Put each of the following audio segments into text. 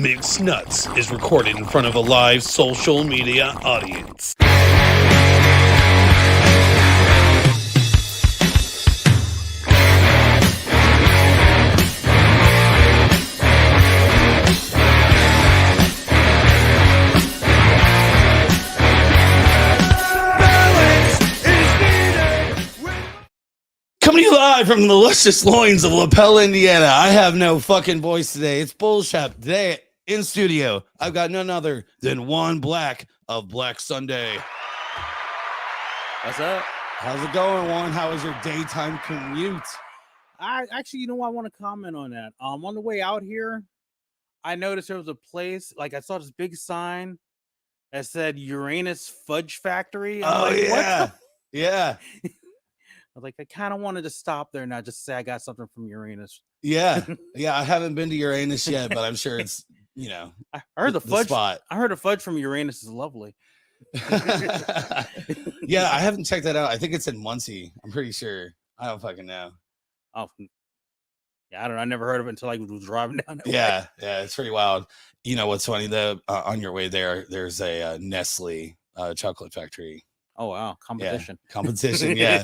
Mixed Nuts is recorded in front of a live social media audience. Coming to you live from the luscious loins of LaPel, Indiana. I have no fucking voice today. It's bullshit. Today in studio, I've got none other than Juan Blak of Blak Sunday. What's up? How's it going, Juan? How was your daytime commute? I actually, I want to comment on that. On the way out here, I noticed there was a place, like I saw this big sign that said Uranus Fudge Factory. I'm like, yeah. what Yeah. I was like, I kind of wanted to stop there and not just say I got something from Uranus. Yeah. Yeah. I haven't been to Uranus yet, but I'm sure it's, I heard the fudge spot. I heard the fudge from Uranus is lovely. Yeah, I haven't checked that out. I think it's in Muncie. I'm pretty sure. I don't fucking know. Oh, yeah, I don't know. I never heard of it until I was driving down that way. Yeah, it's pretty wild. You know what's funny though? On your way there, there's a Nestle chocolate factory. Oh wow, competition. Yeah, competition. Yeah,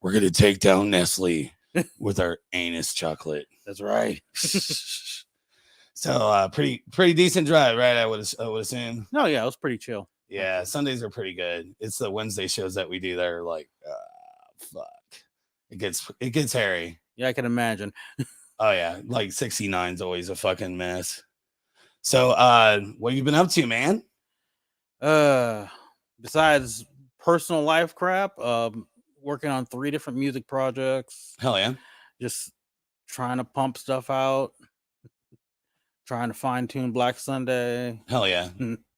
we're gonna take down Nestle with our anus chocolate. That's right. So pretty decent drive, right? I would assume. No, yeah, it was pretty chill. Yeah, Sundays are pretty good. It's the Wednesday shows that we do that are like, fuck. It gets hairy. Yeah, I can imagine. Oh yeah, like 69 is always a fucking mess. So what have you been up to, man? Besides personal life crap, working on 3 different music projects. Hell yeah. Just trying to pump stuff out. Trying to fine tune Blak Sunday. Hell yeah.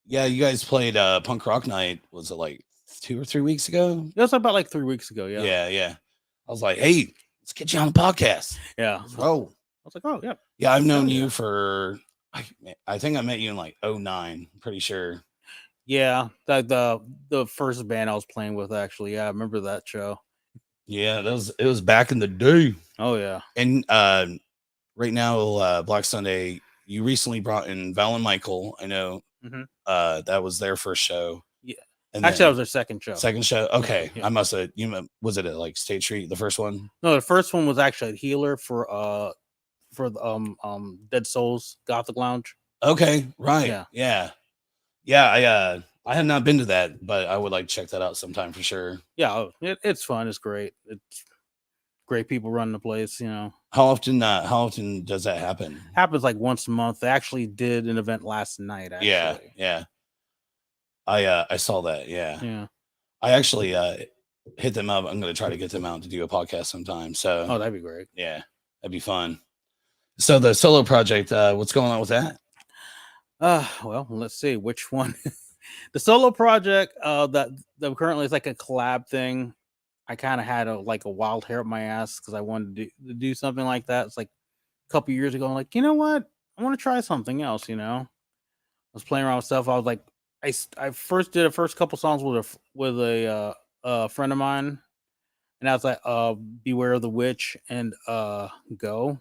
Yeah, you guys played Punk Rock Night. Was it like 2 or 3 weeks ago? It was about like 3 weeks ago. Yeah. I was like, hey, let's get you on the podcast. Yeah. Oh. I was like, oh yeah. Yeah, I've known you for I think I met you in like 2009. I'm pretty sure. Yeah, the first band I was playing with, actually. Yeah, I remember that show. Yeah, it was back in the day. Oh yeah. And right now, Blak Sunday, you recently brought in Val and Michael. I know that was their first show. Yeah. And actually, that was their second show. Second show? Okay. Yeah. I must have was it at like State Street, the first one? No, the first one was actually at Healer for the Dead Souls Gothic Lounge. Okay, right. Yeah. I have not been to that, but I would like to check that out sometime for sure. Yeah, it's fun. It's great. It's great people running the place. How often does that happen? Happens like once a month. They actually did an event last night. Actually. Yeah. I saw that. Yeah. I actually hit them up. I'm going to try to get them out to do a podcast sometime. So that'd be great. Yeah, that'd be fun. So the solo project, what's going on with that? Well, let's see which one. The solo project that currently is like a collab thing. I kind of had a wild hair up my ass because I wanted to do something like that. It's like a couple years ago. I'm like, you know what? I want to try something else. I was playing around with stuff. I was like, I first did the first couple songs with a friend of mine, and I was like, Beware of the Witch and Go.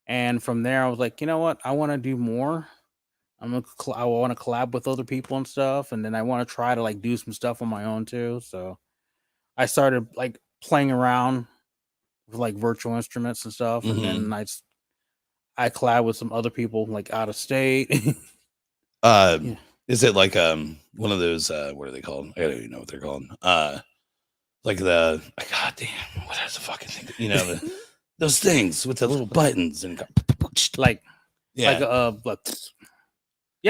And from there, I was like, you know what? I want to do more. I want to collab with other people and stuff, and then I want to try to do some stuff on my own too. So I started playing around with virtual instruments and stuff, and then I collab with some other people out of state. Is it like one of those what are they called? I don't even know what they're called. Like the goddamn, what is the fucking thing? Those things with the little buttons and yeah,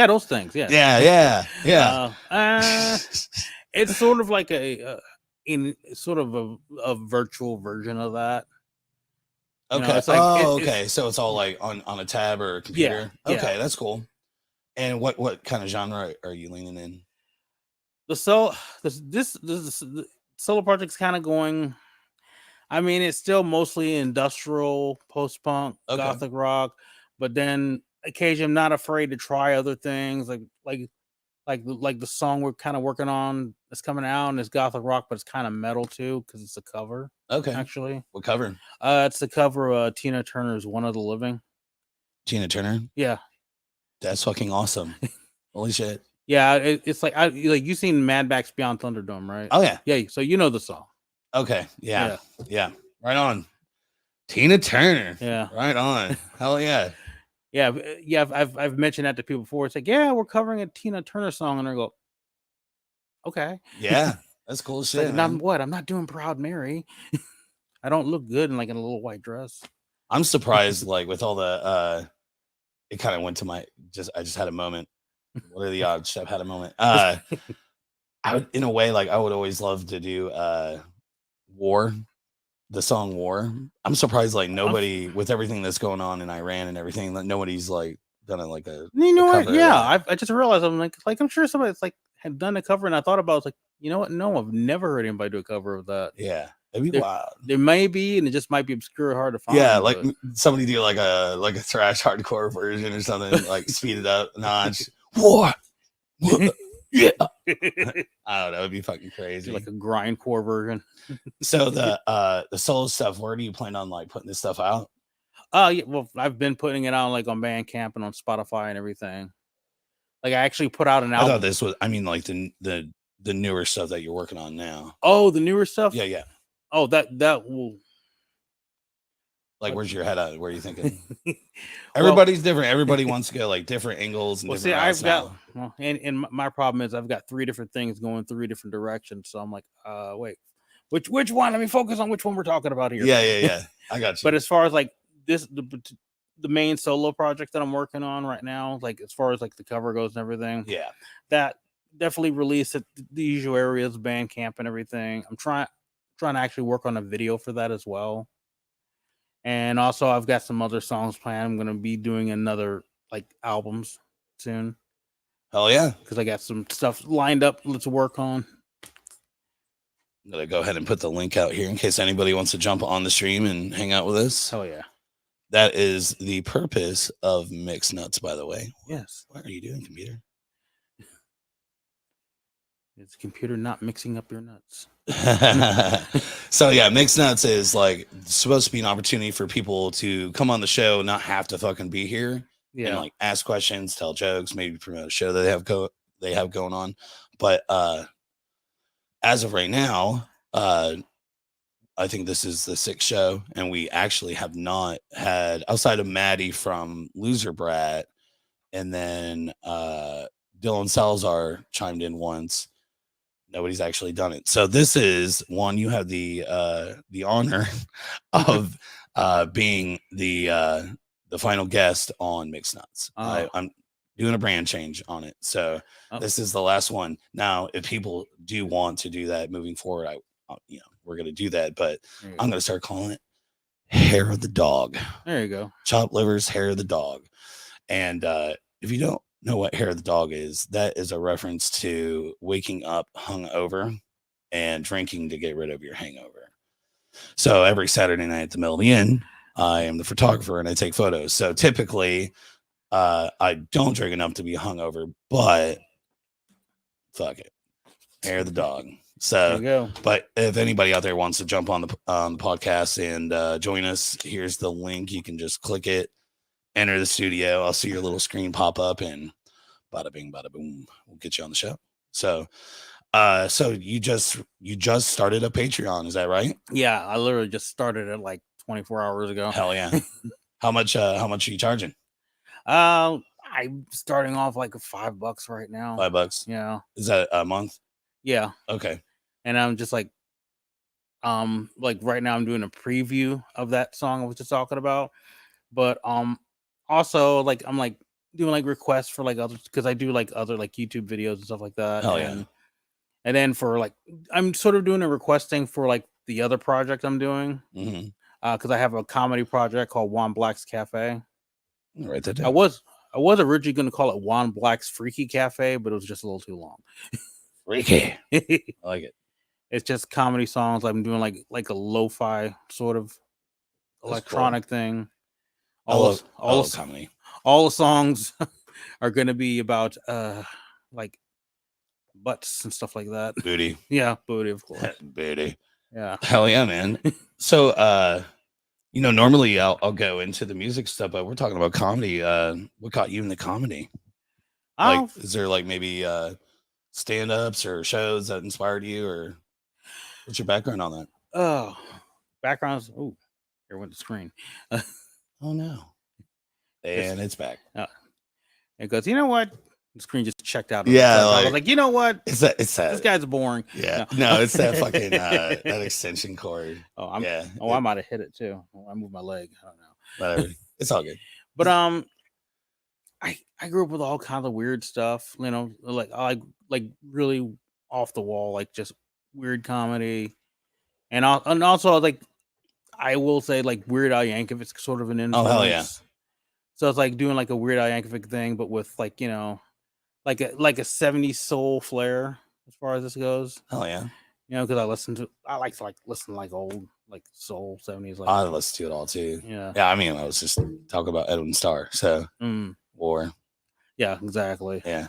those things. Yeah. It's sort of like a virtual version of that. Okay. Okay. So it's all on a tab or a computer. Yeah. Okay, that's cool. And what kind of genre are you leaning in? The solo project's kind of going. I mean, it's still mostly industrial, post-punk, gothic rock, but then occasionally I'm not afraid to try other things like the song we're kind of working on that's coming out, and it's gothic rock, but it's kind of metal too because it's a cover. Okay, actually, what cover? It's the cover of Tina Turner's "One of the Living." Tina Turner. Yeah. That's fucking awesome. Holy shit. Yeah, it's like you seen Mad Max Beyond Thunderdome, right? Oh yeah. Yeah, so you know the song. Okay. Yeah. Right on. Tina Turner. Yeah. Right on. Hell yeah. Yeah. I've mentioned that to people before. It's like, yeah, we're covering a Tina Turner song, and I go, okay. Yeah, that's cool It's shit. like, Man. I'm not doing Proud Mary. I don't look good in like in a little white dress. I'm surprised, like with all the it kind of went to I just had a moment. What are the odds? I've had a moment. I would, in a way, like I would always love to do War, the song War. I'm surprised like nobody with everything that's going on in Iran and everything, that nobody's like done it like a You know what? cover of Yeah, that. I just realized I'm like I'm sure somebody's like had done a cover, and I thought about it, like, you know what? No, I've never heard anybody do a cover of that. Yeah, that'd be wild. There may be, and it just might be obscure or hard to find. Yeah, like but somebody do like a thrash hardcore version or something, like speed it up a notch. War. Yeah. I don't know, it'd be fucking crazy. like a grindcore version. So the solo stuff, where do you plan on like putting this stuff out? Yeah, well, I've been putting it out like on Bandcamp and on Spotify and everything. Like I actually put out an album. I thought this was, I mean, like the newer stuff that you're working on now. Oh, the newer stuff? Yeah. Oh, that will. Like, where's your head at? Where are you thinking? Everybody's different. Everybody wants to go like different angles and different routes now. And my problem is I've got 3 different things going 3 different directions. So I'm like, wait, which one? Let me focus on which one we're talking about here. Yeah. I got you. But as far as like this, the main solo project that I'm working on right now, like as far as like the cover goes and everything, yeah, that definitely released at the usual areas, Bandcamp and everything. I'm trying to actually work on a video for that as well. And also I've got some other songs planned. I'm gonna be doing another like albums soon. Hell yeah. Because I got some stuff lined up let's work on. I'm gonna go ahead and put the link out here in case anybody wants to jump on the stream and hang out with us. Hell yeah. That is the purpose of Mixed Nuts, by the way. Yes. What are you doing, computer? It's a computer not mixing up your nuts. So yeah, Mixed Nuts is like supposed to be an opportunity for people to come on the show, not have to fucking be here. Yeah. And like ask questions, tell jokes, maybe promote a show that they have going on. But as of right now, I think this is the 6th show, and we actually have not had, outside of Maddie from Loser Brat, and then Dylan Salazar chimed in once. Nobody's actually done it. So this is one, you have the honor of being the final guest on Mixed Nuts. I'm doing a brand change on it. So this is the last one. Now, if people do want to do that moving forward, we're going to do that, but I'm going to start calling it Hair of the Dog. There you go. Chopped livers, hair of the dog. And if you don't know what Hair of the Dog is, that is a reference to waking up hungover and drinking to get rid of your hangover. So every Saturday night at the Middle of the Inn, I am the photographer and I take photos. So typically, I don't drink enough to be hungover, but fuck it. Hair of the Dog. So, there you go. But if anybody out there wants to jump on the podcast and join us, here's the link. You can just click it, enter the studio. I'll see your little screen pop up, and bada bing, bada boom, we'll get you on the show. So, so you just started a Patreon, is that right? Yeah, I literally just started it like 24 hours ago. Hell yeah! How much are you charging? I'm starting off like $5 right now. $5. Yeah. Is that a month? Yeah. Okay. And I'm just like right now I'm doing a preview of that song I was just talking about. But also like I'm like doing like requests for like others, because I do like other like YouTube videos and stuff like that. Hell and then for like I'm sort of doing a requesting for like the other project I'm doing. Mm-hmm. Because I have a comedy project called Juan Blak's Cafe. Right there. I was originally going to call it Juan Blak's Freaky Cafe, but it was just a little too long. Freaky. I like it. It's just comedy songs. I'm doing like a lo-fi sort of electronic thing. All comedy. All the songs are going to be about like butts and stuff like that. Booty. Yeah, booty, of course. Booty. Yeah. Hell yeah, man. So normally I'll go into the music stuff, but we're talking about comedy. What got you in the comedy? Like, Oh, is there like maybe stand-ups or shows that inspired you, or what's your background on that? oh, backgrounds. Oh, here went the screen. Oh no. Just And it's back. it goes. You know what? The screen just checked out. Yeah, I was like, like, you know what? it's This that. guy's boring. Yeah, No. no, it's that fucking that extension cord. Oh, Yeah, I might have hit it too. Oh, I moved my leg. I don't know. whatever. It's all good. But I grew up with all kinds of weird stuff. You know, like I like really off the wall, like just weird comedy, and also like I will say like Weird Al Yankovic's sort of an influence. Oh hell yeah. So it's like doing like a Weird Al Yankovic thing, but with like like a 70s soul flair as far as this goes. Hell yeah. You know, because I like to listen to like old like soul 70s. Like I listen to it all too. Yeah. I mean, I was just talking about Edwin Starr, so War. Yeah, exactly. Yeah.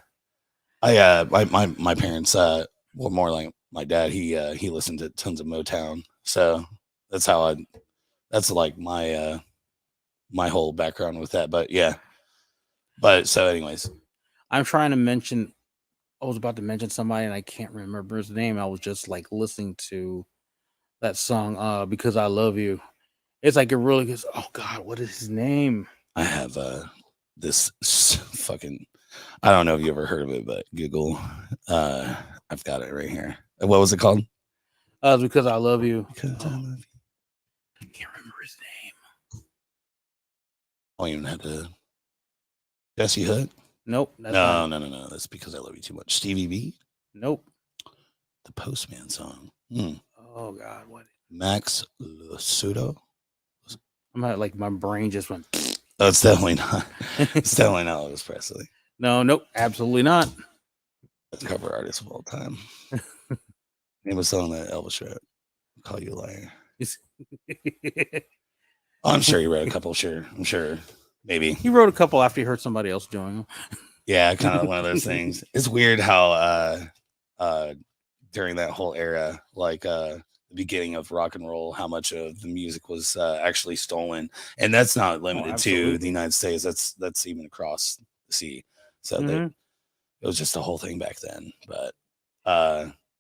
My parents were more like my dad. He listened to tons of Motown, so that's how that's like my my whole background with that. But yeah. But so anyways, I'm trying to mention. I was about to mention somebody and I can't remember his name. I was just like listening to that song, Because I Love You. It's like it really goes, oh God, what is his name? I have this fucking, I don't know if you ever heard of it, but Google. I've got it right here. What was it called? Because I Love You. Because I love you. I can't remember his name. I don't even have to. Jesse Hood? Nope. No. That's Because I Love You Too Much. Stevie B? Nope. The Postman song. Oh God, what? Max Lusudo? I'm not like my brain just went. Oh, it's definitely not. It's definitely not Elvis Presley. Nope, absolutely not. Cover artist of all time. Name a song that Elvis wrote. Call You a Liar. I'm sure he wrote a couple. Sure, I'm sure. Maybe he wrote a couple after he heard somebody else doing them. Yeah, kind of one of those things. It's weird how during that whole era, like the beginning of rock and roll, how much of the music was actually stolen, and that's not limited to the United States. That's even across the sea. So it was just a whole thing back then. But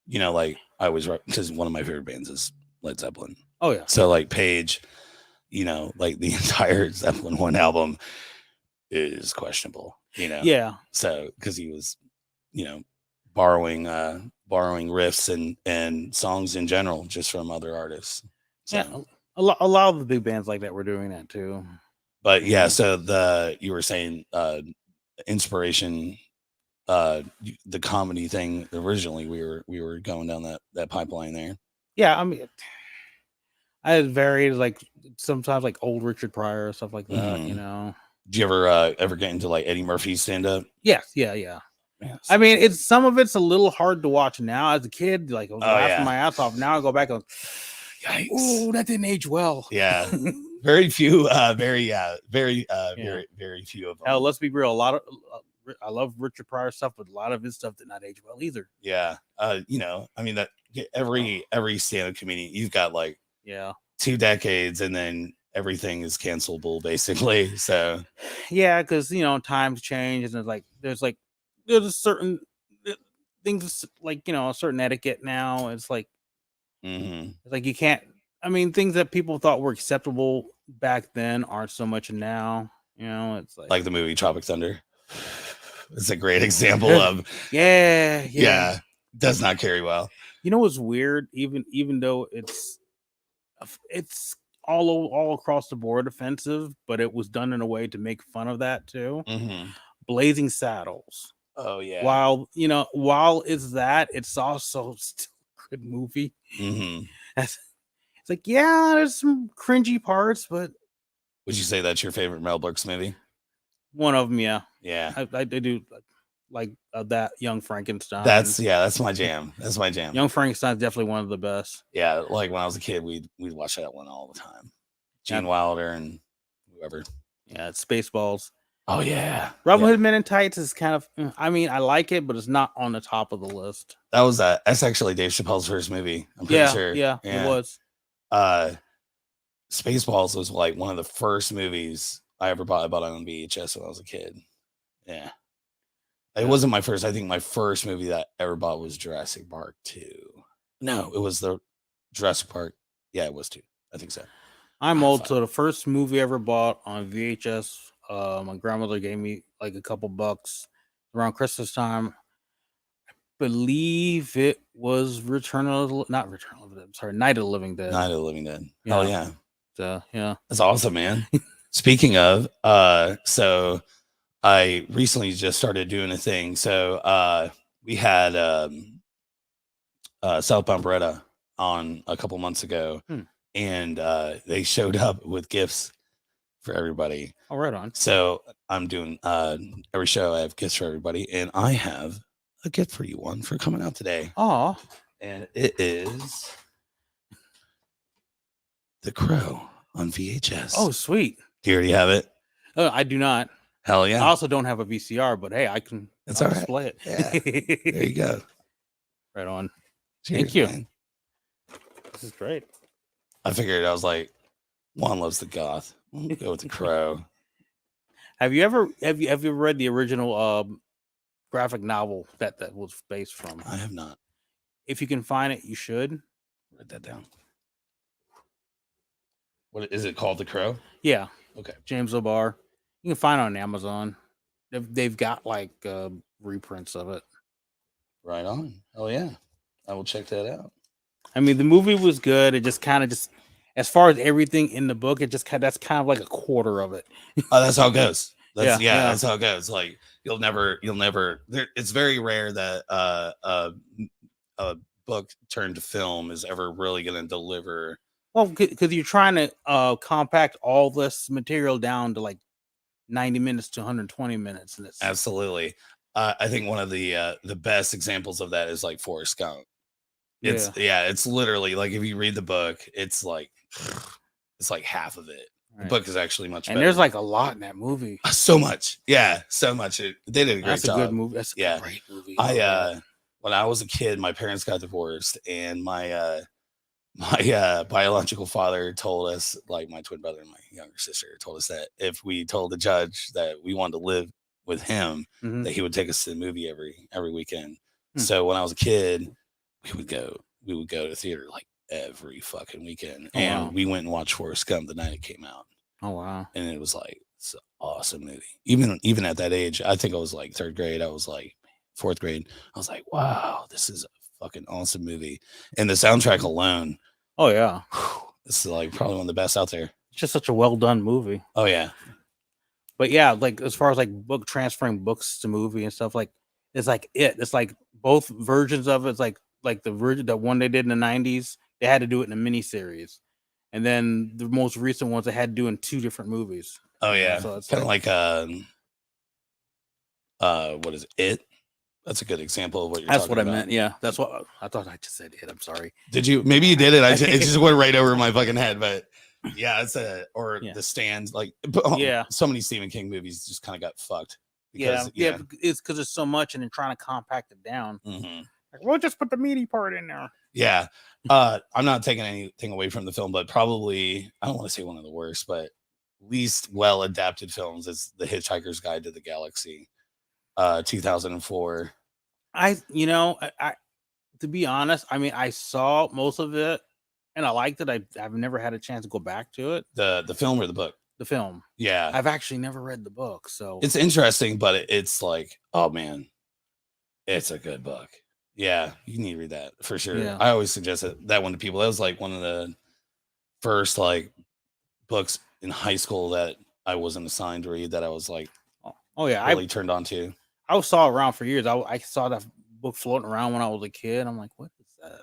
you know, like I always, because one of my favorite bands is Led Zeppelin. Oh yeah. So like Page, you know, like the entire Zeppelin 1 album is questionable, you know. Yeah. So because he was, you know, borrowing riffs and songs in general just from other artists. So. Yeah, a lot of the big bands like that were doing that too. But yeah, so you were saying inspiration, the comedy thing. Originally, we were going down that pipeline there. Yeah, I mean, I had varied, like sometimes like old Richard Pryor stuff like that. You know. Do you ever get into like Eddie Murphy's stand up? Yes, yeah. Yes. I mean, some of it's a little hard to watch now. As a kid, like I was laughing my ass off. Now I go back and yikes! Oh, that didn't age well. Yeah, very few, very few of them. Hell, let's be real. A lot of I love Richard Pryor stuff, but a lot of his stuff did not age well either. Yeah, you know, I mean that every stand-up comedian, you've got like 2 decades, and then everything is cancelable basically. So yeah, because you know times change, and there's a certain things like, you know, a certain etiquette now. It's like it's like you can't. I mean, things that people thought were acceptable back then aren't so much now. You know, it's like the movie Tropic Thunder. It's a great example of yeah does not carry well. You know what's weird? Even though it's all across the board offensive, but it was done in a way to make fun of that too. Blazing Saddles. Oh yeah. While it's that, it's also still a good movie. It's like, yeah, there's some cringy parts, but would you say that's your favorite Mel Brooks movie? One of them, yeah. I do like that Young Frankenstein. That's my jam. That's my jam. Young Frankenstein's definitely one of the best. Yeah, like when I was a kid, we'd watch that one all the time. Gene Wilder and whoever. Yeah, it's Spaceballs. Oh yeah, Robin Hood Men in Tights is kind of. I mean, I like it, but it's not on the top of the list. That's actually Dave Chappelle's first movie. I'm pretty sure. Yeah, it was. Spaceballs was like one of the first movies I ever bought. I bought it on VHS when I was a kid. Yeah. It wasn't my first. I think my first movie that I ever bought was Jurassic Park 2. No, it was the Jurassic Park. Yeah, it was 2. I think so. I'm old, so the first movie I ever bought on VHS, my grandmother gave me like a couple bucks around Christmas time. I believe it was Night of the Living Dead. Night of the Living Dead. Hell yeah. So yeah. That's awesome, man. Speaking of, so I recently just started doing a thing. So we had Southbound Beretta on a couple months ago, and they showed up with gifts for everybody. Oh, right on. So I'm doing every show I have gifts for everybody, and I have a gift for you, Juan, for coming out today. Oh, and it is The Crow on VHS. Oh, sweet. Do you already have it? I do not. Hell yeah. I also don't have a VCR, but hey, I can display it. Yeah. There you go. Right on. Cheers, Thank you. Man. This is great. I figured, I was like, Juan loves the goth. We'll go with The Crow. Have you ever read the original graphic novel that was based from? I have not. If you can find it, you should. Write that down. What is it called? The Crow? Yeah. Okay. James O'Barr. You can find it on Amazon. They've got like reprints of it. Right on. Oh yeah. I will check that out. I mean, the movie was good. It just kind of as far as everything in the book, that's kind of like a quarter of it. Oh, that's how it goes. Yeah, that's how it goes. Like you'll never it's very rare that a book turned to film is ever really going to deliver. Well, because you're trying to compact all this material down to like 90 minutes to 120 minutes. And Absolutely. I think one of the best examples of that is like Forrest Gump. It's literally like, if you read the book, it's like half of it. Right. The book is actually much better. And there's like a lot in that movie. So much. Yeah, so much. They did a great job. That's a good movie. That's a great movie. When I was a kid, my parents got divorced, and my biological father told us, like my twin brother and my younger sister told us, that if we told the judge that we wanted to live with him, that he would take us to the movie every weekend. So when I was a kid, we would go to theater like every fucking weekend. We went and watched Forrest Gump the night it came out. Oh wow. And it was like, it's an awesome movie. Even at that age, I think I was like third grade, I was like fourth grade, I was like, wow, this is a fucking awesome movie. And the soundtrack alone, oh yeah, this is like probably one of the best out there. It's just such a well done movie. Oh yeah. But yeah, like as far as like transferring books to movie and stuff, like it's like both versions of it. It's like the version, that one they did in the 90s, they had to do it in a mini series, and then the most recent ones they had to do in 2 different movies. Oh yeah. So it's kind of like what is it? That's a good example of what you're talking about. That's what I meant. Yeah, that's what I thought. I just said it. I'm sorry. Did you? Maybe you did it. It just went right over my fucking head. But yeah, it's The Stand. Like, so many Stephen King movies just kind of got fucked. Because, it's because there's so much, and they're trying to compact it down. Mm-hmm. Like, we'll just put the meaty part in there. Yeah. I'm not taking anything away from the film, but probably, I don't want to say one of the worst, but least well adapted films is The Hitchhiker's Guide to the Galaxy, 2004. I to be honest, I mean, I saw most of it and I liked it. I've never had a chance to go back to it. The film or the book? The film. Yeah. I've actually never read the book, so it's interesting, but it's like, oh man, it's a good book. Yeah, you need to read that for sure. Yeah. I always suggest that one to people. That was like one of the first like books in high school that I wasn't assigned to read, that I was like, oh yeah, really turned on to. I saw around for years. I saw that book floating around when I was a kid. I'm like, what is that?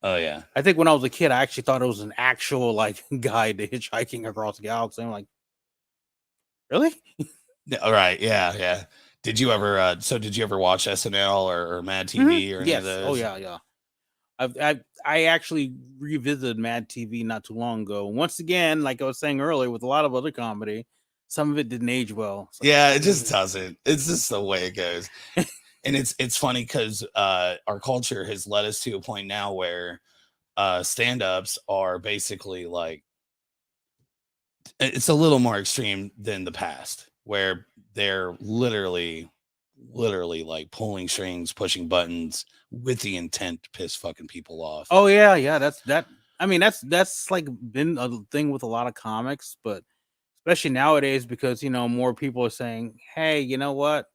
Oh yeah. I think when I was a kid, I actually thought it was an actual like guide to hitchhiking across the galaxy. I'm like, really? All right. Yeah. Did you ever watch SNL or Mad TV or any of those? Oh yeah. I actually revisited Mad TV not too long ago. Once again, like I was saying earlier, with a lot of other comedy, some of it didn't age well. So. Yeah, it just doesn't. It's just the way it goes. And it's funny because our culture has led us to a point now where stand-ups are basically like, it's a little more extreme than the past, where they're literally literally like pulling strings, pushing buttons with the intent to piss fucking people off. Oh yeah. That. I mean, that's like been a thing with a lot of comics, but especially nowadays because more people are saying, "Hey, you know what?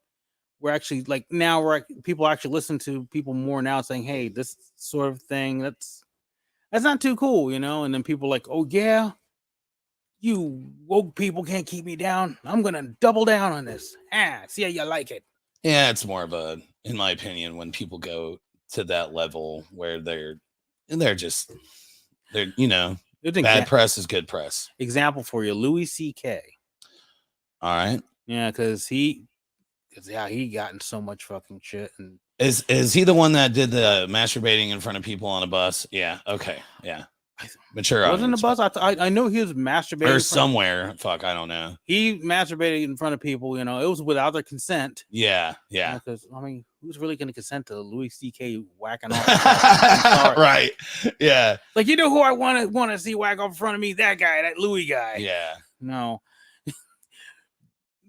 We're actually like now people actually listen to people more now saying, "Hey, this sort of thing that's not too cool," And then people are like, "Oh yeah, you woke people can't keep me down. I'm gonna double down on this. See how you like it." Yeah, it's more of a, in my opinion, when people go to that level where they're bad press is good press. Example for you, Louis C.K. All right. Yeah, because he gotten so much fucking shit. And is he the one that did the masturbating in front of people on a bus? Yeah. Okay. Yeah. Mature. Wasn't the bus? I know he was masturbating or somewhere. Fuck, I don't know. He masturbated in front of people. It was without their consent. Yeah. Yeah. Because I mean, who's really going to consent to Louis C.K. whacking off? Right. Yeah. Like, who I want to see whack off in front of me? That guy, that Louis guy. Yeah. No.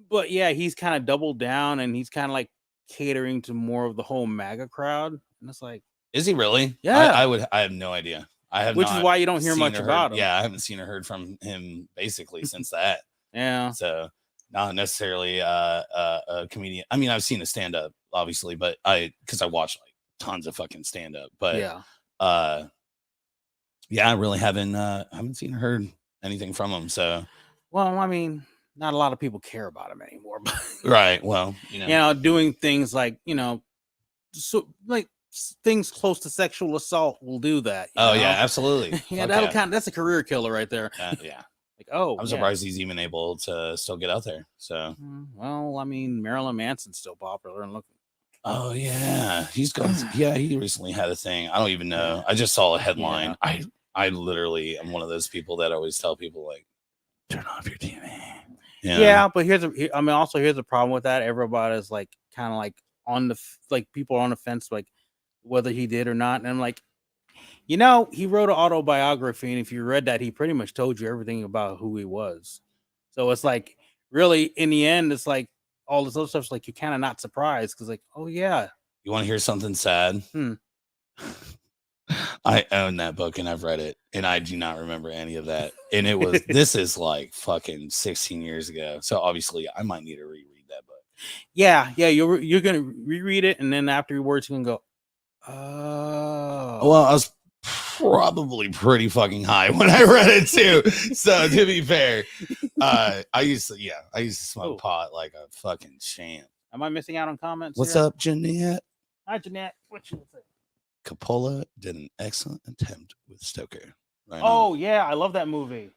But yeah, he's kind of doubled down, and he's kind of like catering to more of the whole MAGA crowd. And it's like, is he really? Yeah. I have no idea. Which is why you don't hear much about him. Yeah, I haven't seen or heard from him basically since that. Yeah. So not necessarily a comedian. I mean, I've seen a stand up, obviously, but because I watch like tons of fucking stand up. But yeah, I really haven't seen or heard anything from him. So, well, I mean, not a lot of people care about him anymore. Right. Well, doing things like so like things close to sexual assault will do that. Yeah, absolutely. Yeah, that's a career killer right there. Yeah. Like, I'm surprised he's even able to still get out there. So, well, I mean, Marilyn Manson's still popular and looking. Oh yeah, he's going. Yeah, he recently had a thing. I don't even know. I just saw a headline. Yeah. I literally am one of those people that always tell people like, turn off your TV. Yeah, but here's the problem with that. Everybody's like kind of like people are on the fence like whether he did or not. And I'm like, he wrote an autobiography, and if you read that, he pretty much told you everything about who he was. So it's like, really, in the end, it's like all this other stuff's like you're kind of not surprised because, like, oh yeah. You want to hear something sad? I own that book and I've read it, and I do not remember any of that. And it was this is like fucking 16 years ago. So obviously, I might need to reread that book. Yeah, you're gonna reread it, and then afterwards you can go, oh. Well, I was probably pretty fucking high when I read it too. So to be fair, I used to smoke pot like a fucking champ. Am I missing out on comments? What's up, Jeanette? Hi, Jeanette. What you say? Coppola did an excellent attempt with Stoker. Right on. Yeah, I love that movie.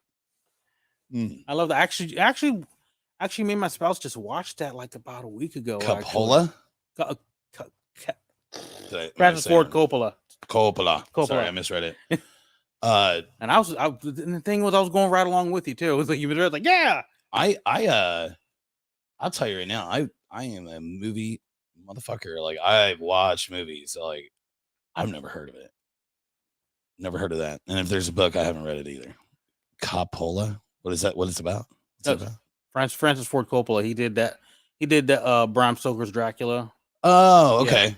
I love that. Actually, me and my spouse just watched that like about a week ago. Coppola? Francis Ford Coppola. Coppola. Sorry, I misread it. And the thing was, I was going right along with you too. It was like you were like, yeah. I'll tell you right now, I am a movie motherfucker. Like, I watch movies. So like, I've never heard of it. Never heard of that. And if there's a book, I haven't read it either. Coppola? What is that? What it's about? What's it about? Francis Ford Coppola. He did that. He did the Bram Stoker's Dracula. Oh, okay. Yeah.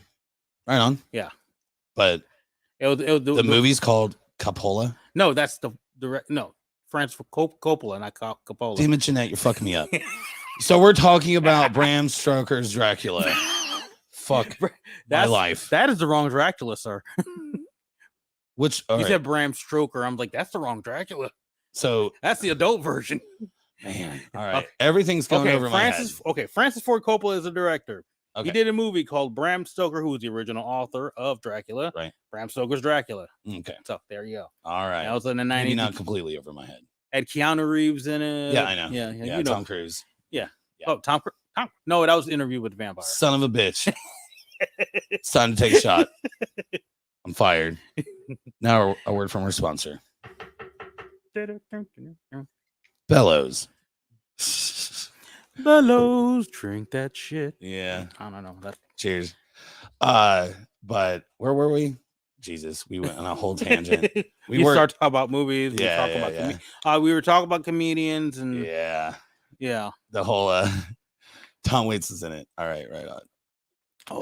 Right on. Yeah. But the movie's called Coppola? No, that's the no. Francis Coppola, not Coppola. Damn it, Jeanette, you're fucking me up. So we're talking about Bram Stoker's Dracula. Fuck my life. That is the wrong Dracula, sir. Which you said Bram Stoker. I'm like, that's the wrong Dracula. So that's the adult version. Man, all right. Okay. Everything's going over my head. Okay, Francis Ford Coppola is the director. Okay. He did a movie called Bram Stoker, who was the original author of Dracula. Right. Bram Stoker's Dracula. Okay. So there you go. All right. That was in the 90s. Maybe not completely over my head. Had Keanu Reeves in it. Yeah, I know. Yeah, Tom Cruise. Yeah. Oh, Tom. No, that was Interview with the Vampire. Son of a bitch. It's time to take a shot. I'm fired. Now a word from our sponsor. Bellows. Bellows, drink that shit. Yeah. I don't know. Cheers. But where were we? Jesus, we went on a whole tangent. We start talking about movies. Yeah. We were talking about comedians and yeah. The whole Tom Waits is in it. All right, right on. Oh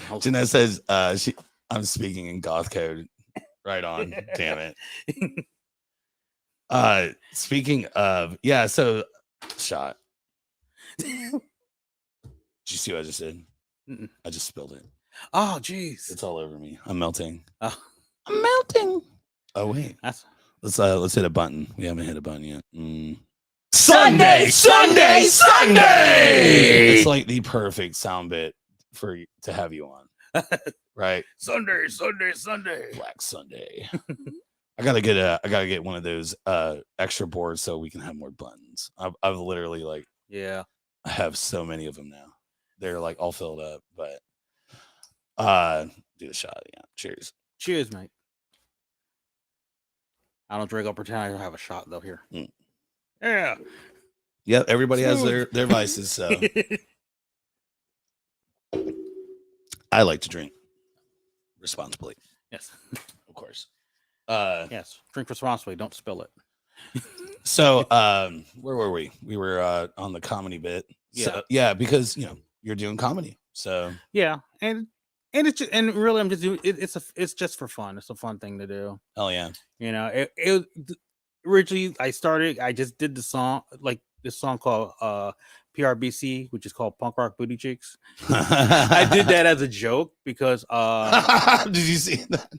God. Jeanette says I'm speaking in goth code. Right on. Damn it. Speaking of, yeah, so shot. Did you see what I just did? Mm-mm. I just spilled it. Oh jeez. It's all over me. I'm melting. Oh, I'm melting. Oh wait. that's Let's hit a button. We haven't hit a button yet. Sunday, Sunday, Sunday. It's like the perfect sound bit to have you on. Right? Sunday. Black Sunday. I gotta get one of those extra boards so we can have more buttons. I've literally like Yeah. I have so many of them now. They're like all filled up, but do the shot. Yeah. Cheers. Cheers, mate. I don't drink. I'll pretend I don't have a shot though here. Yeah. Yep, everybody has Smooth. their vices, so I like to drink responsibly, Yes. of course. Yes. Drink responsibly. Don't spill it. So where were we? We were on the comedy bit. So, yeah, because you're doing comedy. So Yeah, and it's just, and really I'm just doing it, it's just for fun. It's a fun thing to do. hell yeah. It originally I just did the song, like this song called PRBC, which is called Punk Rock Booty Cheeks. I did that as a joke because Did you see that?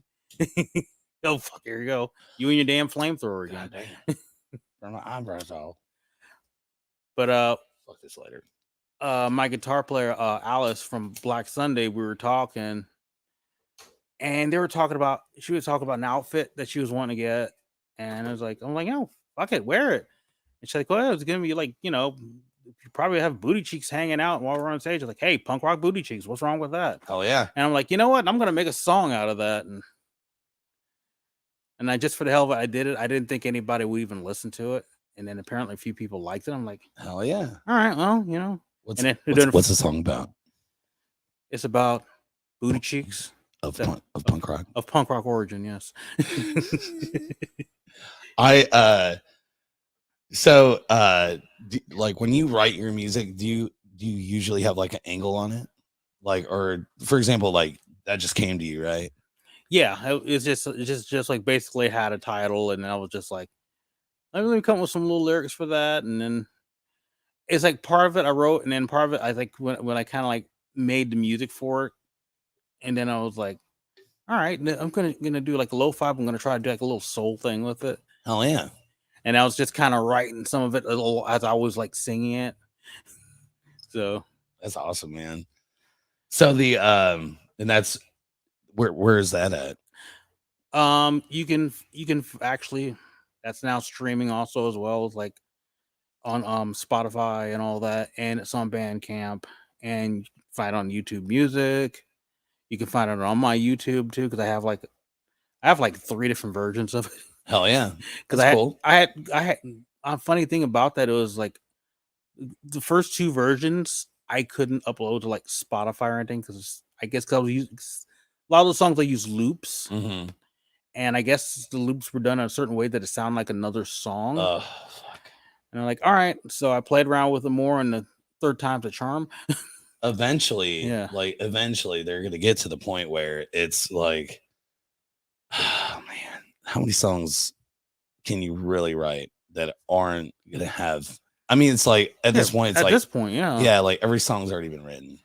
oh fuck, here you go. You and your damn flamethrower again. Burn my eyebrows off. But Fuck this later. my guitar player Alice from Black Sunday, we were talking, and she was talking about an outfit that she was wanting to get, and I'm like, oh, fuck it, wear it. And she's like, well, it's gonna be like, you probably have booty cheeks hanging out while we're on stage. I was like, hey, punk rock booty cheeks, what's wrong with that? Hell yeah. And I'm like, you know what? I'm gonna make a song out of that, and I just for the hell of it, I did it. I didn't think anybody would even listen to it, and then apparently a few people liked it. I'm like, Hell yeah. all right, well, What's and what's the song about? it's about booty cheeks Of punk rock. of punk rock origin. Yes. Like when you write your music, do you usually have like an angle on it? Like, or for example, like that just came to you, right? Yeah, it's just like basically had a title, and I was just like, let me come up with some little lyrics for that, and then it's like part of it I wrote, and then part of it I think when I kind of like made the music for it, and then I was like, all right, I'm gonna do like a lo-fi. I'm gonna try to do like a little soul thing with it. Hell yeah. And I was just kind of writing some of it a little as I was like singing it. So that's awesome, man. So the and that's where is that at? you can actually, that's now streaming also as well as like on Spotify and all that, and it's on Bandcamp, and you can find it on YouTube Music. You can find it on my YouTube too, because I have like 3 different versions of it. Hell yeah. Because I had a funny thing about that, it was like the first 2 versions I couldn't upload to like Spotify or anything, because I guess because I was using a lot of the songs I use loops, and I guess the loops were done in a certain way that it sounded like another song. Oh fuck. And I'm like, all right, so I played around with it more, and the 3rd time's a charm. Eventually, Yeah. Eventually they're gonna get to the point where it's like, oh man, how many songs can you really write that aren't gonna have? I mean, it's like at this point, it's at like this point, yeah, yeah, like every song's already been written.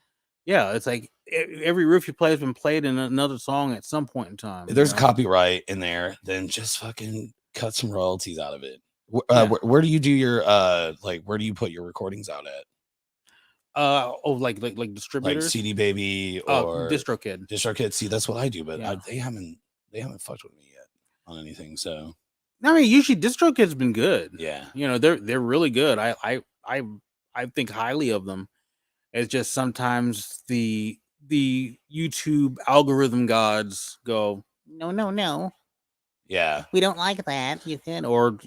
Yeah, it's like every riff you play has been played in another song at some point in time. If there's copyright in there, then just fucking cut some royalties out of it. Where do you do your where do you put your recordings out at? Like distributors, like CD Baby or DistroKid. See, that's what I do, but they haven't fucked with me yet on anything. So I mean, usually DistroKid's been good. Yeah, they're really good. I think highly of them. It's just sometimes the YouTube algorithm gods go, no. Yeah, we don't like that. You can or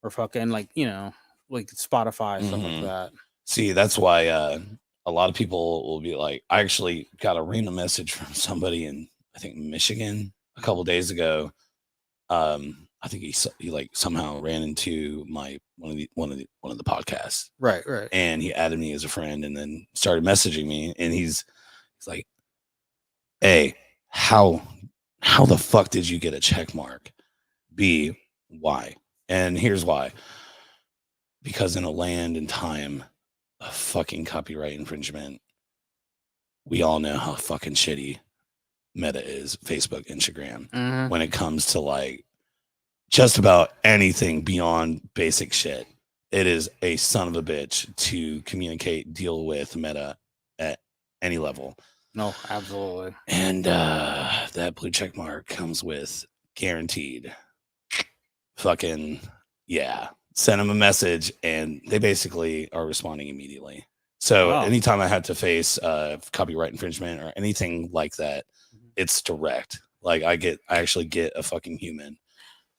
fucking like Spotify, stuff like that. See, that's why a lot of people will be like, I actually got a random message from somebody in, I think, Michigan a couple days ago. I think he like somehow ran into one of the podcasts. Right. And he added me as a friend and then started messaging me. And he's He's like, A, how the fuck did you get a check mark? B, why? And here's why. Because in a land and time of fucking copyright infringement, we all know how fucking shitty Meta is, Facebook, Instagram, when it comes to like just about anything beyond basic shit. It is a son of a bitch to communicate, deal with Meta at any level. No, absolutely. And that blue check mark comes with guaranteed fucking, yeah. Send them a message and they basically are responding immediately. So anytime I had to face copyright infringement or anything like that, it's direct. Like I actually get a fucking human.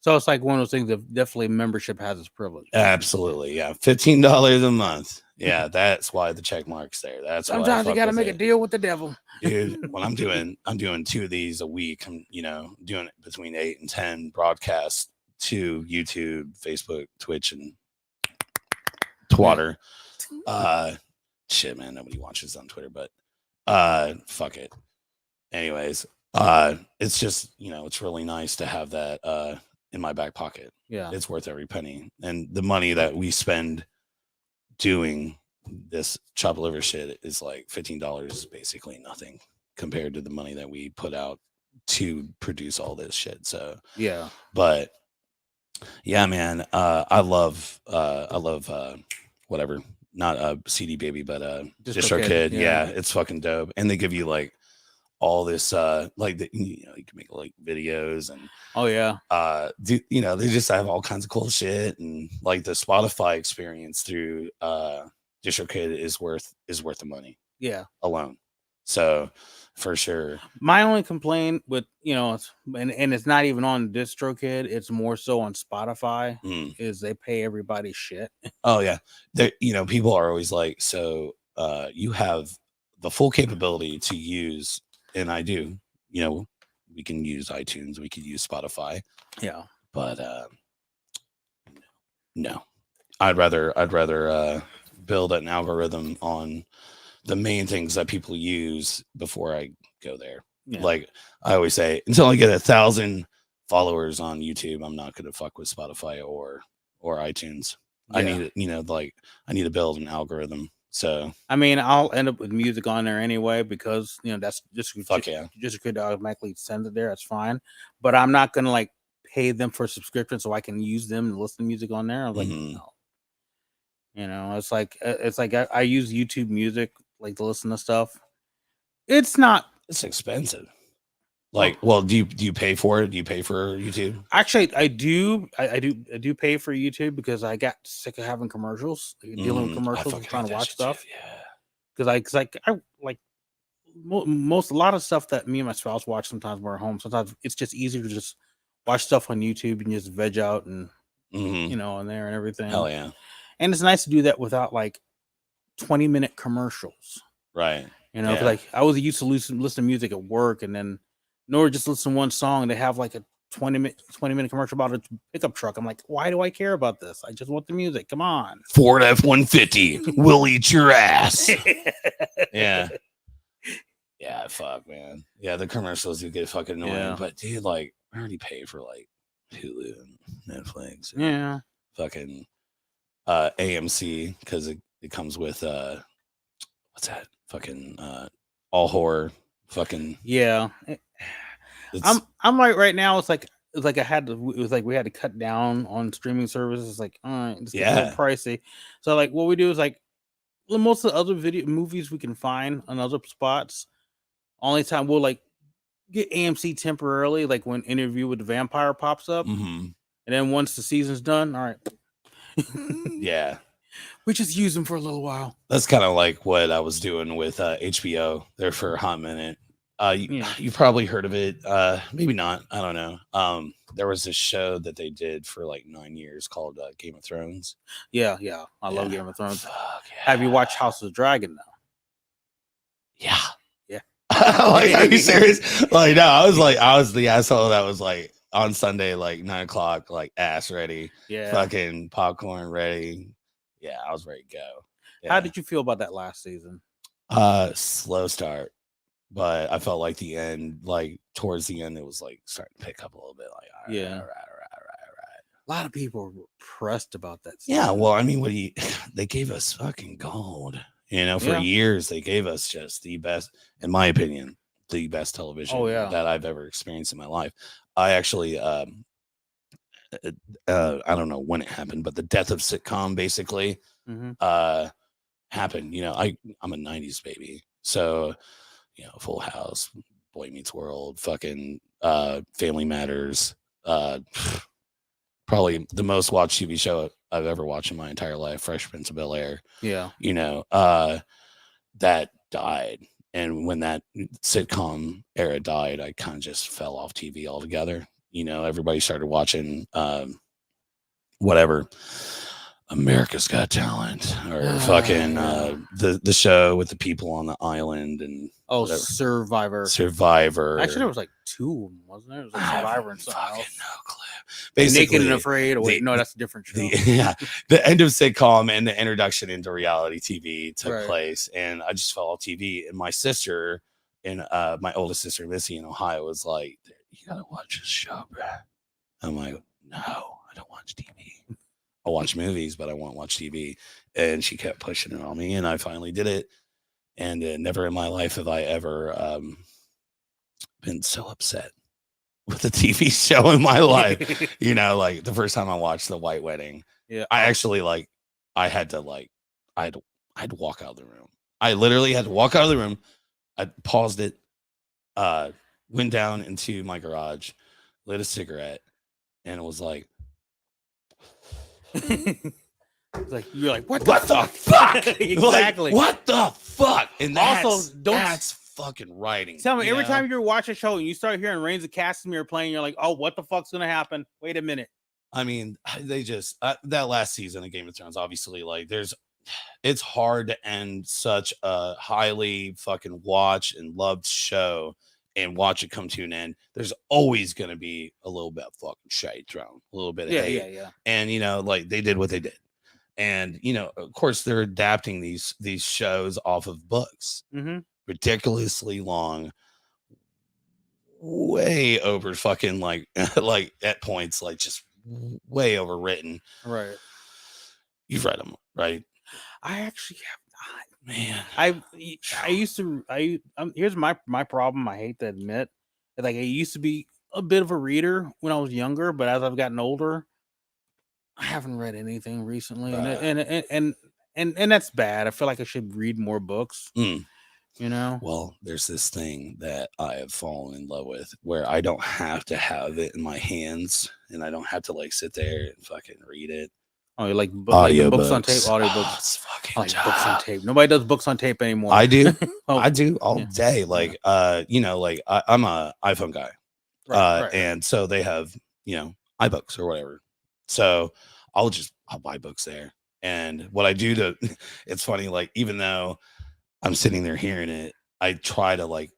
So it's like one of those things that definitely membership has its privilege. Absolutely, yeah. $15 a month. Yeah, that's why the check mark's there. That's sometimes why you got to make a deal with the devil, dude. When I'm doing 2 of these a week. I'm doing it between 8 and 10 broadcasts to YouTube, Facebook, Twitch, and Twitter. Shit, man, nobody watches on Twitter, but fuck it. Anyways, it's just it's really nice to have that in my back pocket. Yeah, it's worth every penny, and the money that we spend doing this chop liver shit is like $15 is basically nothing compared to the money that we put out to produce all this shit. So yeah, but yeah, man, I love whatever, not a CD Baby, but DistroKid. Yeah, it's fucking dope, and they give you like all this like you can make like videos and they just have all kinds of cool shit, and like the Spotify experience through DistroKid is worth the money alone. So for sure, my only complaint with and it's not even on DistroKid, it's more so on Spotify, is they pay everybody shit. Oh yeah, people are always like, so you have the full capability to use. And I do, we can use iTunes, we could use Spotify. Yeah. But no. I'd rather build an algorithm on the main things that people use before I go there. Yeah. Like I always say, until I get 1,000 followers on YouTube, I'm not gonna fuck with Spotify or iTunes. Yeah. I need to build an algorithm. So I mean, I'll end up with music on there anyway because that's just could automatically send it there. That's fine, but I'm not gonna like pay them for subscription so I can use them and listen to music on there. I was like, no, it's like I use YouTube Music like to listen to stuff. It's expensive. Like, well, do you pay for it? Do you pay for YouTube? Actually, I do pay for YouTube because I got sick of having commercials, dealing with commercials and trying to watch stuff. Because I like a lot of stuff that me and my spouse watch sometimes we're at home. Sometimes it's just easier to just watch stuff on YouTube and just veg out and on there and everything. Hell yeah. And it's nice to do that without like 20-minute commercials. Right. Like I was used to listen to music at work and then nor just listen to one song. They have like a 20-minute commercial about a pickup truck. I'm like, why do I care about this? I just want the music. Come on. Ford F-150 will eat your ass. Yeah. Yeah, fuck, man. Yeah, the commercials do get fucking annoying. Yeah. But dude, like, I already pay for like Hulu and Netflix. And yeah. Fucking AMC because it comes with what's that? Fucking all horror. Fucking yeah. I'm right now. It's like we had to cut down on streaming services. It's like, all right, it's getting pricey. So like what we do is like most of the other movies we can find on other spots. Only time we'll like get AMC temporarily, like when Interview with the Vampire pops up, and then once the season's done, all right. Yeah. We just use them for a little while. That's kind of like what I was doing with HBO there for a hot minute. You've probably heard of it. Maybe not. I don't know. There was this show that they did for like 9 years called Game of Thrones. Yeah. I love Game of Thrones. Have you watched House of the Dragon though? Yeah. Like, are you serious? Like, no, I was the asshole that was like on Sunday, like 9 o'clock, like ass ready. Yeah. Fucking popcorn ready. Yeah, I was ready to go. Yeah. How did you feel about that last season? Slow start. but I felt like the end, like towards the end, it was like starting to pick up a little bit. Like, all right, Yeah. all right, all right, all right, all right. A lot of people were pressed about that. Yeah, season. well, I mean, what do you? They gave us fucking gold. You know, for Yeah. years they gave us just the best, in my opinion, the best television Oh, yeah. that I've ever experienced in my life. I actually, I don't know when it happened, but the death of sitcom basically Mhm. happened. You know, I'm a '90s baby, so you know, Full House, Boy Meets World, fucking Family Matters, probably the most watched TV show I've ever watched in my entire life, Fresh Prince of Bel-Air. Yeah. You know, that died. And when that sitcom era died, I kind of just fell off TV altogether. You know, everybody started watching whatever, America's Got Talent, or fucking Yeah. the show with the people on the island and Oh, whatever. Survivor. Survivor. Actually, there was like 2 of them, wasn't there? It was like I have Survivor and something fucking else. no clue. Like Basically, Naked and Afraid. Oh, wait, the- no, that's a different show. the end of sitcom and the introduction into reality TV took Right. place, and I just fell off TV. And my sister and my oldest sister Missy in Ohio was like, "You gotta watch this show, bruh." I'm like, "No, I don't watch TV. I watch movies, but I won't watch TV." And she kept pushing it on me, and I finally did it. And never in my life have I ever been so upset with a TV show in my life. You know, like the first time I watched The White Wedding, Yeah. I actually I had to walk out of the room. I literally had to walk out of the room. I paused it, went down into my garage, lit a cigarette, and it was like, It's like you're like, what what the fuck? Exactly. Like, what the fuck? And Also, that's fucking writing. Tell me, you every know? time you watch a show and you start hearing Reigns of Castamere playing, you're like, oh, what the fuck's gonna happen? Wait a minute. I mean, they just that last season of Game of Thrones, obviously, like it's hard to end such a highly fucking watched and loved show and watch it come to an end. There's always going to be a little bit of fucking shade thrown, a little bit of hate. Yeah. And you know, like they did what they did. And you know, of course, they're adapting these shows off of books, Mm-hmm. ridiculously long, way over fucking like like at points like just way overwritten. Right. You've read them, right? I actually have not. Man, I used to here's my problem. I hate to admit, like I used to be a bit of a reader when I was younger, but as I've gotten older, I haven't read anything recently, and that's bad. I feel like I should read more books. Mm. You know, well, there's this thing that I have fallen in love with where I don't have to have it in my hands and I don't have to like sit there and fucking read it. oh, you like Audio books on tape, books. audio Oh, books. it's fucking I like books on tape. Nobody does books on tape anymore. I do. Oh, I do all yeah. day. Like, you know, like I'm a iPhone guy. right. And so they have, you know, iBooks or whatever. So I'll buy books there. And what I do to, it's funny, like, even though I'm sitting there hearing it, I try to like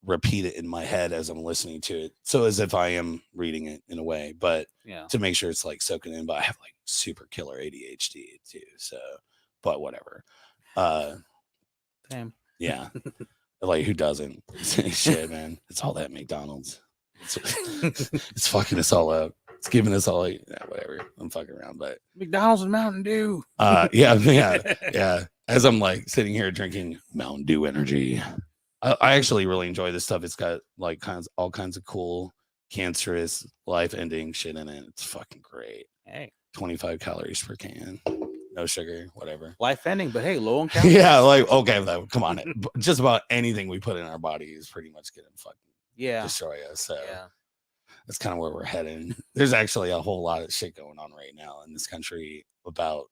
repeat it in my head as I'm listening to it. So as if I am reading it in a way, but Yeah. to make sure it's like soaking in. But I have like super killer ADHD too. So, but whatever. Damn. Yeah. Like who doesn't? Shit, man. It's all that McDonald's. It's fucking us all up. It's giving us all whatever. I'm fucking around, but McDonald's and Mountain Dew. yeah. As I'm like sitting here drinking Mountain Dew energy, I actually really enjoy this stuff. It's got like all kinds of cool cancerous life-ending shit in it. It's fucking great. Hey, 25 calories per can, no sugar, whatever. life ending, but hey, low on calories. Yeah, like okay, though, come on. Just about anything we put in our body is pretty much gonna fucking destroy us. So that's kind of where we're heading. There's actually a whole lot of shit going on right now in this country about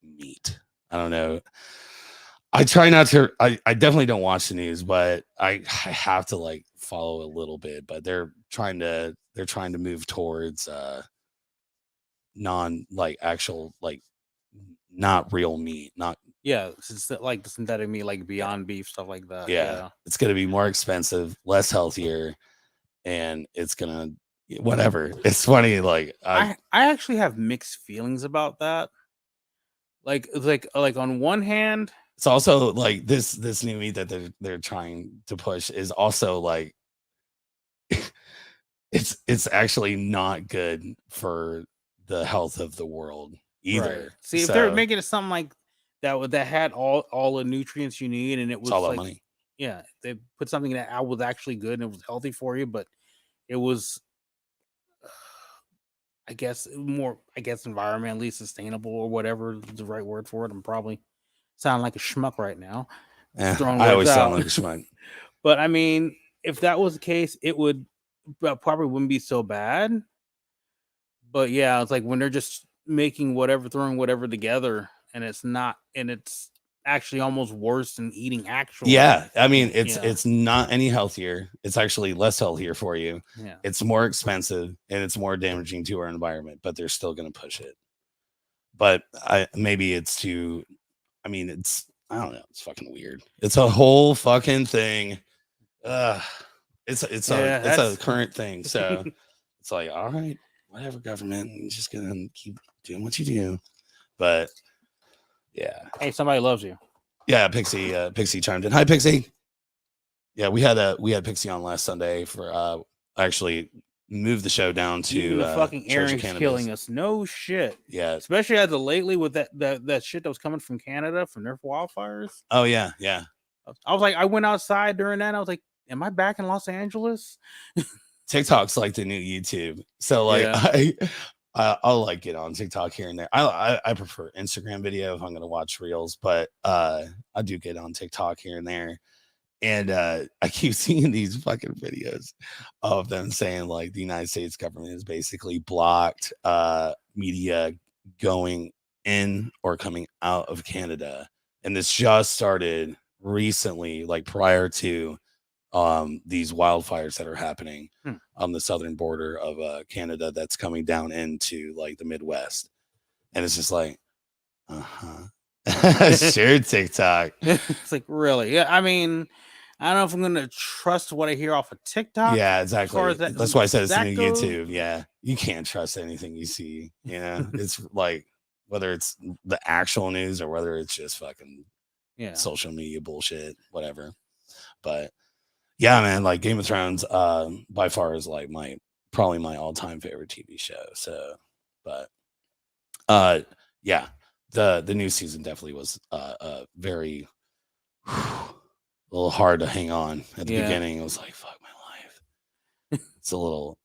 meat. I don't know. I try not to. I definitely don't watch the news, but I have to like follow a little bit. But they're trying to move towards non like actual like not real meat, not like the synthetic meat, like Beyond Beef, stuff like that. yeah. It's gonna be more expensive, less healthier, and it's gonna whatever. It's funny, like I actually have mixed feelings about that. Like on one hand, It's also like this new meat that they're trying to push is also like it's actually not good for the health of the world either. Right. See, if they're making it something like that had all the nutrients you need, and it it's was all about like, money. yeah, they put something that was actually good and it was healthy for you, but it was, I guess, environmentally sustainable or whatever is the right word for it. I'm probably sounding like a schmuck right now. Throwing I words always sound out. like a schmuck. But I mean, if that was the case, it would probably wouldn't be so bad. But yeah, it's like when they're just throwing whatever together, and it's actually almost worse than eating actual. Yeah, I mean Yeah. it's not any healthier. It's actually less healthier for you. Yeah. It's more expensive and it's more damaging to our environment, but they're still going to push it. But maybe it's too. I mean, I don't know. It's fucking weird. It's a whole fucking thing. It's a current thing. So it's like, all right, whatever, government. You're just gonna keep doing what you do. But yeah. Hey, somebody loves you. Yeah, Pixie chimed in. Hi, Pixie. Yeah, we had Pixie on last Sunday for actually moved the show down to Even the fucking Church of Aaron's Cannabis. killing us. No shit. Yeah. Especially as of lately with that shit that was coming from Canada from their wildfires. Oh yeah, yeah. I was like, I went outside during that. And I was like, am I back in Los Angeles? TikTok's like the new YouTube. So like I'll like get on TikTok here and there. I prefer Instagram video if I'm gonna watch reels, but I do get on TikTok here and there. And I keep seeing these fucking videos of them saying like the United States government has basically blocked media going in or coming out of Canada. And this just started recently, like prior to these wildfires that are happening on the southern border of Canada that's coming down into like the Midwest. And it's just like, sure, TikTok. It's like, really? Yeah, I mean, I don't know if I'm gonna trust what I hear off of TikTok. Yeah, exactly. That's why I said it's the new goes. YouTube. Yeah, you can't trust anything you see. You know, it's like whether it's the actual news or whether it's just fucking social media bullshit, whatever. But yeah, man, like Game of Thrones, by far is like probably my all-time favorite TV show. So, but yeah, the new season definitely was very a little hard to hang on at the beginning. It was like, fuck my life. It's a little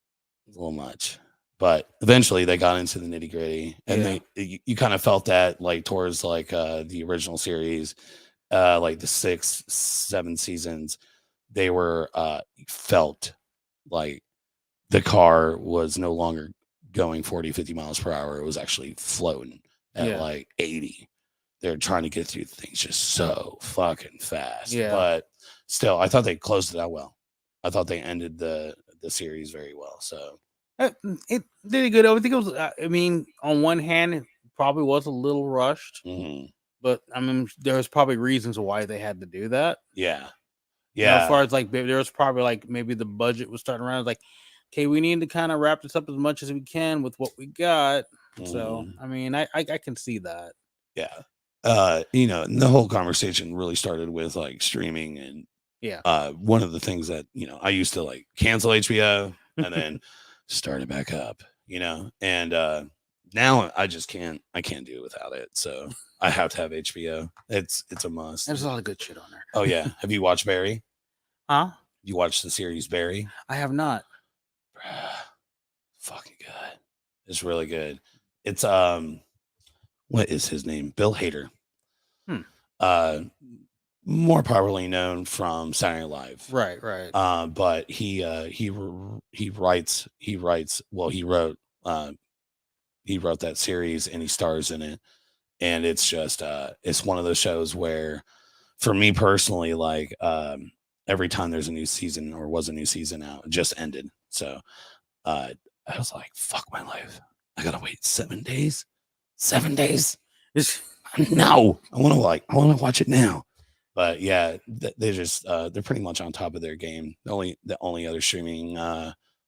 much. But eventually they got into the nitty gritty, and you kind of felt that like towards like the original series, like the 6, 7 seasons, they were felt like the car was no longer going 40, 50 miles per hour. It was actually floating at like 80. They're trying to get through things just so fucking fast. Yeah. But still, I thought they closed it out well. I thought they ended the series very well. So it did good. I think it was. I mean, on one hand, it probably was a little rushed, but I mean, there was probably reasons why they had to do that. Yeah. You know, as far as like, there was probably like maybe the budget was starting around. Like, okay, we need to kind of wrap this up as much as we can with what we got. So, I mean, I can see that. Yeah. You know, the whole conversation really started with like streaming and one of the things that, you know, I used to like cancel HBO and then start it back up, you know, and now I can't do it without it. So I have to have HBO. It's a must. There's a lot of good shit on there. Oh yeah. Have you watched Barry? Huh? You watched the series Barry? I have not. Fucking good. It's really good. It's what is his name? Bill Hader. More popularly known from Saturday Night Live. Right. But he wrote that series and he stars in it. And it's just it's one of those shows where for me personally, like every time there's a new season or was a new season out, it just ended. So I was like, fuck my life. I gotta wait 7 days. 7 days. No, I want to watch it now. But yeah, they're pretty much on top of their game. The only other streaming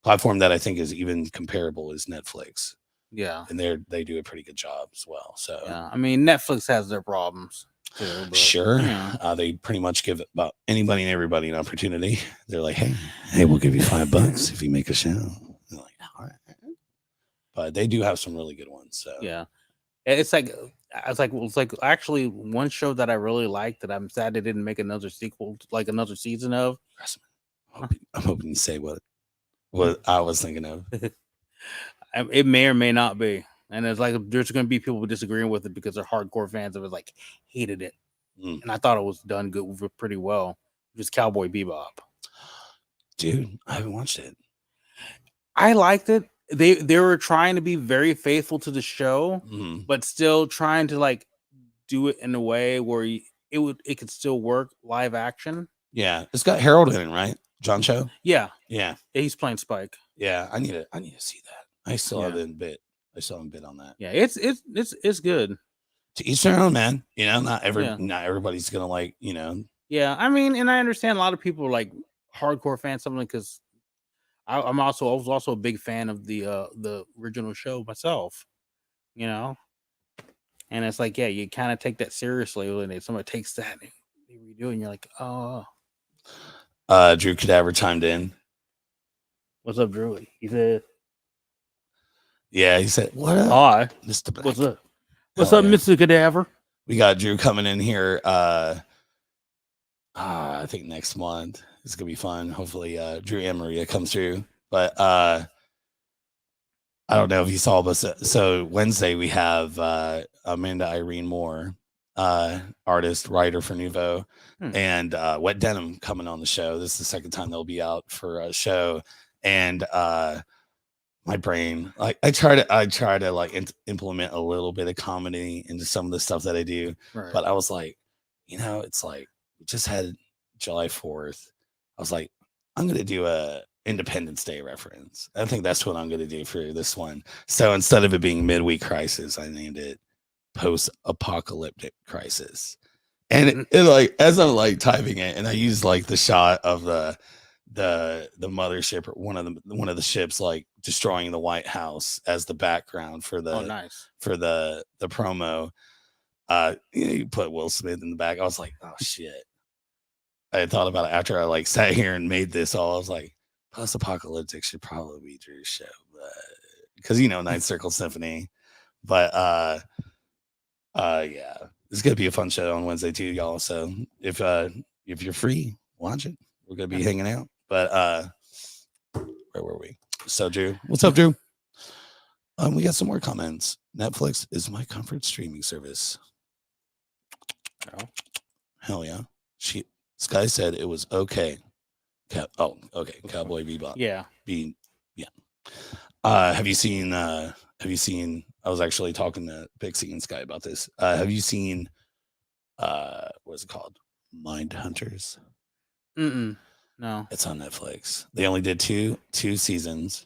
platform that I think is even comparable is Netflix. Yeah, and they do a pretty good job as well. So yeah, I mean, Netflix has their problems. too. But, Sure. yeah. They pretty much give about anybody and everybody an opportunity. They're like, hey, we'll give you $5 if you make a show. They're like, all right. But they do have some really good ones. So Yeah. It's like actually one show that I really liked that I'm sad they didn't make another sequel, like another season of. I'm hoping you say what I was thinking of. It may or may not be, and it's like there's going to be people disagreeing with it because they're hardcore fans of it, like hated it, and I thought it was done pretty well. Just Cowboy Bebop. Dude, I haven't watched it. I liked it. They were trying to be very faithful to the show, but still trying to like do it in a way where it could still work live action. Yeah, it's got Harold in it, right? John Cho. Yeah, yeah, he's playing Spike. Yeah, I need to see that. I still haven't bit on that. Yeah, it's good. To each their own, man. You know, not everybody's gonna like, you know. Yeah, I mean, and I understand a lot of people are like hardcore fans something because I was also a big fan of the original show myself, you know. And it's like, yeah, you kind of take that seriously when somebody takes that and they redo it, and you're like, oh. Drew Cadaver chimed in. What's up, Drew? He said, yeah, he said, what up? Hi, Mr. Blak. What's up? What's up, Mr. Cadaver? We got Drew coming in here. I think next month. It's gonna be fun. Hopefully, Drew and Maria comes through. But I don't know if you saw, but so Wednesday we have Amanda Irene Moore, artist, writer for Nouveau, and Wet Denim coming on the show. This is the second time they'll be out for a show, and my brain, like I try to like implement a little bit of comedy into some of the stuff that I do, but I was like, you know, it's like we just had July 4th. I was like, I'm gonna do a Independence Day reference. I think that's what I'm gonna do for this one. So instead of it being Midweek Crisis, I named it Post-Apocalyptic Crisis. And it like as I'm like typing it, and I use like the shot of the mothership or one of the ships like destroying the White House as the background for the for the promo. You put Will Smith in the back. I was like, oh shit. I had thought about it after I like sat here and made this all. I was like, Post-Apocalyptic should probably be Drew's show, but because you know Ninth Circle Symphony. But yeah, it's gonna be a fun show on Wednesday too, y'all. So if you're free, watch it. We're gonna be hanging out. But where were we? So Drew, what's up, Drew? We got some more comments. Netflix is my comfort streaming service. Oh, hell yeah. Sky said it was okay. Okay. Cowboy Bebop. Yeah. Have you seen I was actually talking to Pixie and Sky about this. Have you seen what is it called? Mind Hunters? No. It's on Netflix. They only did two seasons.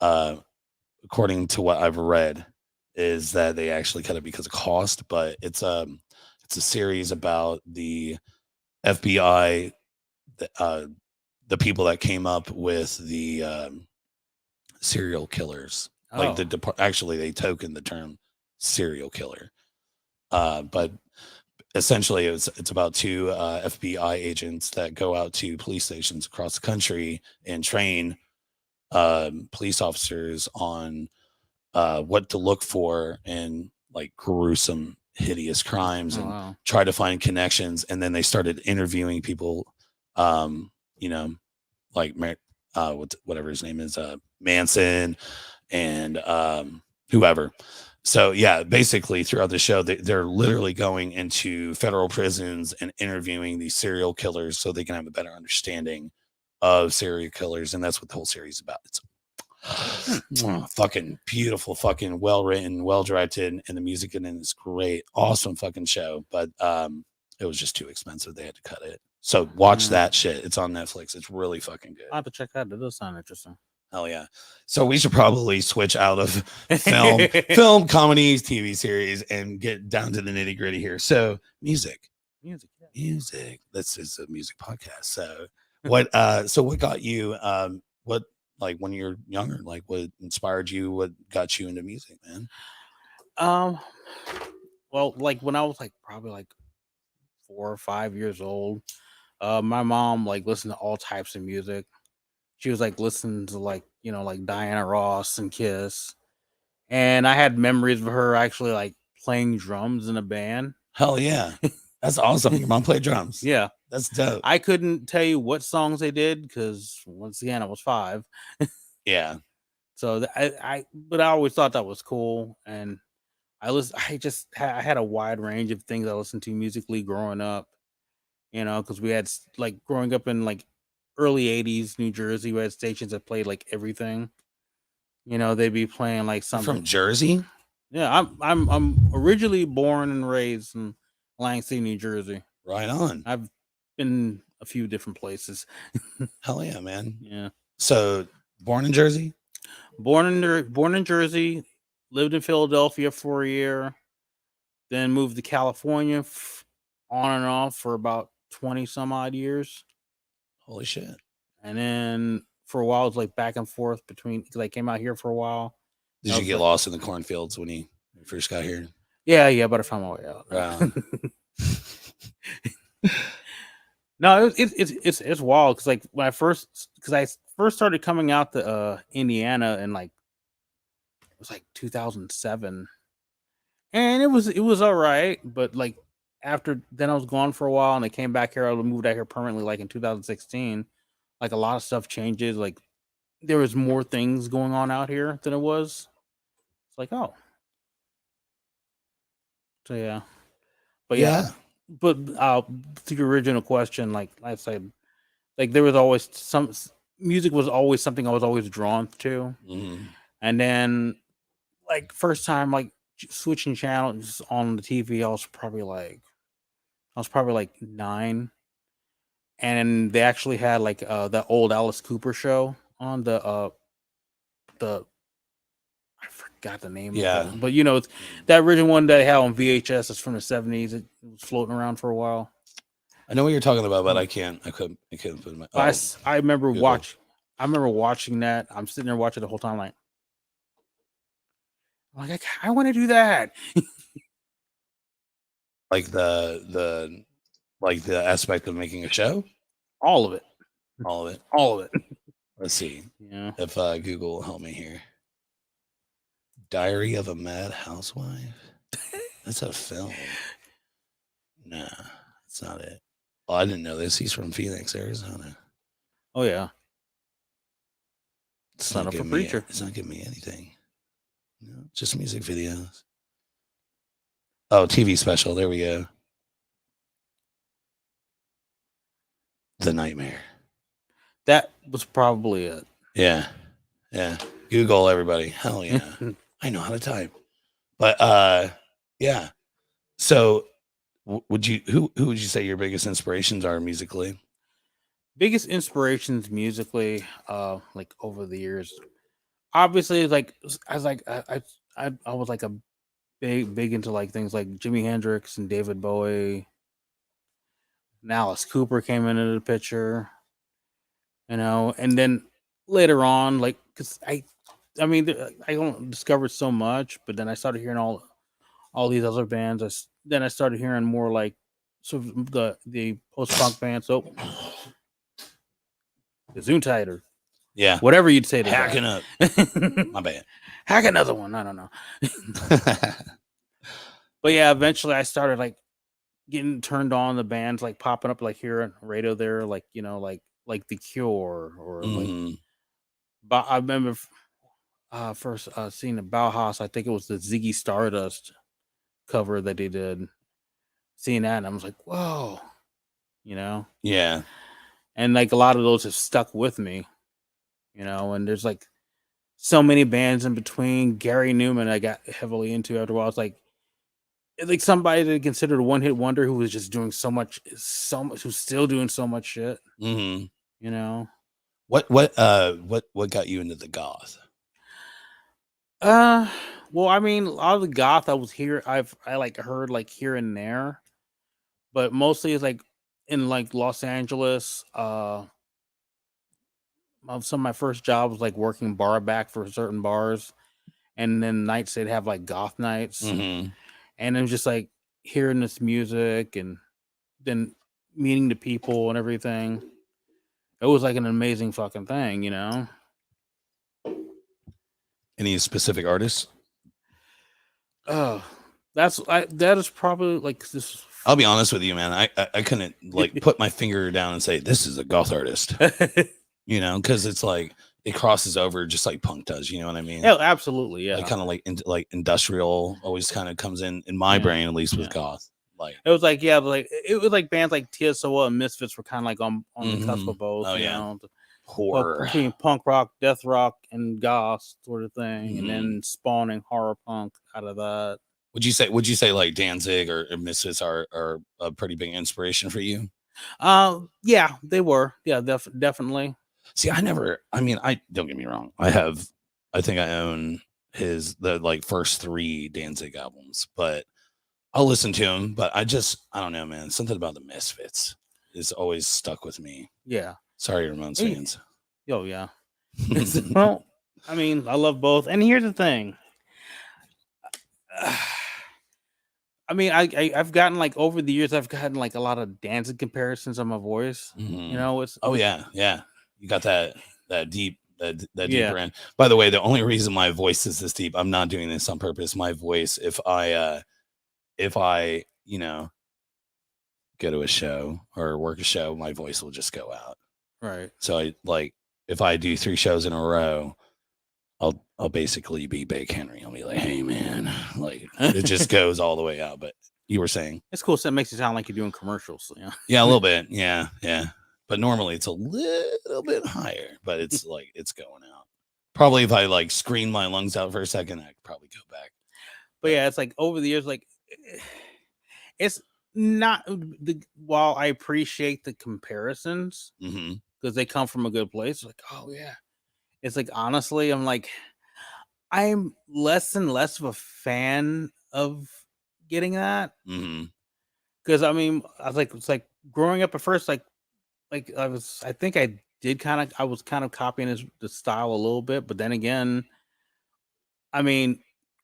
According to what I've read, is that they actually cut it because of cost, but it's a series about the FBI, the people that came up with the serial killers. Like actually they token the term serial killer. But essentially it's about two FBI agents that go out to police stations across the country and train police officers on what to look for in like gruesome, hideous crimes and try to find connections. And then they started interviewing people, you know, like whatever his name is, Manson and whoever. So yeah, basically throughout the show, they're literally going into federal prisons and interviewing these serial killers so they can have a better understanding of serial killers. And that's what the whole series is about. It's fucking beautiful, fucking well written, well directed, and the music in it is great. Awesome fucking show. But it was just too expensive. They had to cut it. So watch that shit. It's on Netflix. It's really fucking good. I'll have to check that. It does sound interesting. Hell yeah. So we should probably switch out of film, comedies, TV series, and get down to the nitty gritty here. So music. This is a music podcast. So what got you, what, like when you're younger, like what inspired you, what got you into music, man? Well, like when I was like probably like 4 or 5 years old. My mom like listened to all types of music. She was like listening to like like Diana Ross and Kiss, and I had memories of her actually like playing drums in a band. Hell yeah. That's awesome. Your mom played drums. Yeah, That's dope. I couldn't tell you what songs they did because once again I was 5. Yeah. So but I always thought that was cool, and I had a wide range of things I listened to musically growing up. Because we had like growing up in like early '80s New Jersey, we had stations that played like everything. They'd be playing like You're something from Jersey? Yeah, I'm originally born and raised in Lansing, New Jersey. Right on. I've been a few different places. Hell yeah, man. Yeah, So born in Jersey? born in Jersey, lived in Philadelphia for a year, then moved to California, on and off for about 20 some odd years, Holy shit. and then for a while it was like back and forth between because I came out here for a while. Did I you was get like- lost in the cornfields when you first got here? Yeah, but I found my way out. Wow. No, it's wild because like when I first started coming out to Indiana in like it was like 2007, and it was all right, but like after then I was gone for a while, and I came back here. I moved out here permanently like in 2016. Like a lot of stuff changes. Like there was more things going on out here than it was. It's like so yeah, but yeah. But to your original question, like I said, like there was always music was always something I was always drawn to, Mhm. and then like first time like switching channels on the TV, I was probably like 9, and they actually had like that old Alice Cooper show on the I forgot the name Yeah. of it, but it's that original one that I had on VHS is from the 70s. It was floating around for a while. I know what you're talking about, but I couldn't put it in my. I remember Google. I remember watching that. I'm sitting there watching the whole time, like I want to do that. Like the aspect of making a show. All of it. All of it. All of it. Let's see Yeah. if Google will help me here. Diary of a Mad Housewife. That's a film. Nah, that's not it. Oh, I didn't know this. He's from Phoenix, Arizona. Oh yeah. It's Son not of a giving me- preacher. It's not giving me anything. No, just music videos. Oh, TV special. There we go. The Nightmare. That was probably it. Yeah. Yeah. Google, everybody. Hell yeah. I know how to type. But yeah. So who would you say your biggest inspirations are musically? Biggest inspirations musically, like over the years. Obviously, like I was like I was like a big into like things like Jimi Hendrix and David Bowie. And Alice Cooper came into the picture, and then later on, like, because I mean, I don't discovered so much, but then I started hearing all these other bands. Then I started hearing more like sort of the post punk bands. So, the Zoontiter, Yeah. whatever you'd say to Hacking up. that. My bad. Hack another one. I don't know. But yeah, eventually I started like getting turned on the bands like popping up like here on radio there, like like The Cure or like. Mhm. But I remember first seeing the Bauhaus. I think it was the Ziggy Stardust cover that they did. Seeing that, and I was like, "Whoa," Yeah. And like a lot of those have stuck with me, And there's like so many bands in between. Gary Newman, I got heavily into after a while. It's like somebody that considered a one-hit wonder who was just doing so much, who's still doing so much shit. Mhm. What What got you into the goth? Well, I mean, a lot of the goth I like heard like here and there, but mostly it's like in like Los Angeles. Some of my first jobs was like working bar back for certain bars, and then nights they'd have like goth nights, Mhm. and it was just like hearing this music and then meeting the people and everything. It was like an amazing fucking thing, Any specific artists? Oh, that is probably like this. I'll be honest with you, man. I couldn't like put my finger down and say this is a goth artist, because it's like it crosses over just like punk does. You know what I mean? Yeah, absolutely. Yeah, Like kind of like industrial always kind of comes in my brain, at least with goth. Like it was like it was like bands like TSOL and Misfits were kind of like on the cusp of both. Oh, yeah. Horror between punk rock, death rock, and goth sort of thing, and then spawning horror punk out of that. Would you say like Danzig or Misfits are a pretty big inspiration for you? Yeah, they were. Yeah, definitely. See, I don't get me wrong. I think I own the like first 3 Danzig albums, but I'll listen to them. But I don't know, man. Something about the Misfits is always stuck with me. Yeah. Sorry, Ramones fans. Oh yeah. Well, I mean, I love both. And here's the thing. I mean, I've gotten like over the years, I've gotten like a lot of Danzig comparisons on my voice. It's yeah. You got that deep deeper end. By the way, the only reason my voice is this deep, I'm not doing this on purpose. My voice, if I go to a show or work a show, my voice will just go out. Right. So if I do 3 shows in a row, I'll basically be Big Henry. I'll be like, hey man, like it just goes all the way out. But you were saying it's cool. So it makes it sound like you're doing commercials. Yeah, a little bit. Yeah. But normally it's a little bit higher, but it's like it's going out. Probably if I like screen my lungs out for a second, I could probably go back. But yeah, it's like over the years, like it's not while I appreciate the comparisons because they come from a good place. Like, oh yeah, it's like honestly, I'm less and less of a fan of getting that because I mean, it's like growing up at first, I was kind of copying the style a little bit, but then again, I mean,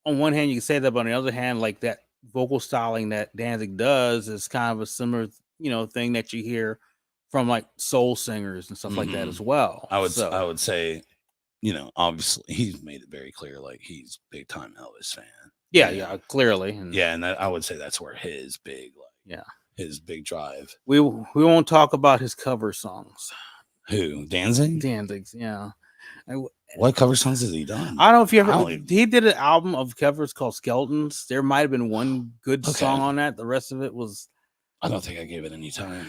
on one hand you can say that, but on the other hand, like that vocal styling that Danzig does is kind of a similar, thing that you hear from like soul singers and stuff like that as well. I would say, obviously he's made it very clear, like he's big time Elvis fan. Yeah, clearly. And I would say that's where his big, his big drive. We won't talk about his cover songs. Who? Danzig's, yeah. What cover songs has he done? I don't know if you ever. He did an album of covers called Skeletons. There might have been one good song on that. The rest of it was. I don't think I gave it any time.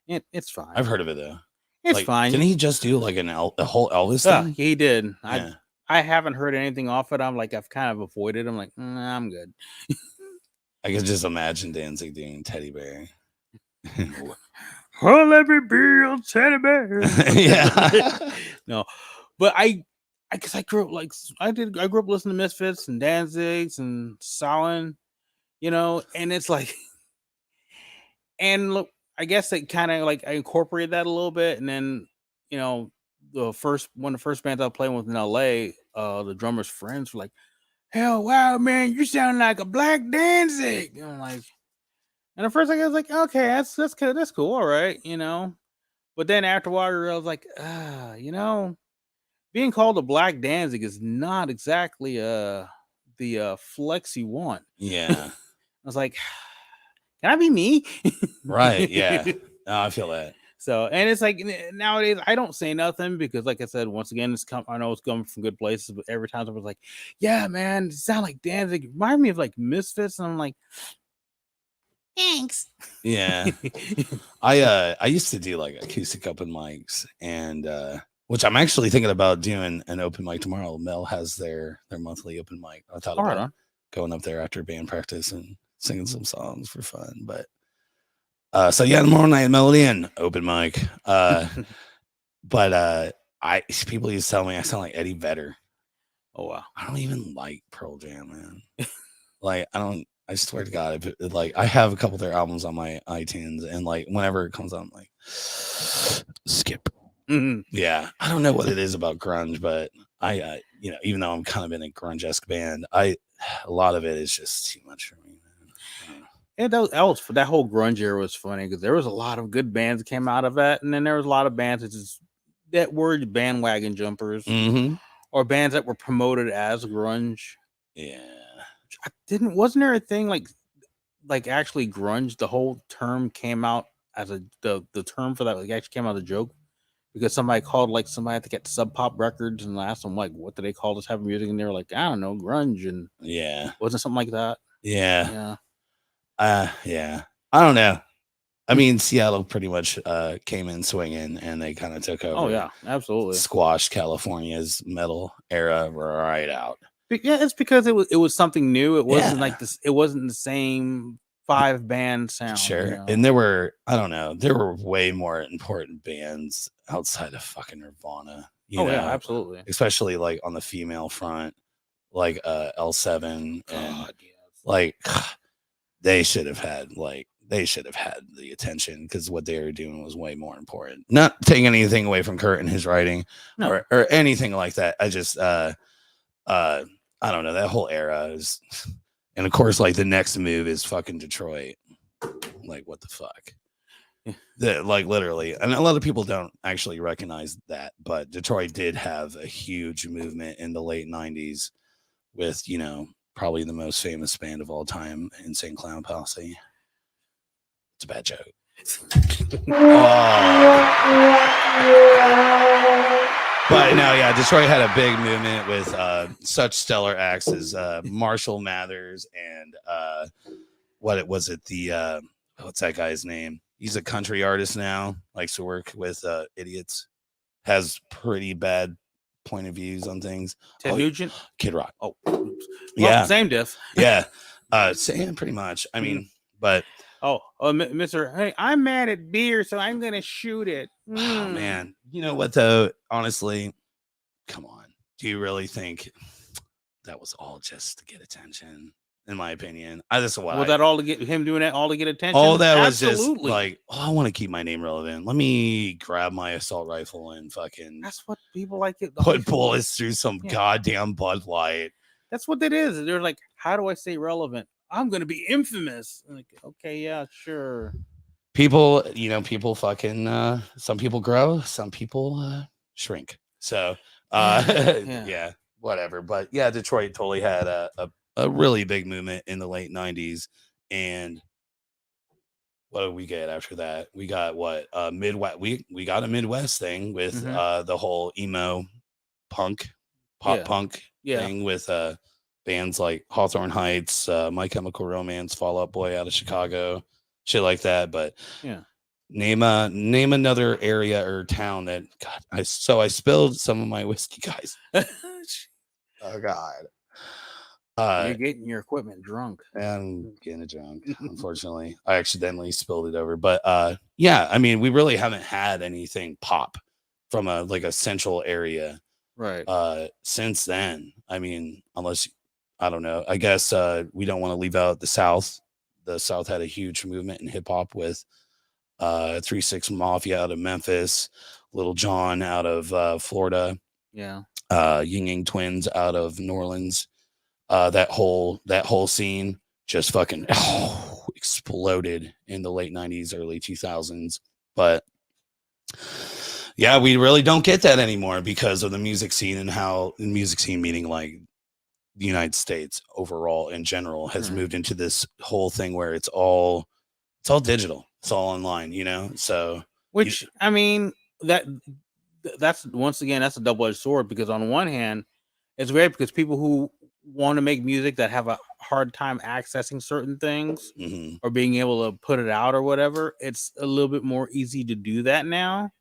It's fine. I've heard of it though. It's fine. Didn't he just do like a whole Elvis thing? He did. Yeah. I haven't heard anything off it. I've kind of avoided. I'm like, I'm good. I can just imagine Danzig doing Teddy Bear. Oh, let me be your teddy bear. Yeah. No, but I guess I grew up I grew up listening to Misfits and Danzigs and Solin, and it's like, and look, I guess it kind of like I incorporated that a little bit, and then one of the first bands I was playing with in LA, the drummer's friends were like, "Hell, wow, man, you sound like a Black Danzig." And I'm like. And at first I was like, okay, that's cool, all right, But then after a while, I was like, being called a Black Danzig is not exactly the flex you want. Yeah. I was like, can I be me? Right. Yeah. I feel that. So, and it's like nowadays I don't say nothing because, like I said, once again, I know it's coming from good places, but every time someone's like, yeah, man, it sounds like Danzig, remind me of like Misfits, and I'm like, thanks. Yeah. I used to do like acoustic open mics, and which I'm actually thinking about doing an open mic tomorrow. Mel has their monthly open mic. I thought about going up there after band practice and singing some songs for fun. But so yeah, tomorrow night Melody and open mic. But people used to tell me I sound like Eddie Vedder. Oh wow. I don't even like Pearl Jam, man. Like I swear to God, like I have a couple of their albums on my iTunes, and like whenever it comes on, I'm like, skip. Yeah, I don't know what it is about grunge, but I, even though I'm kind of in a grunge-esque band, a lot of it is just too much for me, man. And that whole grunge era was funny because there was a lot of good bands that came out of that, and then there was a lot of bands that were bandwagon jumpers Mm-hmm. or bands that were promoted as grunge. Yeah. Wasn't there a thing like actually grunge? The whole term came out as the term for that actually came out as a joke because somebody called somebody to get Sub Pop Records and asked them what do they call this type of music, and they were like, I don't know, grunge, and Yeah. wasn't something like that. Yeah. Yeah. Yeah. I don't know. I mean, Seattle pretty much came in swinging, and they kind of took over. Oh yeah, absolutely. Squashed California's metal era right out. Yeah, it's because it was something new. It wasn't like this. It wasn't the same 5-band sound. Sure. You know? And there were way more important bands outside of fucking Nirvana. You know? Yeah, absolutely. Especially like on the female front, like L7 and God, yes. like they should have had the attention because what they were doing was way more important. Not taking anything away from Kurt and his writing or anything like that. I just I don't know, that whole era is, and of course, like the next move is fucking Detroit. Like, what the fuck? Like literally, and a lot of people don't actually recognize that, but Detroit did have a huge movement in the late 90s with, probably the most famous band of all time, Insane Clown Posse. It's a bad joke. But no, yeah, Detroit had a big movement with such stellar acts as Marshall Mathers and what's that guy's name? He's a country artist now, likes to work with idiots, has pretty bad point of views on things. Ted Nugent? Kid Rock. Oh, well, yeah. Same diff. Yeah. Same pretty much. I mean, but Mr. Hey, I'm mad at beer, so I'm gonna shoot it. Oh man, you know what though? Honestly, come on. Do you really think that was all just to get attention? In my opinion, that all to get him doing that all to get attention? Oh, that Absolutely. Was just like, I want to keep my name relevant. Let me grab my assault rifle and fucking. That's what people like. Put bullets through some goddamn Bud Light. That's what it is. They're like, how do I stay relevant? I'm gonna be infamous. Like, okay, yeah, sure. People fucking some people grow, some people shrink. So yeah, whatever. But yeah, Detroit totally had a really big movement in the late 90s. And what did we get after that? We got Midwest. We got a Midwest thing with the whole emo punk, pop punk thing with bands like Hawthorne Heights, My Chemical Romance, Fall Out Boy out of Chicago, shit like that. But name another area or town that I spilled some of my whiskey, guys. Oh God. You're getting your equipment drunk. I'm getting it drunk. Unfortunately, I accidentally spilled it over. But yeah, I mean, we really haven't had anything pop from a central area, right? Since then, I mean, unless I don't know. I guess we don't want to leave out the South. The South had a huge movement in hip hop with 3-6 Mafia out of Memphis, Little John out of Florida, Ying Yang Twins out of New Orleans. That whole scene just fucking exploded in the late 90s, early 2000s. But yeah, we really don't get that anymore because of the music scene and how the music scene, meaning like the United States overall in general, has moved into this whole thing where it's all digital, it's all online, So I mean, that's once again, that's a double-edged sword, because on one hand, it's great because people who want to make music that have a hard time accessing certain things or being able to put it out or whatever, it's a little bit more easy to do that now.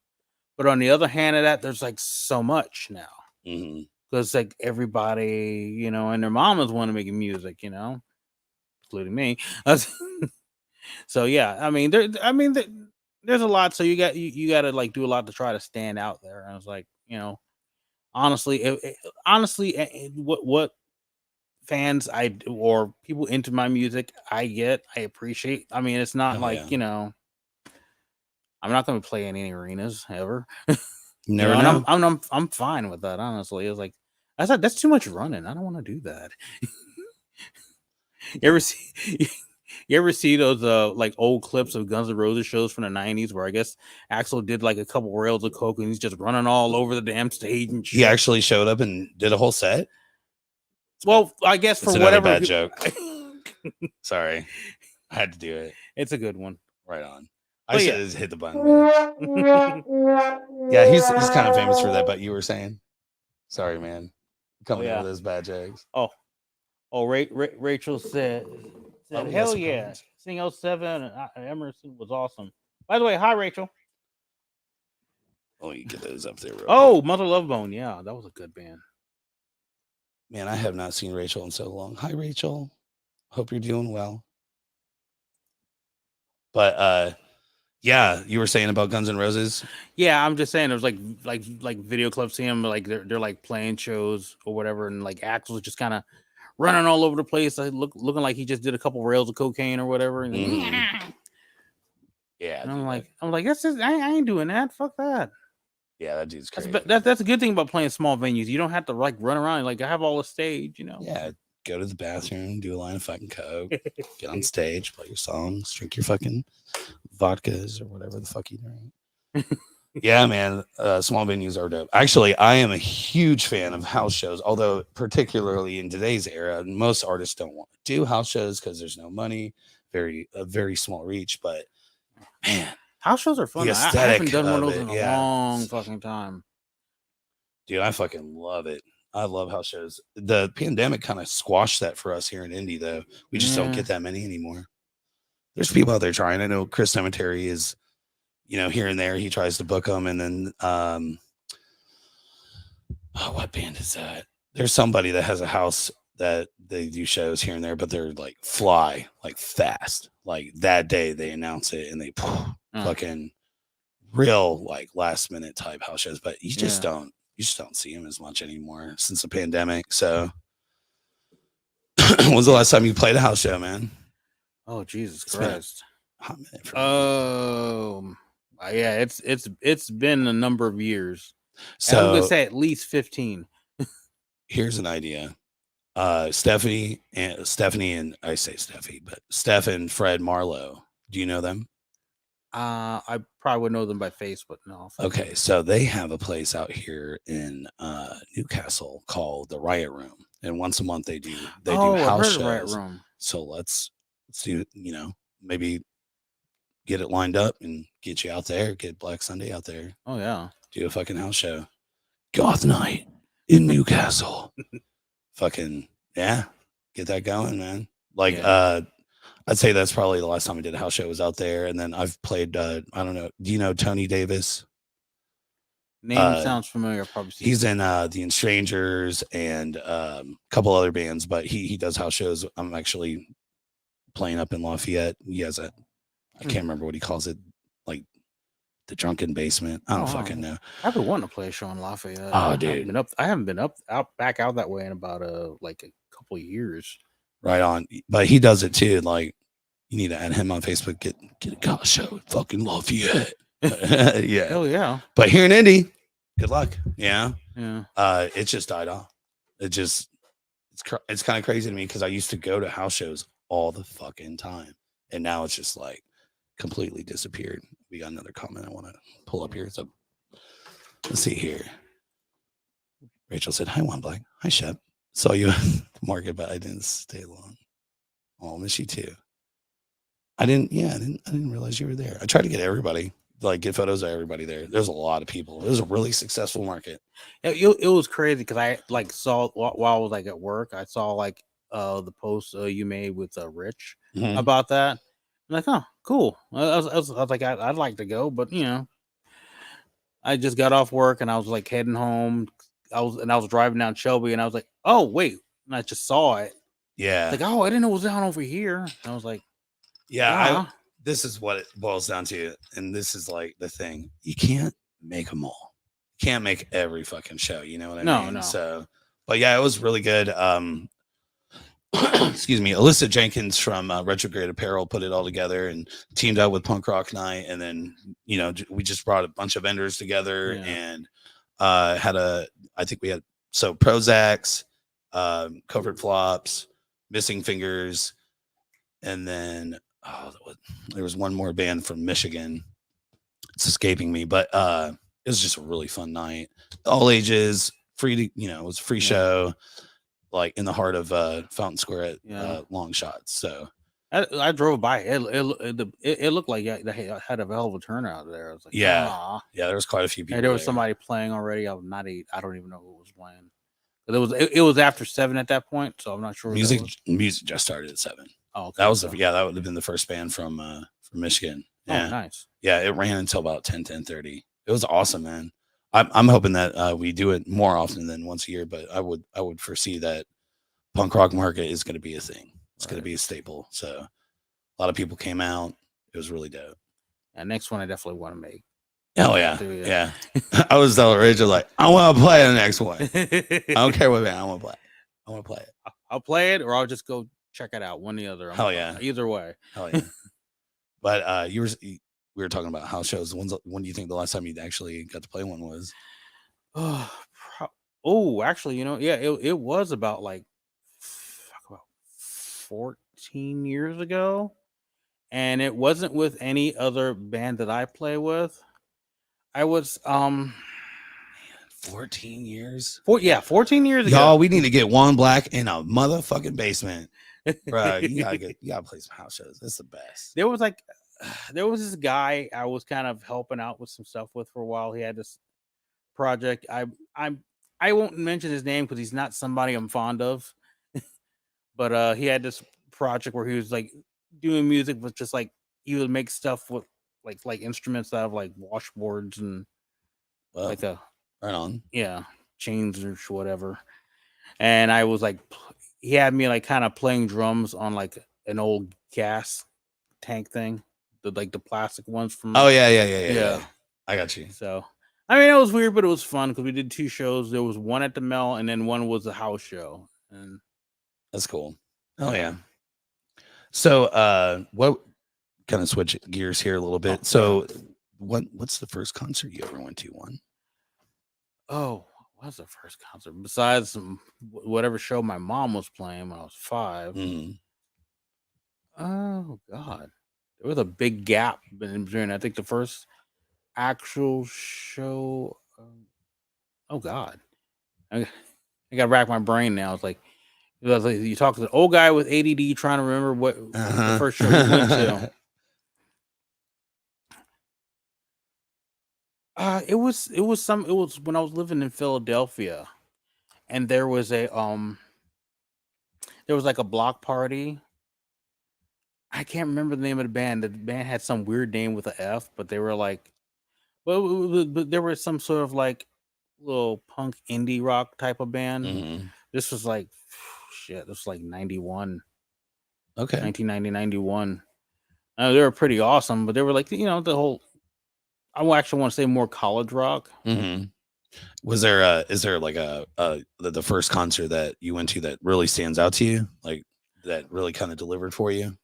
But on the other hand of that, there's like so much now because like everybody, and their mamas want to make music, including me. So yeah, I mean, there's a lot. So you got to like do a lot to try to stand out there. And I was like, honestly, what fans or people into my music I appreciate. I mean, it's not I'm not going to play in any arenas ever. Never know. I'm fine with that, honestly. It's like I said, that's too much running. I don't want to do that. You ever see those like old clips of Guns N' Roses shows from the 90s where I guess Axl did like a couple rails of coke and he's just running all over the damn stage and shit? He actually showed up and did a whole set. Well, I guess It's for another whatever bad joke. Sorry, I had to do it. It's a good one. Right on. I But should yeah. have hit the button. Man. Yeah, he's kind of famous for that. But you were saying, sorry, man, coming in with those bad jokes. Rachel said hell yeah, Sing 07 and Emerson was awesome. By the way, hi Rachel. Oh, you get those up there. Oh, Mother Love Bone, yeah, that was a good band. Man, I have not seen Rachel in so long. Hi, Rachel. Hope you're doing well. But yeah, you were saying about Guns N' Roses. Yeah, I'm just saying there's like video clips of him like they're like playing shows or whatever, and like Axl's just kind of running all over the place, like looking like he just did a couple rails of cocaine or whatever. And yeah, and I'm like, that's just, I ain't doing that. Fuck that. Yeah, that dude's crazy. That's a good thing about playing small venues. You don't have to like run around. Like I have all the stage, you know. Yeah, go to the bathroom, do a line of fucking coke, get on stage, play your songs, drink your fucking vodkas or whatever the fuck you drink. Yeah, man, small venues are dope. Actually, I am a huge fan of house shows, although particularly in today's era, most artists don't want to do house shows because there's no money, a very small reach. But man, house shows are fun. I haven't done one of those in a long fucking time. Dude, I fucking love it. I love house shows. The pandemic kind of squashed that for us here in Indy, though. We just don't get that many anymore. There's people out there trying. I know Chris Cemetery is, here and there. He tries to book them. And then, what band is that? There's somebody that has a house that they do shows here and there, but they're like fast. Like that day they announce it and they fucking real like last minute type house shows. But you just don't see them as much anymore since the pandemic. So when's the last time you played a house show, man? Oh, Jesus Christ. Yeah, it's been a number of years. So I'm gonna say at least 15. Here's an idea. Stephanie and I say Steffi, but Steph and Fred Marlowe. Do you know them? I probably would know them by face, but no. Okay, so they have a place out here in Newcastle called the Riot Room, and once a month they do house shows. Riot Room. So let's see, maybe get it lined up and get you out there, get Black Sunday out there. Oh yeah, do a fucking house show, Goth Night in Newcastle. Fucking yeah, get that going, man. Like I'd say that's probably the last time I did a house show was out there. And then I've played, I don't know. Do you know Tony Davis? Name sounds familiar. Probably he's in The Strangers and a couple other bands, but he does house shows. I'm actually playing up in Lafayette. He has I can't remember what he calls it, like the drunken basement. I don't fucking know. I've been wanting to play a show in Lafayette. Oh, dude. I haven't been back out that way in about like a couple of years. Right on. But he does it too. Like, you need to add him on Facebook. Get a goth show in fucking Lafayette. Yeah. Hell yeah. But here in Indy, good luck. Yeah. Yeah. It just died off. It's kind of crazy to me because I used to go to house shows all the fucking time. And now it's just like completely disappeared. We got another comment I want to pull up here. So let's see here. Rachel said, "Hi, Juan Blak. Hi, Shep. Saw you at the market, but I didn't stay long. Oh, miss you too. I didn't realize you were there. I tried to get everybody, like get photos of everybody there. There's a lot of people. It was a really successful market. It was crazy because I like saw while I was like at work, I saw like the post you made with Rich about that. I'm like, oh, cool. I was like, I'd like to go, but I just got off work and I was like heading home. I was driving down Shelby and I was like, oh wait, and I just saw it. Yeah. Like, oh, I didn't know it was down over here. And I was like, yeah. This is what it boils down to, and this is like the thing. You can't make them all. You can't make every fucking show. You know what I mean? No. So, but yeah, it was really good. Excuse me. Alyssa Jenkins from Retrograde Apparel put it all together and teamed up with Punk Rock Night, and then we just brought a bunch of vendors together and I think we had Prozacs, Covert Flops, Missing Fingers, and then there was one more band from Michigan. It's escaping me, but it was just a really fun night. All ages, free to it was a free show, like in the heart of Fountain Square at Long Shots. So I drove by. It looked like they had a hell of a turnout there. I was like, yeah, there was quite a few people. And there was somebody playing already. I don't even know who was playing. But it was after 7 at that point, so I'm not sure. Music just started at 7. Oh, okay, that was that would have been the first band from Michigan. Yeah, nice. Yeah, it ran until about 10:30. It was awesome, man. I'm hoping that we do it more often than once a year, but I would foresee that punk rock market is going to be a thing. It's going to be a staple. So a lot of people came out. It was really dope. And next one I definitely want to make. Oh yeah. I was telling Rachel, like, I want to play the next one. I don't care what band I want to play. I want to play it. I'll play it, or I'll just go check it out. One or the other. Hell yeah. Either way. Hell yeah. But we were talking about house shows. When do you think the last time you actually got to play one was? Actually, it was about 14 years ago, and it wasn't with any other band that I play with. I was 14 years. 14 years ago. Y'all, we need to get Juan Blak in a motherfucking basement, bro. You gotta play some house shows. That's the best. There was this guy I was kind of helping out with some stuff with for a while. He had this project. I won't mention his name because he's not somebody I'm fond of. But he had this project where he was like doing music with just like he would make stuff with like instruments out of like washboards and right on. Yeah, chains or whatever. And I was like, he had me like kind of playing drums on like an old gas tank thing, the plastic ones from. Oh yeah. I got you. So I mean, it was weird, but it was fun because we did 2 shows. There was one at the Mel, and then one was a house show. And that's cool. Oh yeah. So what? Kind of switch gears here a little bit. So what's the first concert you ever went to? One? Oh, what was the first concert besides whatever show my mom was playing when I was 5? Mm-hmm. Oh God, there was a big gap in between. I think the first actual show. Oh God, I got to rack my brain now. It's like you talk to the old guy with ADD trying to remember what the first show we went to. It was when I was living in Philadelphia, and there was like a block party. I can't remember the name of the band. The band had some weird name with an F, but they were like, but there was some sort of like little punk indie rock type of band. Mm-hmm. This was like, this was like 91. Okay. 1990, 91. They were pretty awesome, but they were like, the whole, I actually want to say more college rock. Mm-hmm. Is there like the first concert that you went to that really stands out to you? Like that really kind of delivered for you?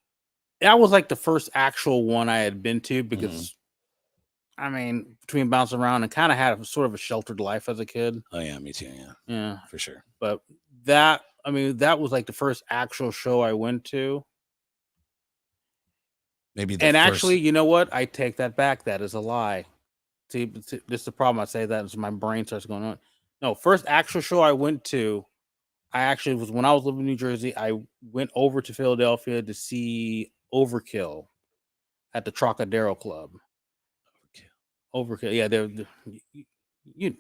That was like the first actual one I had been to because, I mean, between bouncing around and kind of had a sort of a sheltered life as a kid. Oh yeah, me too. Yeah, for sure. But that was like the first actual show I went to. Actually, you know what? I take that back. That is a lie. See, this is the problem. I say that as my brain starts going on. No, first actual show I went to, I actually was when I was living in New Jersey. I went over to Philadelphia to see Overkill at the Trocadero Club. Overkill. Yeah,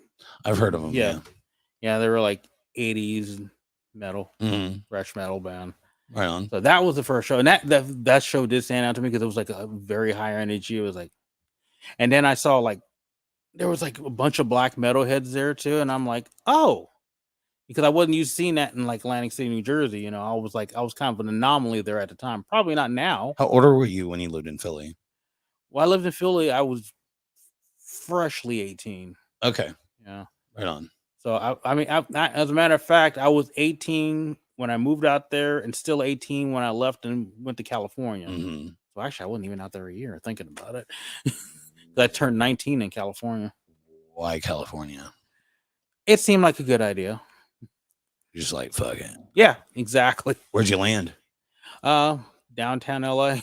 I've heard of them. Yeah, they were like 80s metal, thrash metal band. Right on. So that was the first show, and that show did stand out to me because it was like a very high energy. It was like, and then I saw like there was like a bunch of black metal heads there too, and I'm like, oh, because I wasn't used to seeing that in like Atlantic City, New Jersey. I was kind of an anomaly there at the time. Probably not now. How old were you when you lived in Philly? Well, I lived in Philly. I was freshly 18. Okay. Yeah. Right on. So I mean, as a matter of fact, I was 18 when I moved out there, and still 18 when I left and went to California. Mm-hmm. So actually, I wasn't even out there a year. Thinking about it, I turned 19 in California. Why California? It seemed like a good idea. You're just like, fuck it. Yeah, exactly. Where'd you land? downtown LA.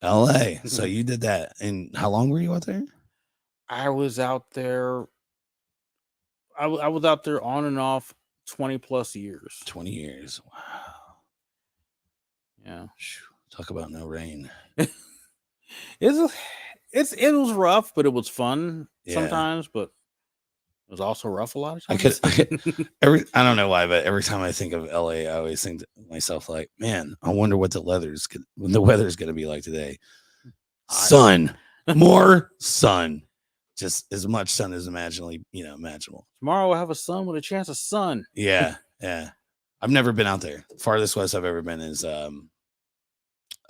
LA. So you did that. And how long were you out there? I was out there. I was out there on and off 20 plus years. 20 years. Wow. Yeah. Talk about no rain. It was rough, but it was fun sometimes, but it was also rough a lot of times. I don't know why, but every time I think of LA, I always think to myself like, man, I wonder what the weather's going to be like today. Sun. More sun. Just as much sun as imaginable. Tomorrow we'll have a sun with a chance of sun. Yeah, yeah. I've never been out there. Farthest west I've ever been is I've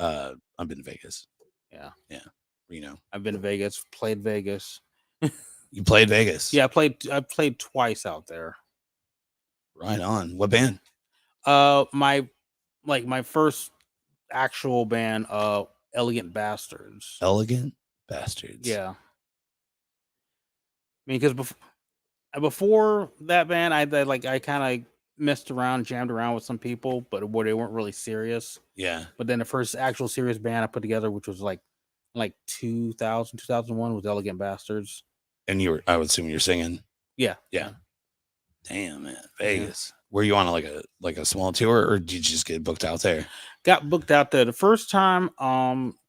been to Vegas. Yeah. Reno. I've been to Vegas, played Vegas. You played Vegas? Yeah, I played twice out there. Right on. What band? My first actual band, Elegant Bastards. Elegant Bastards. Yeah. I mean, because before that band, I kind of messed around, jammed around with some people, but they weren't really serious. Yeah. But then the first actual serious band I put together, which was like 2000, 2001, was Elegant Bastards. And I would assume you're singing. Yeah. Damn, man. Vegas. Were you on a small tour, or did you just get booked out there? Got booked out there the first time.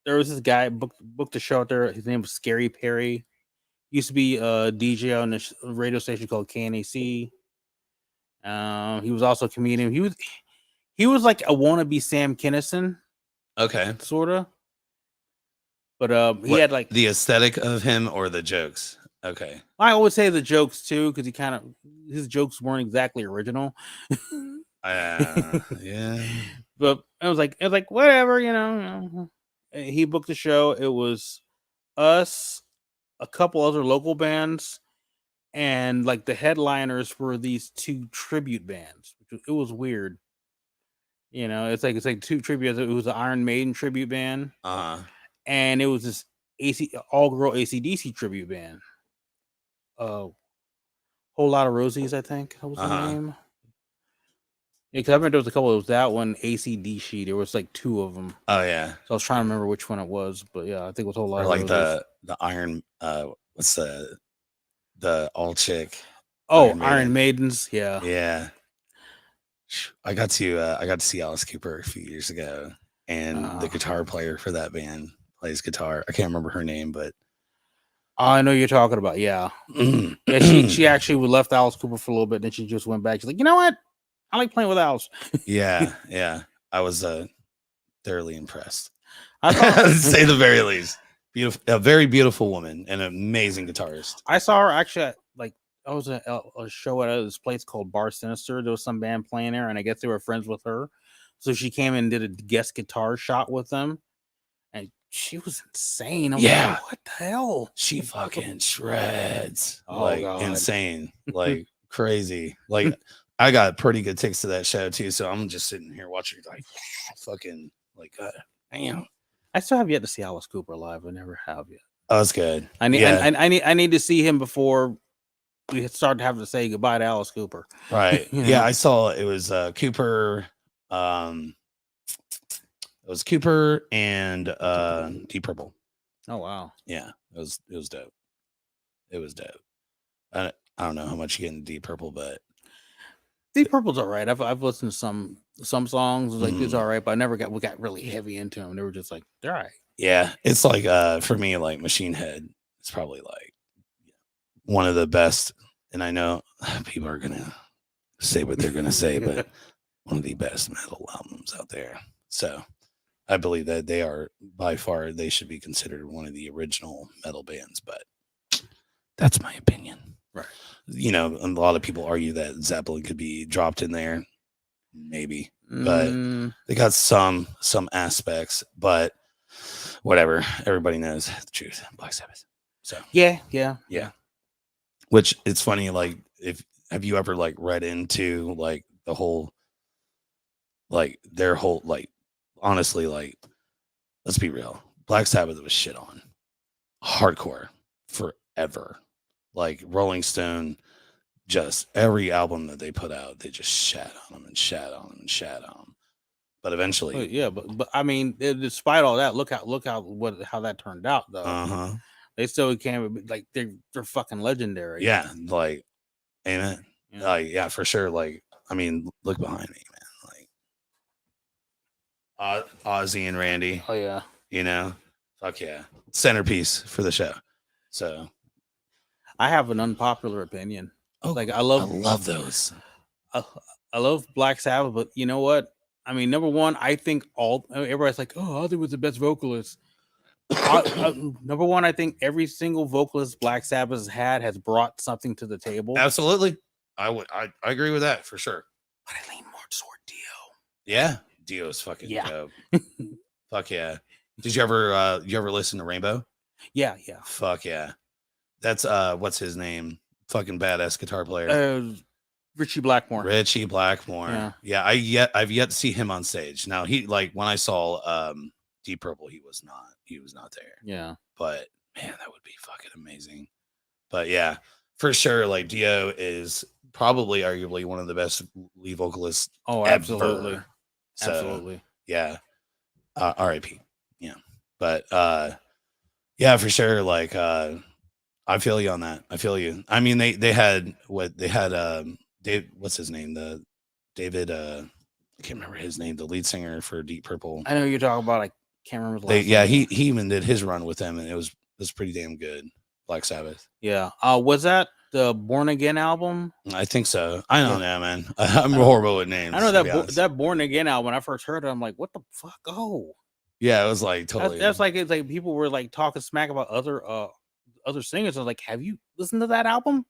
There was this guy booked a show out there. His name was Scary Perry. Used to be a DJ on a radio station called KNAC. He was also a comedian. He was like a wannabe Sam Kinison. Okay. Sort of. But he had like the aesthetic of him or the jokes. Okay. I always say the jokes too, because his jokes weren't exactly original. Yeah. But it was like whatever, He booked the show. It was us, a couple other local bands, and like the headliners were these two tribute bands. It was weird. It's like two tributes. It was an Iron Maiden tribute band. And it was this all-girl AC/DC tribute band. Whole Lot of Rosies, I think that was the name. Yeah, because I remember there was a couple. It was that one, AC/DC. There was like two of them. Oh yeah. So I was trying to remember which one it was, but yeah, I think it was Whole Lot. Or of like Roses. the Iron. What's the all chick? Oh, Iron Maidens. Yeah. Yeah. I got to see Alice Cooper a few years ago, and the guitar player for that band plays guitar. I can't remember her name, but I know you're talking about. Yeah. Yeah. She actually left Alice Cooper for a little bit, then she just went back. She's like, you know what? I like playing with Alice. Yeah. I was thoroughly impressed. I thought, say the very least. Beautiful, a very beautiful woman, and an amazing guitarist. I saw her actually at, I was at a show at this place called Bar Sinister. There was some band playing there, and I guess they were friends with her. So she came and did a guest guitar shot with them, and she was insane. I'm like, what the hell? She fucking shreds. Oh, God. Insane. Like crazy. Like I got pretty good tickets to that show too, so I'm just sitting here watching like fucking like damn. I still have yet to see Alice Cooper live. I never have yet. Oh, that's good. I need to see him before we start having to say goodbye to Alice Cooper. Right. Yeah, I saw it was Cooper. It was Cooper and Deep Purple. Oh wow. Yeah, it was dope. It was dope. I don't know how much you get in Deep Purple, but Deep Purple's all right. I've listened to some songs. Like it's all right, but I never got really heavy into them. They were just like, they're all right. Yeah, it's like for me, like Machine Head, it's probably like one of the best. And I know people are gonna say what they're gonna say, but one of the best metal albums out there. So I believe that they are by far, they should be considered one of the original metal bands, but that's my opinion. Right. A lot of people argue that Zeppelin could be dropped in there, maybe, but they got some aspects, but whatever. Everybody knows the truth. Black Sabbath. So yeah. Which it's funny, like have you ever like read into like the whole, like their whole, like honestly, like let's be real, Black Sabbath was shit on hardcore forever. Like Rolling Stone, just every album that they put out, they just shat on them and shat on them and shat on them. but eventually, yeah, but I mean, despite all that, look how how that turned out though. They still can't like they're fucking legendary. Yeah, like, amen. Yeah. Yeah, for sure. Like, I mean, look behind me, man. Like, Ozzy and Randy. Oh yeah. You know, fuck yeah, centerpiece for the show. So, I have an unpopular opinion. Like I love those. I love Black Sabbath, but you know what? I mean, number one, I think everybody's like, "Oh, Ozzy was the best vocalist." Number one, I think every single vocalist Black Sabbath has brought something to the table. Absolutely, I agree with that for sure. But I lean more toward Dio. Yeah, Dio's fucking dope. Fuck yeah. Did you ever listen to Rainbow? Yeah. Fuck yeah. That's what's his name? Fucking badass guitar player. Richie Blackmore. Yeah, I've yet to see him on stage. Now he, like, when I saw Deep Purple, he was not there. Yeah. But man, that would be fucking amazing. But yeah, for sure, like, Dio is probably arguably one of the best lead vocalists. Oh, absolutely. Ever. So, absolutely. Yeah. R.I.P. Yeah. But yeah, for sure. Like, I feel you on that. I feel you. I mean, they had Dave, what's his name? David, I can't remember his name, the lead singer for Deep Purple. I know you're talking about, I can't remember the last Yeah, name. he even did his run with them, and it was pretty damn good. Black Sabbath. Yeah. Was that the Born Again album? I think so. I don't know, man. I'm horrible with names. I know that Born Again album, when I first heard it, I'm like, what the fuck? Oh. Yeah, it was like totally. That's like, it's like people were like talking smack about other singers. I was like, have you listened to that album?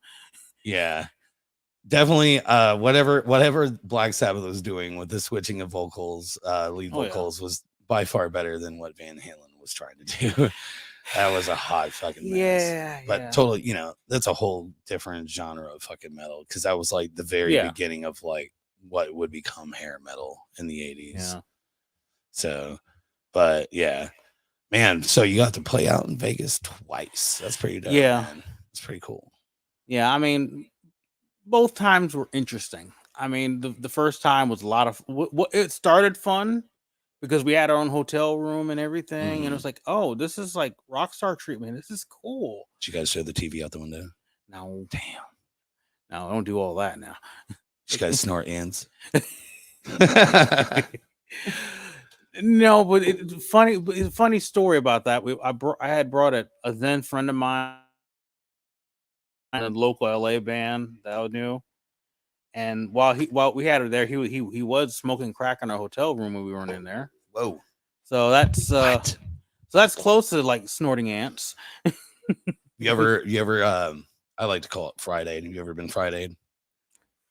Yeah. Definitely whatever Black Sabbath was doing with the switching of vocals, lead vocals, was by far better than what Van Halen was trying to do. That was a hot fucking mess. Yeah. But totally, that's a whole different genre of fucking metal, because that was like the very beginning of like what would become hair metal in the 80s. Yeah. So, but yeah, man, so you got to play out in Vegas twice. That's pretty dope. Yeah. Man. It's pretty cool. Yeah, I mean, both times were interesting. I mean, the first time was a lot of it started fun because we had our own hotel room and everything, and it was like, oh, this is like rock star treatment. This is cool. Did you guys show the TV out the window? No, damn. No, don't do all that now. Did you guys snort ants? No, but it's a funny story about that. I had brought a then friend of mine, a local LA band that I knew, and while we had her there, he was smoking crack in our hotel room when we weren't in there. Whoa! So that's close to like snorting ants. You ever? I like to call it Friday. Have you ever been Friday'd?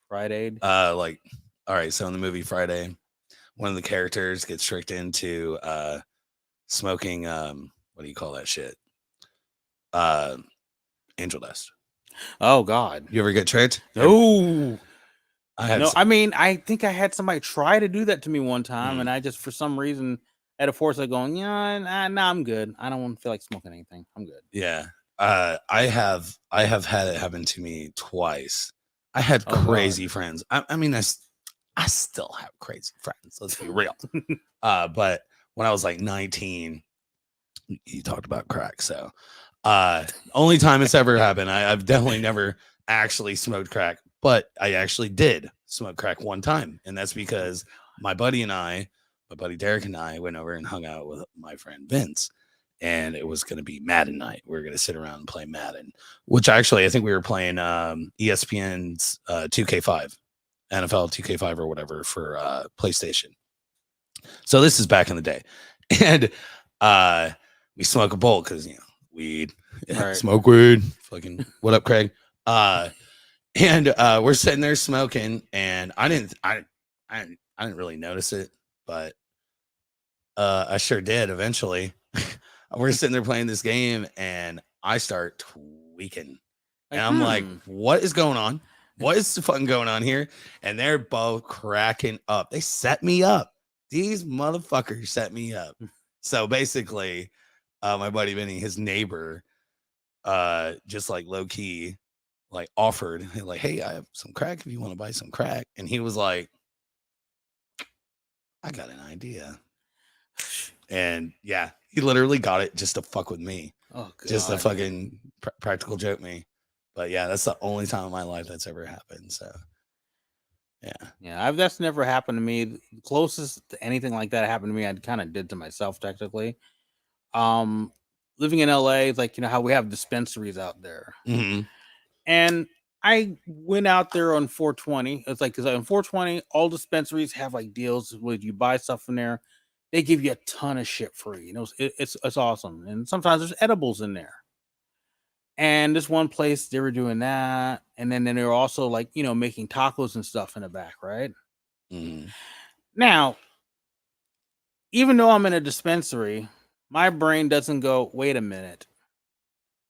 Friday'd? Like, all right. So in the movie Friday, one of the characters gets tricked into smoking. What do you call that shit? Angel dust. Oh God! You ever get tricked? No. I mean, I think I had somebody try to do that to me one time, and I just, for some reason, had a force of going, nah, I'm good. I don't feel like smoking anything. I'm good. Yeah. I have had it happen to me twice. I had crazy friends. I mean, I still have crazy friends. Let's be real. But when I was like 19, you talked about crack. So only time it's ever happened. I've definitely never actually smoked crack, but I actually did smoke crack one time. And that's because my buddy Derek and I went over and hung out with my friend Vince. And it was going to be Madden night. We were going to sit around and play Madden, which actually I think we were playing ESPN's 2K5, NFL 2K5 or whatever for PlayStation. So this is back in the day. And we smoke a bowl because, weed, smoke weed. Fucking what up, Craig? And we're sitting there smoking, and I didn't really notice it, but I sure did eventually. We're sitting there playing this game, and I start tweaking. And I'm like, what is going on? What is fucking going on here? And they're both cracking up. They set me up. These motherfuckers set me up. So basically, my buddy Vinny, his neighbor, just like low key, like offered, like, hey, I have some crack if you want to buy some crack. And he was like, I got an idea. And yeah, he literally got it just to fuck with me. Oh god. Just a fucking practical joke me. But yeah, that's the only time in my life that's ever happened. So yeah. Yeah, that's never happened to me. The closest to anything like that happened to me, I kind of did to myself technically. Living in LA, like how we have dispensaries out there. Mm-hmm. And I went out there on 420. It's like, because on 420, all dispensaries have like deals where you buy stuff from there. They give you a ton of shit free. It's awesome. And sometimes there's edibles in there. And this one place, they were doing that. And then they were also like, making tacos and stuff in the back, right? Mm-hmm. Now, even though I'm in a dispensary, my brain doesn't go, wait a minute.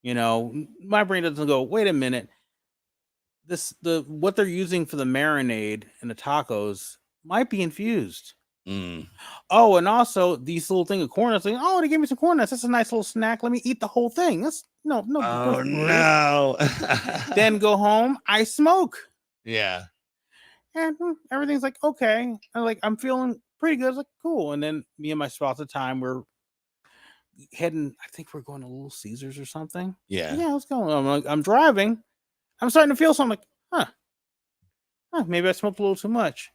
My brain doesn't go, wait a minute. What they're using for the marinade and the tacos might be infused. Mm. Oh, and also these little thing of corn nuts. Like, oh, they gave me some corn nuts. That's a nice little snack. Let me eat the whole thing. That's no. Oh no. Then go home. I smoke. Yeah. And everything's like okay. I'm feeling pretty good. It's like cool. And then me and my spouse at the time we're heading. I think we're going to Little Caesars or something. Yeah. Yeah, let's go. I'm driving. I'm starting to feel something like, maybe I smoked a little too much.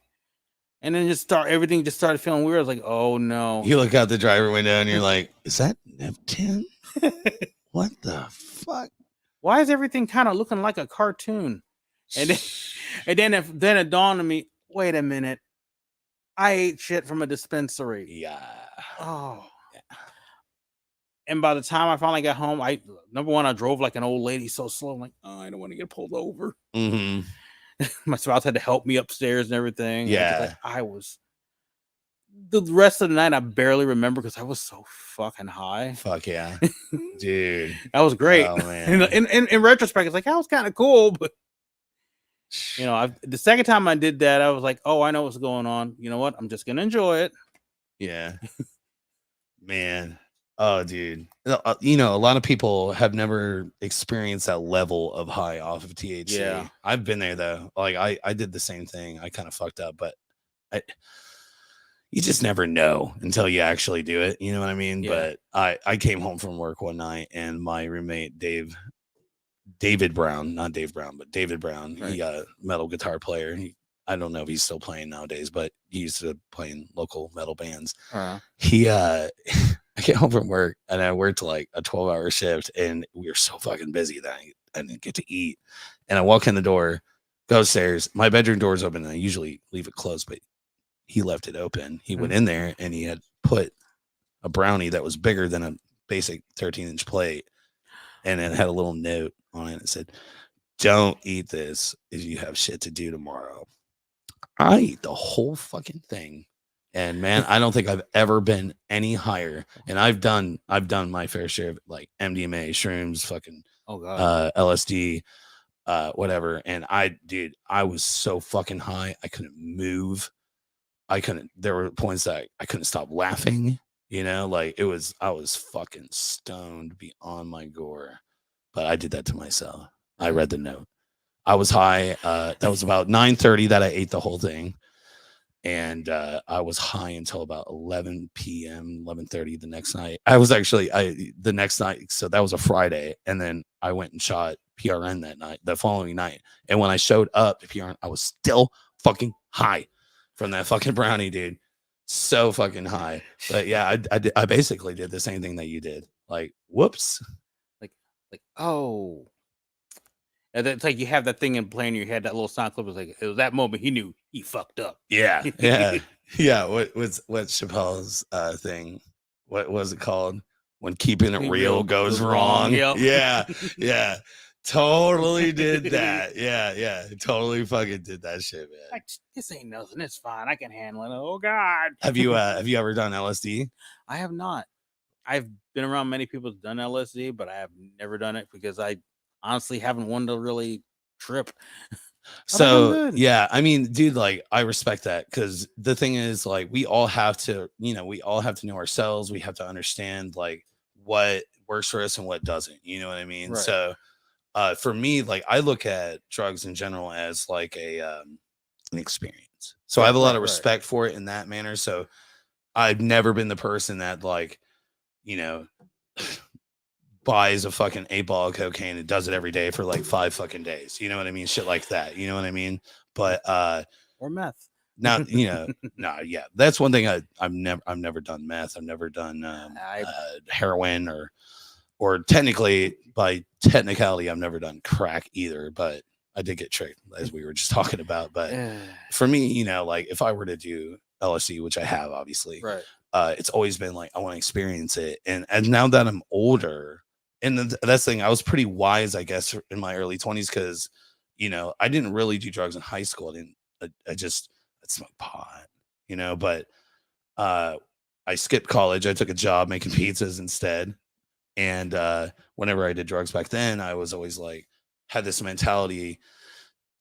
And then everything just started feeling weird. I was like, oh no. You look out the driver window and you're like, is that Neptune? What the fuck? Why is everything kind of looking like a cartoon? And then it dawned on me, wait a minute. I ate shit from a dispensary. Yeah. Oh. Yeah. And by the time I finally got home, number one, I drove like an old lady so slow. I'm like, oh, I don't want to get pulled over. Mm-hmm. My spouse had to help me upstairs and everything. Yeah. I was the rest of the night I barely remember because I was so fucking high. Fuck yeah. Dude. That was great. Oh, man. In retrospect, it's like that was kind of cool, but the second time I did that, I was like, oh, I know what's going on. You know what? I'm just gonna enjoy it. Yeah. Man. Oh, dude. A lot of people have never experienced that level of high off of THC. Yeah. I've been there though. Like I did the same thing. I kind of fucked up, but you just never know until you actually do it. You know what I mean? Yeah. But I came home from work one night and my roommate David Brown, not Dave Brown, but David Brown. Right. He a metal guitar player. I don't know if he's still playing nowadays, but he used to play in local metal bands. Uh-huh. I came home from work and I worked like a 12-hour shift and we were so fucking busy that I didn't get to eat. And I walk in the door, go upstairs. My bedroom door is open and I usually leave it closed, but he left it open. He went in there and he had put a brownie that was bigger than a basic 13-inch plate. And it had a little note on it that said, don't eat this if you have shit to do tomorrow. I ate the whole fucking thing. And man, I don't think I've ever been any higher. And I've done my fair share of like MDMA, shrooms, fucking LSD, whatever. And I was so fucking high. I couldn't move. There were points that I couldn't stop laughing, like I was fucking stoned beyond my gore. But I did that to myself. I read the note. I was high. That was about 9:30 that I ate the whole thing. And I was high until about 11 p.m., 11:30 the next night. I was actually the next night. So that was a Friday. And then I went and shot PRN that night, the following night. And when I showed up to PRN, I was still fucking high from that fucking brownie, dude. So fucking high. But yeah, I basically did the same thing that you did. Like, whoops. Like, oh. And it's like you have that thing in playing in your head, that little sound clip was like, it was that moment he knew he fucked up. Yeah. Yeah. Yeah. What's Chappelle's thing? What was it called? When keeping it real goes wrong. Yep. Yeah. Yeah. Totally did that. Yeah. Yeah. Totally fucking did that shit, man. Like, this ain't nothing. It's fine. I can handle it. Oh God. Have you ever done LSD? I have not. I've been around many people who've done LSD, but I have never done it because I honestly haven't wanted to really trip. So yeah, I mean, dude, like I respect that because the thing is, like, we all have to know ourselves. We have to understand like what works for us and what doesn't. You know what I mean? Right. So for me, like I look at drugs in general as like an experience. experience. So I have a lot of Right. respect for it in that manner. So I've never been the person that like, you know, buys a fucking 8 ball of cocaine and does it every day for like 5 fucking days. You know what I mean? Shit like that. You know what I mean? But or meth. not, you know, no, yeah. That's one thing I've never done meth. I've never done heroin or technically by technicality, I've never done crack either, but I did get tricked as we were just talking about. But for me, you know, like if I were to do LSD, which I have obviously, right. It's always been like I want to experience it. And now that I'm older, and that's the thing, I was pretty wise, I guess, in my early 20s because, you know, I didn't really do drugs in high school. I smoked pot, you know, but I skipped college. I took a job making pizzas instead. And whenever I did drugs back then, I was always like, had this mentality,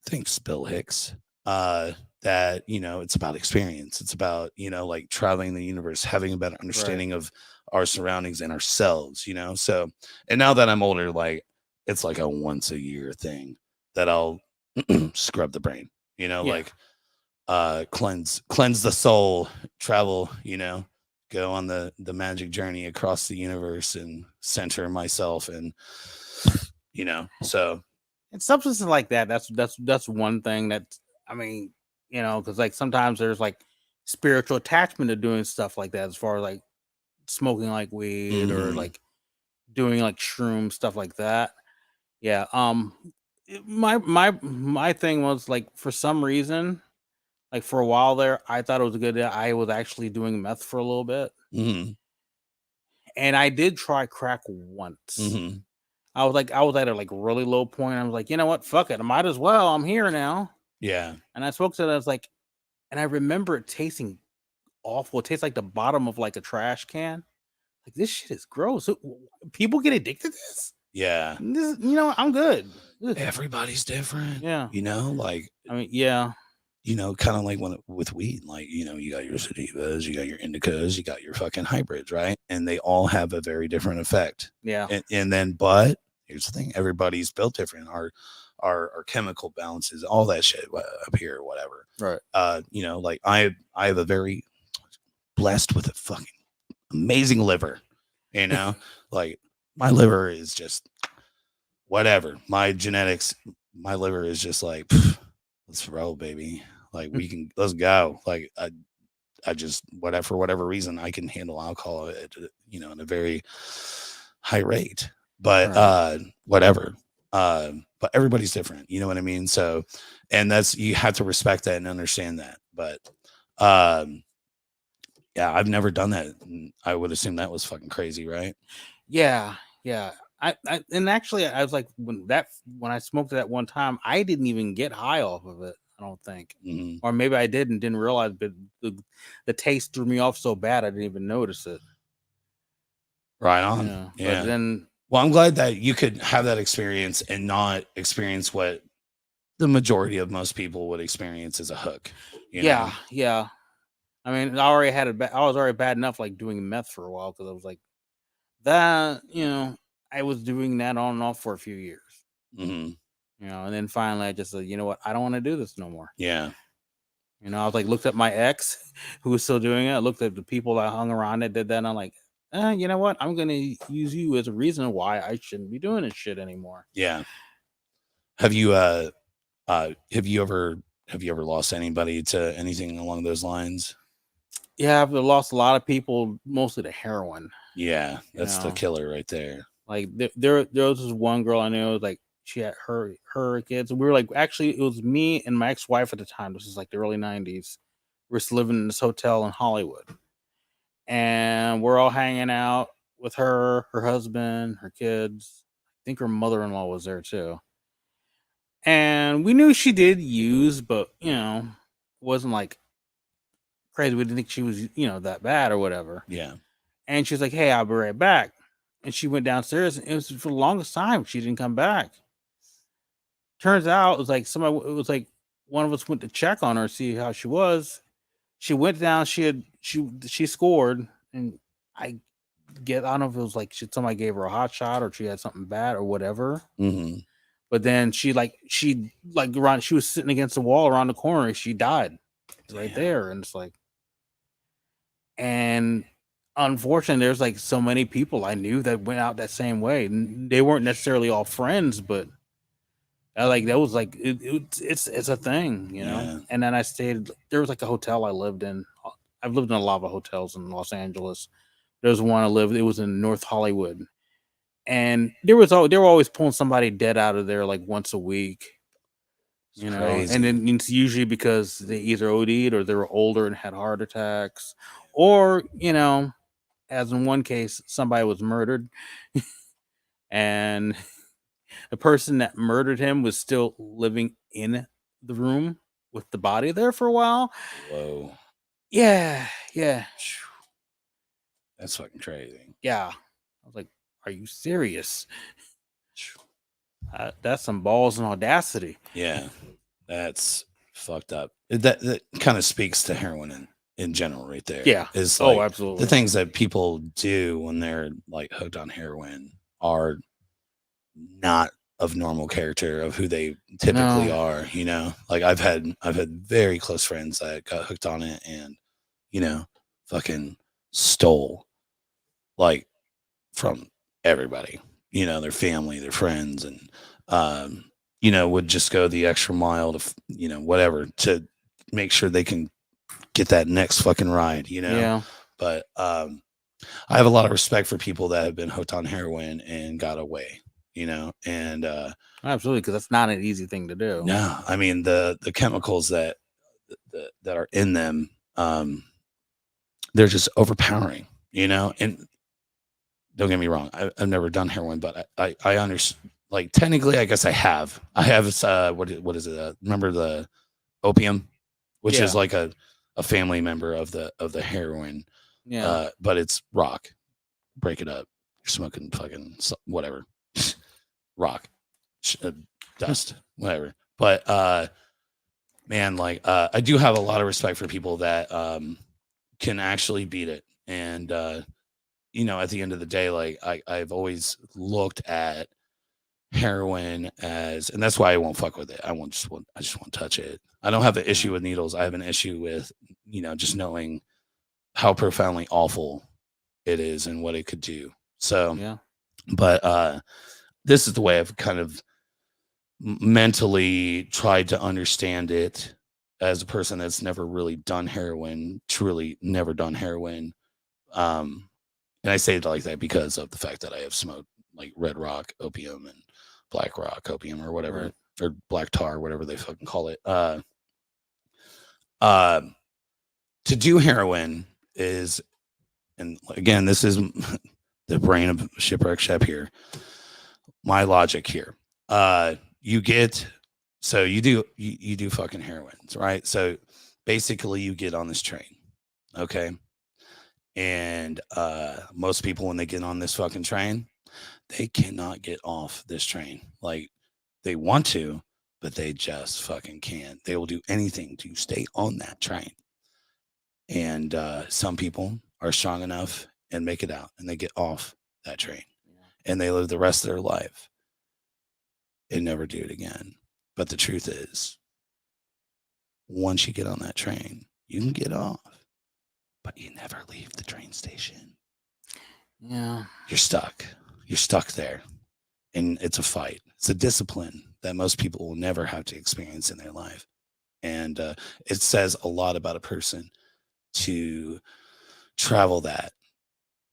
thanks, Bill Hicks, that, you know, it's about experience. It's about, you know, like traveling the universe, having a better understanding of our surroundings and ourselves, you know? So, and now that I'm older, like, it's like a once a year thing that I'll scrub the brain, you know, like, cleanse the soul, travel, you know, go on the magic journey across the universe and center myself. And, you know, so. And substances like that, that's one thing that, I mean, you know, because like sometimes there's like spiritual attachment to doing stuff like that, as far as like smoking like weed or like doing like shroom stuff like that. Yeah. My thing was like, for some reason, like for a while there, I thought it was a good idea. I was actually doing meth for a little bit, and I did try crack once. I was at a like really low point. I was like, you know what? Fuck it. I might as well. I'm here now. Yeah. And I smoked it. I was like, and I remember it tasting awful. It tastes like the bottom of like a trash can. Like, this shit is gross. People get addicted to this. Yeah. This, you know, I'm good. Everybody's different. Yeah. You know, like, I mean, yeah. You know, kind of like with weed, like, you know, you got your sativas, you got your indicas, you got your fucking hybrids, right? And they all have a very different effect. Yeah. And then, but here's the thing, everybody's built different. Our chemical balances, all that shit up here, whatever. Right. You know, like I have a very blessed with a fucking amazing liver, you know, like my liver is just whatever. My genetics, my liver is just like, let's roll, baby. Like let's go. Like I just for whatever reason I can handle alcohol at, you know, in a very high rate. But whatever. But everybody's different. You know what I mean? So, and you have to respect that and understand that. But yeah, I've never done that. I would assume that was fucking crazy, right? Yeah. Yeah. I and actually I was like, when I smoked it that one time, I didn't even get high off of it. I don't think, or maybe I did and didn't realize, but the taste threw me off so bad I didn't even notice it. Right on. Yeah. But then, well, I'm glad that you could have that experience and not experience what the majority of most people would experience as a hook. You know? Yeah. I mean, I was already bad enough like doing meth for a while, because I was like that. You know, I was doing that on and off for a few years. You know, and then finally I just said, you know what, I don't want to do this no more. Yeah. You know, I was like, looked at my ex who was still doing it. I looked at the people that hung around that did that, and I'm like, you know what? I'm gonna use you as a reason why I shouldn't be doing this shit anymore. Yeah. Have you ever lost anybody to anything along those lines? Yeah, I've lost a lot of people, mostly to heroin. Yeah, that's the killer right there. Like there was this one girl I knew, like she had her kids. We were like, actually, it was me and my ex-wife at the time. This is like the early 90s. We're just living in this hotel in Hollywood, and we're all hanging out with her husband, her kids. I think her mother-in-law was there too. And we knew she did use, but you know, it wasn't like crazy. We didn't think she was, you know, that bad or whatever. Yeah. And she's like, "Hey, I'll be right back." And she went downstairs, and it was for the longest time she didn't come back. Turns out it was like one of us went to check on her, see how she was. She went down, she scored, and I don't know if it was like somebody gave her a hot shot or she had something bad or whatever. But then she was sitting against the wall around the corner and she died. right Damn. there, and it's like, and unfortunately, there's like so many people I knew that went out that same way. They weren't necessarily all friends, but like that was like it's a thing, you know. Yeah. And then I stayed. There was like a hotel I lived in. I've lived in a lot of hotels in Los Angeles. There was one I lived. It was in North Hollywood, and they were always pulling somebody dead out of there like once a week. You know, Crazy. and then it's usually because they either OD'd or they were older and had heart attacks, or you know, as in one case, somebody was murdered, and the person that murdered him was still living in the room with the body there for a while. Whoa. Yeah. That's fucking crazy. I was like, "Are you serious?" That's some balls and audacity. Yeah. That's fucked up. That kind of speaks to heroin in general, right there. Yeah. Is like Absolutely. the things that people do when they're like hooked on heroin are not of normal character of who they typically are. You know, like I've had very close friends that got hooked on it and you know fucking stole like from everybody. You know, their family, their friends, and you know, would just go the extra mile to, you know, whatever to make sure they can get that next fucking ride, you know? Yeah. But I have a lot of respect for people that have been hooked on heroin and got away, you know? And Absolutely, because that's not an easy thing to do. no, I mean, the chemicals that are in them, they're just overpowering, you know? And don't get me wrong, I've never done heroin, but I understand. Like technically, I guess I have. I have what is it? Remember the opium, which is Yeah. like a family member of the heroin. Yeah. But it's rock. Break it up. You're smoking fucking whatever. Rock, dust, whatever. But man, like I do have a lot of respect for people that can actually beat it. And you know, at the end of the day, like I've always looked at heroin as, and that's why I won't fuck with it. I just won't touch it. I don't have an issue with needles. I have an issue with, you know, just knowing how profoundly awful it is and what it could do. So Yeah. but this is the way I've kind of mentally tried to understand it as a person that's never really done heroin, truly never done heroin. And I say it like that because of the fact that I have smoked like red rock opium and black rock opium or whatever, Right. or black tar, whatever they fucking call it. To do heroin is, and again, this is the brain of Shipwreck Shep here. My logic here. You get, so you do fucking heroines, right? So basically you get on this train. Okay. And most people, when they get on this fucking train, they cannot get off this train. Like they want to, but they just fucking can't. They will do anything to stay on that train. And some people are strong enough and make it out and they get off that train and they live the rest of their life and never do it again. But the truth is, once you get on that train, you can get off, but you never leave the train station. Yeah. You're stuck. You're stuck there. And it's a fight. It's a discipline that most people will never have to experience in their life. And it says a lot about a person to travel that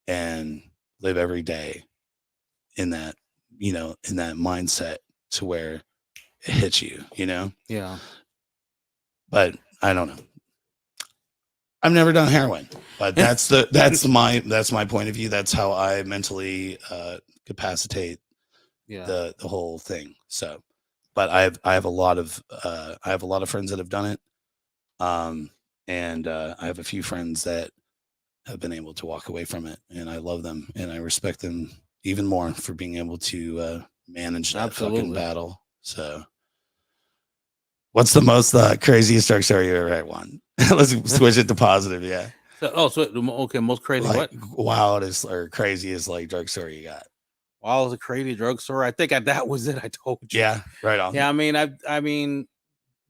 and live every day in that, you know, in that mindset to where it hits you, you know? Yeah. But I don't know. I've never done heroin, but that's my point of view. That's how I mentally capacitate the whole thing. So, but I have a lot of friends that have done it. And I have a few friends that have been able to walk away from it, and I love them and I respect them even more for being able to manage that fucking battle. So, what's the most craziest drug story you ever had, Juan? Let's switch it to positive. Yeah. Okay. Most crazy Like, what? wildest or craziest like drug story you got? Wow, it was a crazy drug story. I think that was it. I told you. Yeah. Right on. Yeah. I mean,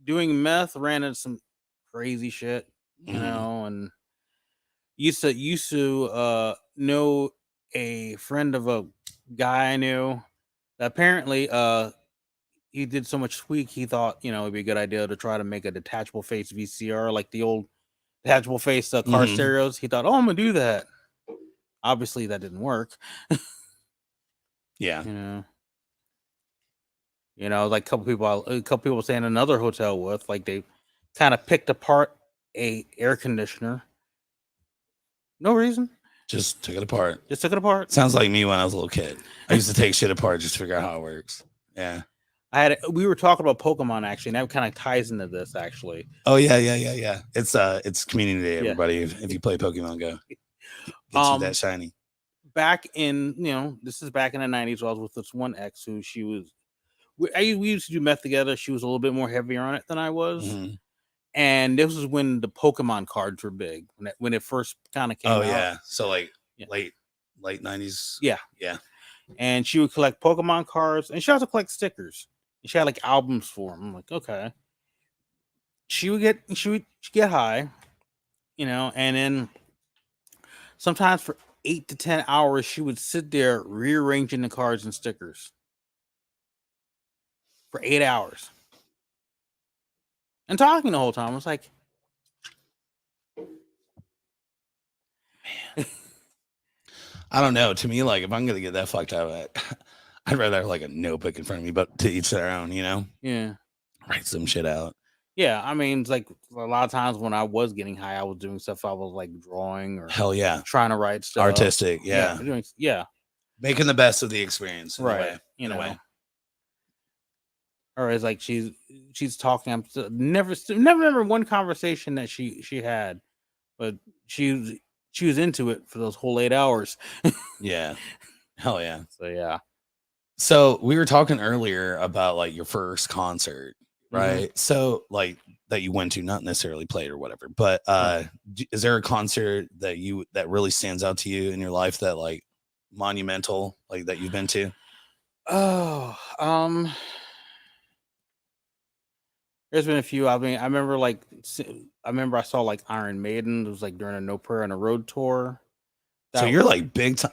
doing meth ran into some crazy shit, you Mhm. know, and used to know a friend of a guy I knew that apparently he did so much tweak he thought, you know, it'd be a good idea to try to make a detachable face VCR like the old detachable face car Mhm. stereos. He thought, oh, I'm gonna do that. Obviously that didn't work. Yeah. You know. You know, like a couple people staying in another hotel with, like they kind of picked apart a air conditioner. No reason. Just took it apart. Just took it apart. Sounds like me when I was a little kid. I used to take shit apart just to figure out how it works. Yeah. We were talking about Pokemon actually, and that kind of ties into this actually. Oh yeah. It's community day, Yeah. everybody. If you play Pokemon Go, get you that shiny. Back in, you know, this is back in the 90s. I was with this one ex who we used to do meth together. She was a little bit more heavier on it than I was. Mhm. And this was when the Pokemon cards were big, when it first kind of came out. Oh yeah. So like Yeah. late 90s. Yeah. Yeah. And she would collect Pokemon cards, and she also collect stickers. And she had like albums for them. I'm like, okay. She would get high, you know, and then sometimes for 8 to 10 hours she would sit there rearranging the cards and stickers for 8 hours and talking the whole time. I was like, I don't know. To me, like if I'm gonna get that fucked up, I'd rather have like a notebook in front of me, but to each their own, you know? yeah. Write some shit out. Yeah, I mean, it's like a lot of times when I was getting high, I was doing stuff. I was like drawing or Hell yeah. trying to write stuff. Artistic, yeah. Yeah. Making the best of the experience. In Right. A way. You In know. a way. Or it's like she's talking. I'm never remember one conversation that she had, but she was into it for those whole 8 hours. Yeah. Hell yeah. So yeah. So we were talking earlier about like your first concert, Mhm. right? So like that you went to, not necessarily played or whatever, but is there a concert that really stands out to you in your life that like monumental, like that you've been to? Oh, there's been a few. I mean, I remember I saw like Iron Maiden. It was like during a No Prayer on the Road tour. So you're like big time.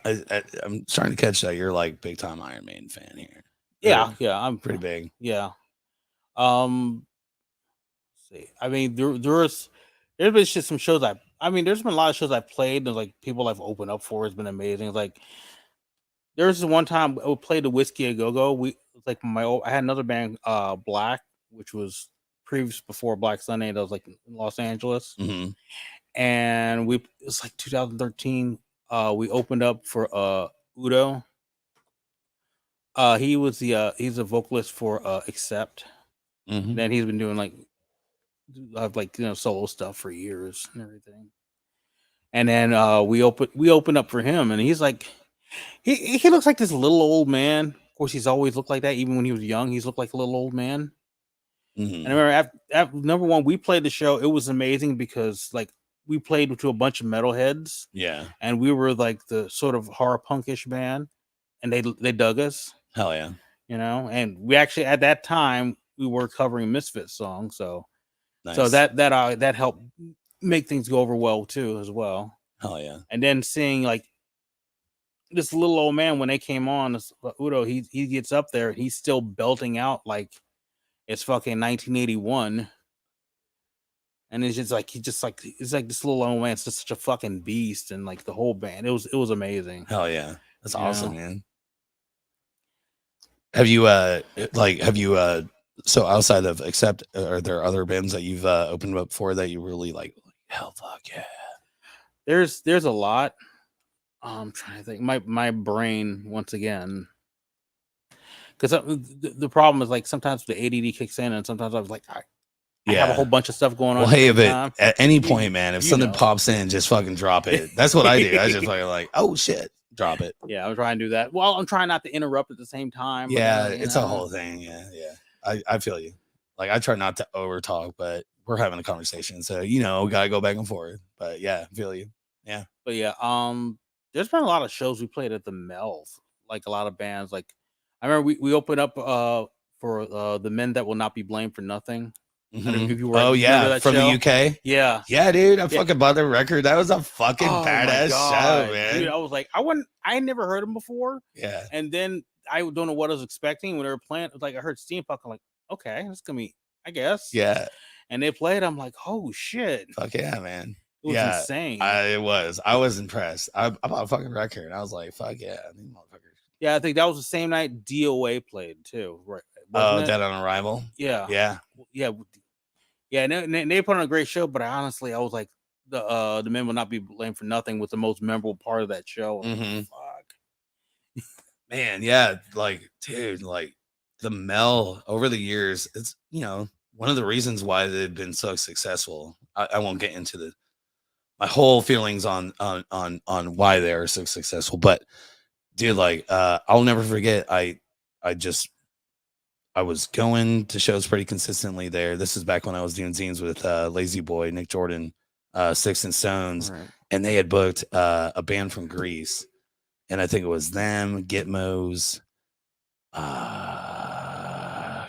I'm starting to catch that you're like big time Iron Maiden fan here. Yeah, I'm pretty big. Yeah. Let's see. I mean, there's been just some shows I mean, there's been a lot of shows I played and like people I've opened up for has been amazing. It's like there's one time I played the Whiskey a Go Go. I had another band, Blak, which was previous before Black Sunday. That was like in Los Angeles, Mm-hmm. and it was like 2013. We opened up for Udo. He's a vocalist for Accept. Mm-hmm. Then he's been doing like solo stuff for years and everything. And then we opened up for him, and he's like he looks like this little old man. Of course, he's always looked like that. Even when he was young, he's looked like a little old man. Mm-hmm. And I remember after number one, we played the show. It was amazing because like we played to a bunch of metalheads. Yeah. And we were like the sort of horror punkish band, and they dug us. Hell yeah. You know, and we actually at that time we were covering Misfits songs, so Nice. so that helped make things go over well too as well. Hell yeah. And then seeing like this little old man when they came on, Udo, he gets up there and he's still belting out like it's fucking 1981. And it's just like it's like this little old man's just such a fucking beast, and like the whole band, it was amazing. Hell yeah, that's awesome, man. Have you so outside of Accept, are there other bands that you've opened up for that you really like? Hell fuck yeah. There's a lot. I'm trying to think. My brain once again, because the problem is like sometimes the ADD kicks in, and sometimes I was like, I have a whole bunch of stuff going on. Well, hey, at any point, man, if something pops in, just fucking drop it. That's what I do. I just fucking like, oh shit, drop it. Yeah, I'm trying to do that. Well, I'm trying not to interrupt at the same time. Yeah, it's a whole thing. Yeah. I feel you. Like I try not to over talk, but we're having a conversation, so we gotta go back and forth. But yeah, I feel you. Yeah. But yeah, there's been a lot of shows we played at the Melv. Like a lot of bands. Like I remember we opened up for the Men That Will Not Be Blamed for Nothing. I don't know Mhm. if you were. Oh you remember yeah, that from show? the UK. Yeah. Yeah, dude, I Yeah. fucking bought the record. That was a fucking Oh my badass god, show, man. dude! I was like, I had never heard him before, Yeah, and then I don't know what I was expecting when they were playing. Like I heard steampunk, I'm like, okay, this is gonna be, I guess. yeah, And they played. I'm like, oh shit, it fuck yeah, man. was Yeah, insane. I was impressed. I bought a fucking record. And I was like, fuck yeah, these motherfuckers. Yeah, I think that was the same night DOA played too, right? Oh, Wasn't it? Dead on Arrival. Yeah, Yeah, yeah, yeah. And they put on a great show, but I was like, the men will not be blamed for nothing was the most memorable part of that show. Mhm. Fuck. man. Yeah, like, dude, like the Mel over the years. It's one of the reasons why they've been so successful. I won't get into my whole feelings on why they are so successful, but dude, like, I'll never forget. I was going to shows pretty consistently there. This is back when I was doing zines with Lazy Boy, Nick Jordan, Sticks and Stones, Right. and they had booked a band from Greece, and I think it was them, Gitmos.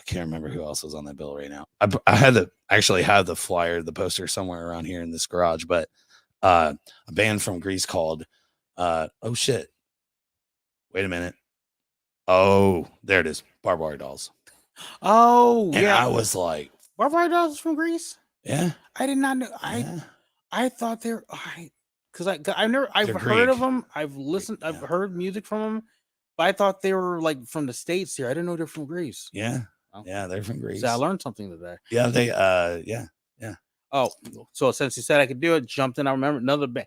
Can't remember who else was on that bill right now. I actually have the flyer, the poster somewhere around here in this garage, but a band from Greece called oh shit. Wait a minute. Oh, there it is. Barbed Wire Dolls. Oh And yeah, I was like, Barbed Wire Dolls from Greece. yeah, I did not know. yeah. I thought they're because I've They're heard of Greek. them. I've listened. I've Yeah. heard music from them, but I thought they were like from the States here. I didn't know they're from Greece. Yeah. Oh. Yeah, they're from Greece. So I learned something today. Yeah, they yeah. Oh, so since you said I could do it, jumped in. I remember another band,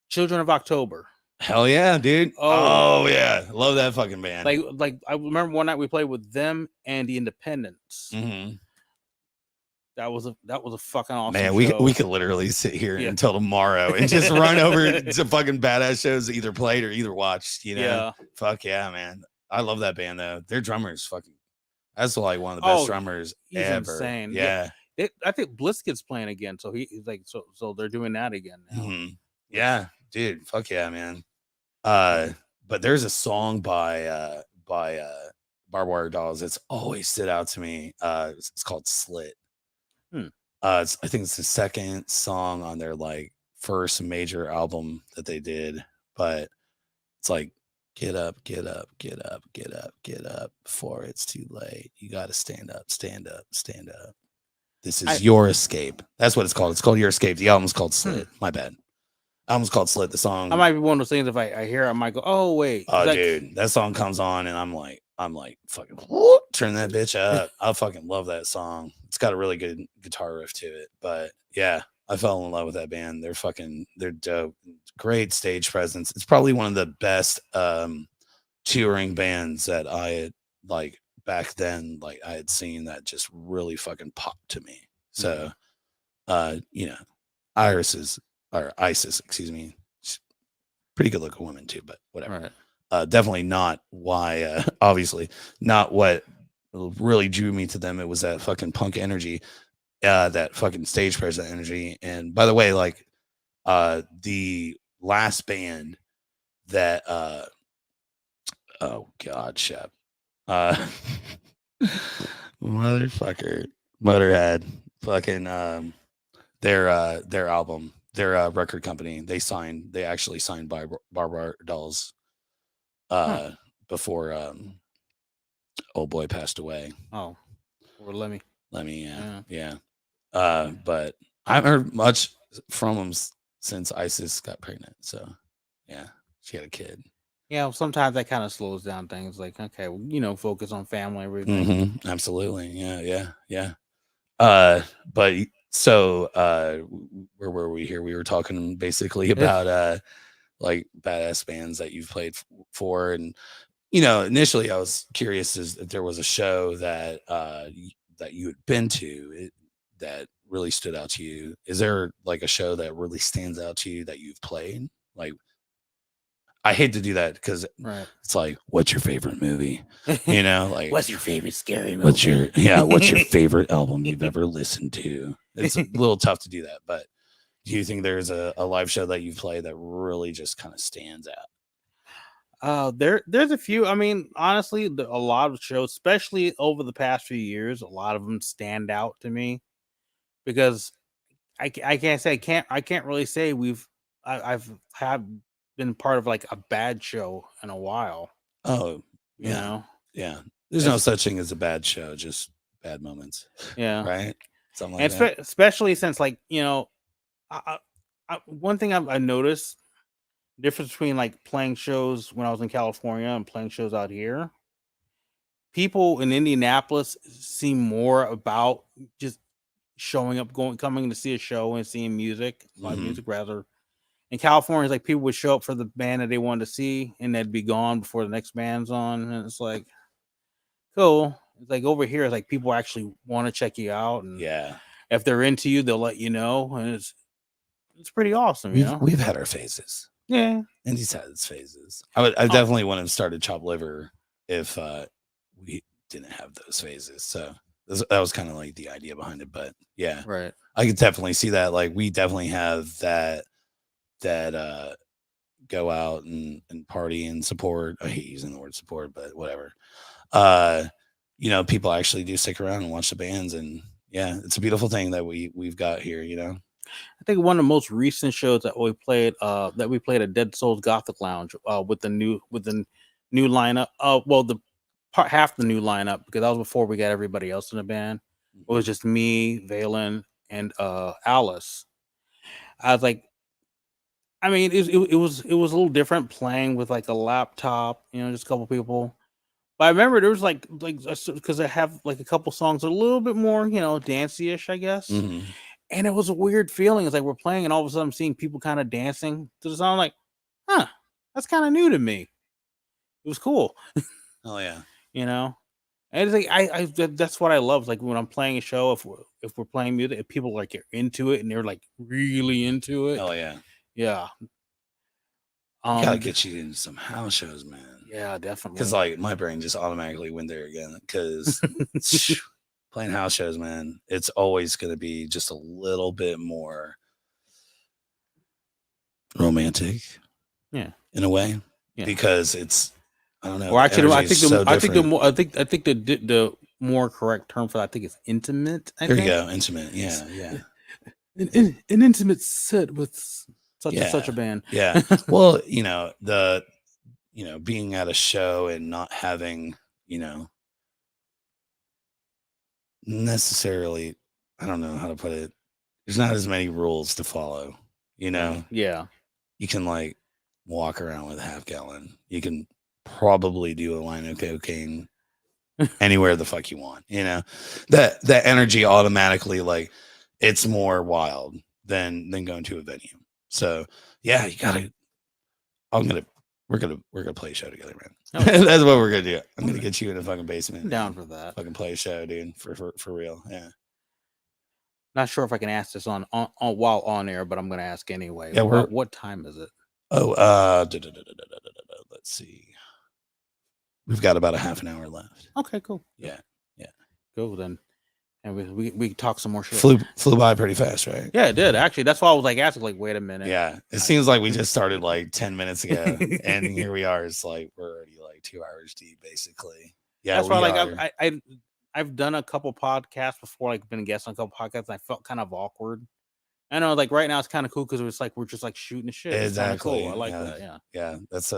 Children of October. Hell yeah, dude. Oh. Oh yeah. Love that fucking band. Like I remember one night we played with them and the Independents. Mhm. That was a fucking awesome Man, show. we could literally sit here Yeah. until tomorrow and just run over to fucking badass shows either played or either watched, Yeah. Fuck yeah, man. I love that band though. Their drummer's fucking that's like one of the best Oh, drummers he's ever. insane. Yeah. I think Blisket's playing again, so he's like so they're doing that again now. Mhm. Yeah, dude. Fuck yeah, man. But there's a song by Barbed Wire Dolls that's always stood out to me. It's called Slit. I think it's the second song on their like first major album that they did, but it's like get up, get up, get up, get up, get up before it's too late. You got to stand up, stand up, stand up. This is your escape. That's what it's called. It's called Your Escape. The album's called Slit. My bad. Album's called Slit. The song. I might be one of those things if I hear it, I might go, oh wait. Oh, dude, that song comes on and I'm like, fucking turn that bitch up. I fucking love that song. It's got a really good guitar riff to it. But yeah, I fell in love with that band. They're dope. Great stage presence. It's probably one of the best touring bands that I had like back then. Like I had seen that just really fucking popped to me. So, Isis, excuse me. She's pretty good looking woman too, but whatever. Right. Definitely not why, obviously not what really drew me to them. It was that fucking punk energy, that fucking stage presence energy. And by the way, like, the last band that, oh God, Shep, motherfucker, Motorhead, fucking, their album, their record company, they actually signed by Barbed Wire Dolls before old boy passed away. Oh, or Lemmy, yeah. But I haven't heard much from them since Isis got pregnant. So yeah, she had a kid. Yeah, sometimes that kind of slows down things. Like, okay, well, focus on family, everything. Absolutely, yeah. But so where were we here? We were talking basically about like badass bands that you've played for, and initially I was curious if there was a show that that you had been to that really stood out to you. Is there like a show that really stands out to you that you've played? Like, I hate to do that because it's like, what's your favorite movie? Like, what's your favorite scary movie? What's your favorite album you've ever listened to? It's a little tough to do that, but do you think there's a live show that you've played that really just kind of stands out? There's a few. I mean, honestly, a lot of shows, especially over the past few years, a lot of them stand out to me. because I can't say I can't really say I've have been part of like a bad show in a while. Oh, You yeah. know, Yeah. There's no such thing as a bad show, just bad moments. yeah, Right? Something like and that. especially since like one thing I noticed difference between like playing shows when I was in California and playing shows out here. People in Indianapolis seem more about just showing up, coming to see a show and seeing music, live Mhm. music rather. In California, it's like people would show up for the band that they wanted to see and they'd be gone before the next band's on. And it's like, cool. It's like over here, it's like people actually want to check you out. And Yeah. if they're into you, they'll let you know. And it's pretty awesome, We've had our phases. Yeah. And he's had his phases. I definitely wouldn't have started Chop Liver if we didn't have those phases. So that was kind of like the idea behind it. But yeah, Right. I could definitely see that. Like we definitely have that go out and party and support. I hate using the word support, but whatever. People actually do stick around and watch the bands, and yeah, it's a beautiful thing that we've got here. I think one of the most recent shows that we played at Dead Souls Gothic Lounge with the new lineup. Half the new lineup, because that was before we got everybody else in the band. It was just me, Valen, and Alice. I was like, I mean, it was a little different playing with like a laptop, just a couple people. But I remember there was like because I have like a couple songs a little bit more, dancey-ish, I guess. Mhm. And it was a weird feeling. It's like we're playing, and all of a sudden I'm seeing people kind of dancing to the song. Like, huh, that's kind of new to me. It was cool. Oh yeah. And it's like that's what I love. Like when I'm playing a show, if we're playing music, if people like are into it and they're like really into it. Oh yeah. Yeah. Gotta get you into some house shows, man. Yeah, definitely. Because like my brain just automatically went there again. Because playing house shows, man, it's always gonna be just a little bit more romantic. Yeah. In a way. Yeah. Because it's, I don't know. Or actually, I think the the more correct term for that, I think it's intimate. There you go, intimate. Yeah, yeah. An intimate set with such and such a band. Yeah. Well, being at a show and not having, necessarily, I don't know how to put it. There's not as many rules to follow, Yeah. You can like walk around with a half gallon. You can probably do a line of cocaine anywhere the fuck you want, that energy automatically, like it's more wild than going to a venue. So yeah, we're gonna play a show together, man. Oh. That's what we're gonna do. I'm gonna get you in a fucking basement. I'm down for that. Fucking play a show, dude, for real. Yeah. Not sure if I can ask this on while on air, but I'm gonna ask anyway. Yeah, what time is it? Oh, let's see. We've got about a half an hour left. Okay, cool. Yeah. Cool then. And we talk some more shit. Flew by pretty fast, right? Yeah, it did actually. That's why I was like asking, like, wait a minute. Yeah, it seems like we just started like 10 minutes ago, and here we are. It's like we're already like 2 hours deep, basically. Yeah, that's why like I've done a couple podcasts before, like been a guest on a couple podcasts, and I felt kind of awkward. I know, like right now it's kind of cool because it's like we're just like shooting the shit. Exactly. Cool. I like that. Yeah. Yeah, that's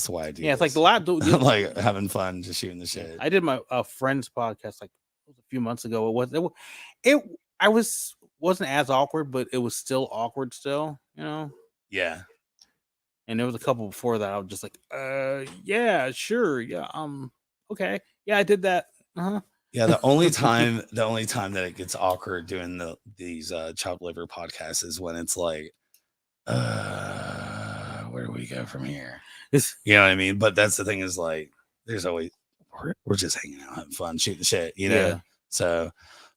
why I do. Yeah, it's like the lab. Like having fun, just shooting the shit. I did my friend's podcast like a few months ago. I wasn't as awkward, but it was still awkward still, Yeah. And there was a couple before that I was just like, yeah, sure, yeah, okay, yeah, I did that. Yeah, the only time that it gets awkward doing these chopped liver podcasts is when it's like, where do we go from here? You know what I mean? But that's the thing is like, there's always we're just hanging out, having fun, shooting shit, Yeah. So,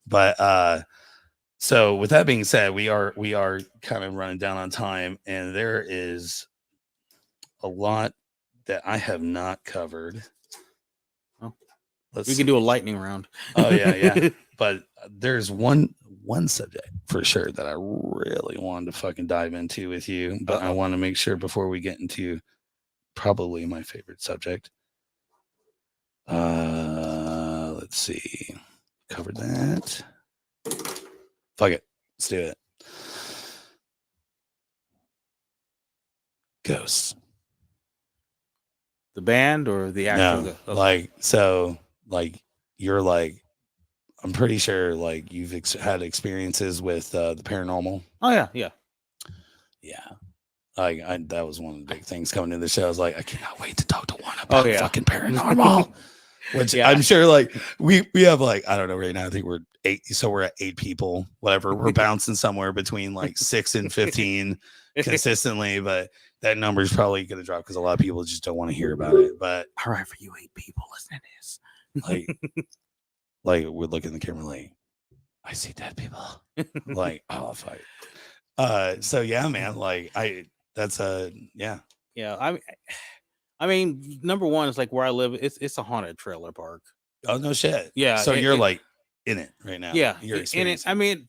but so with that being said, we are kind of running down on time, and there is a lot that I have not covered. We can do a lightning round. Oh yeah. But there's one subject for sure that I really wanted to fucking dive into with you, but I want to make sure before we get into probably my favorite subject. Let's see. Covered that. Fuck it. Let's do it. Ghosts. The band or the actual? No, like you're like, I'm pretty sure like you've had experiences with the paranormal. Oh yeah, yeah. That was one of the big things coming to the show. I was like, I cannot wait to talk to Juan about yeah. fucking paranormal. Which Yeah. I'm sure like we have like, I don't know right now. I think we're 8. So we're at 8 people, whatever. We're bouncing somewhere between like 6 and 15 consistently, but that number is probably going to drop because a lot of people just don't want to hear about it. But All right, for you 8 people, listen to this. like we're looking at the camera like, I see dead people. Like, oh fuck. So yeah, man, like yeah. Yeah, I mean, number one is like where I live. It's a haunted trailer park. Oh no shit. Yeah. So you're like in it right now. Yeah. You're In it. experiencing. I mean,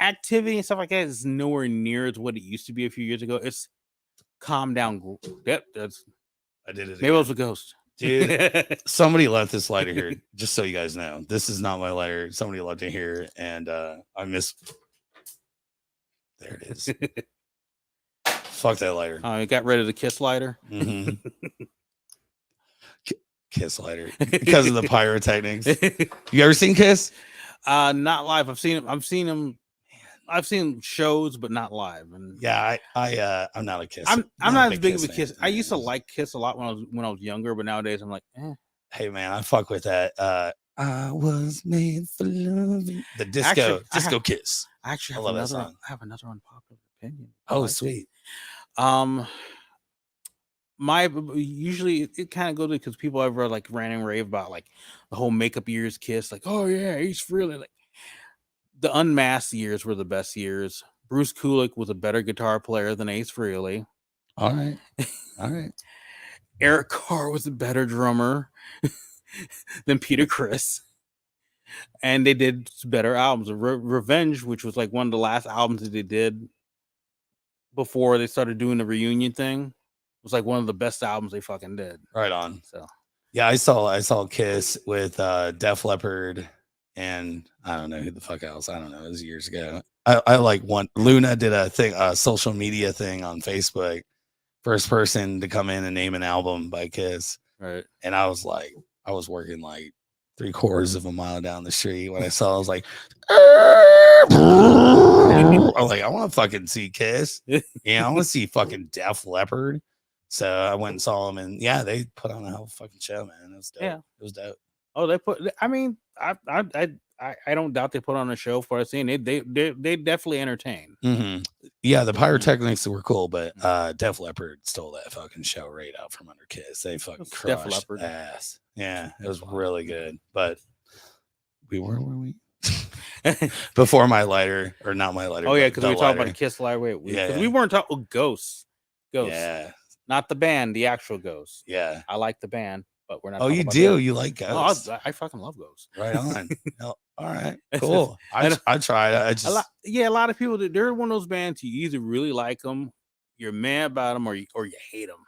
activity and stuff like that is nowhere near as what it used to be a few years ago. It's calmed down. Yep, that's. I did it. Maybe it was a ghost, dude. Somebody left this lighter here, just so you guys know. This is not my lighter. Somebody left it here, and I missed. There it is. Fuck that lighter. You got rid of the kiss lighter. Mm-hmm. Kiss lighter because of the pyrotechnics. You ever seen Kiss? Not live. I've seen him. I've seen shows, but not live. And yeah, I'm not a Kiss. I'm not as big of a fan. Kiss. I used to like Kiss a lot when I was younger, but nowadays I'm like, Hey man, I fuck with that. I was made for loving the disco Kiss. I actually have another unpopular opinion. Oh, sweet. My usually it kind of goes because people ever like rant and rave about like the whole makeup years Kiss, like, oh yeah, he's really like the unmasked years were the best years. Bruce Kulick was a better guitar player than Ace Frehley. All right. Eric Carr was a better drummer than Peter Criss. And they did better albums. Revenge, which was like one of the last albums that they did before they started doing the reunion thing, was like one of the best albums they fucking did. Right on. So yeah, I saw Kiss with Def Leppard and I don't know who the fuck else. I don't know. It was years ago. I like one. Luna did a social media thing on Facebook. First person to come in and name an album by Kiss. Right. And I was working like 3/4 of a mile down the street when I saw. I was like, I'm like, I want to fucking see Kiss. Yeah, I want to see fucking Def Leppard. So I went and saw them, and yeah, they put on a hell of a fucking show, man. It was dope. Yeah, it was dope. Oh, they put. I mean, I don't doubt they put on a show for us. They definitely entertain. Mm-hmm. Yeah, the pyrotechnics were cool, but Def Leppard stole that fucking show right out from under Kiss. They fucking crushed ass. Yeah, it was really good. But were we? Before my lighter, or not my lighter. Oh yeah, because we were talking about a Kiss lighter. We weren't talking Ghosts. Yeah, not the band, the actual Ghosts. Yeah, I like the band, but we're not. Oh, you do? Ghosts. You like Ghosts? Oh, I fucking love Ghosts. Right on. All right, cool. I tried. I just a lot of people. They're one of those bands you either really like them, you're mad about them, or you hate them.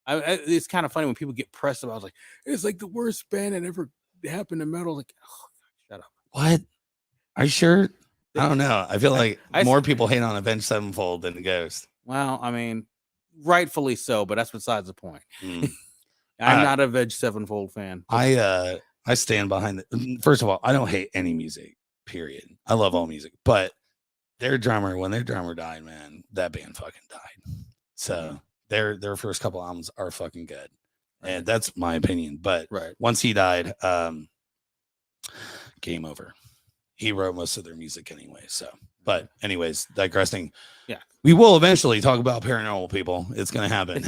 It's kind of funny when people get pressed about. Like it's like the worst band that ever happened to metal. Like, oh, God, shut up. What? Are you sure? I don't know. I feel like more people hate on Avenged Sevenfold than the Ghost. Well, I mean, rightfully so, but that's besides the point. I'm not a Avenged Sevenfold fan. I stand behind it. First of all, I don't hate any music, period. I love all music. But when their drummer died, man, that band fucking died. So their first couple albums are fucking good. And that's my opinion. But once he died, game over. He wrote most of their music anyway. So, but anyways, digressing. Yeah, we will eventually talk about paranormal people. It's gonna happen.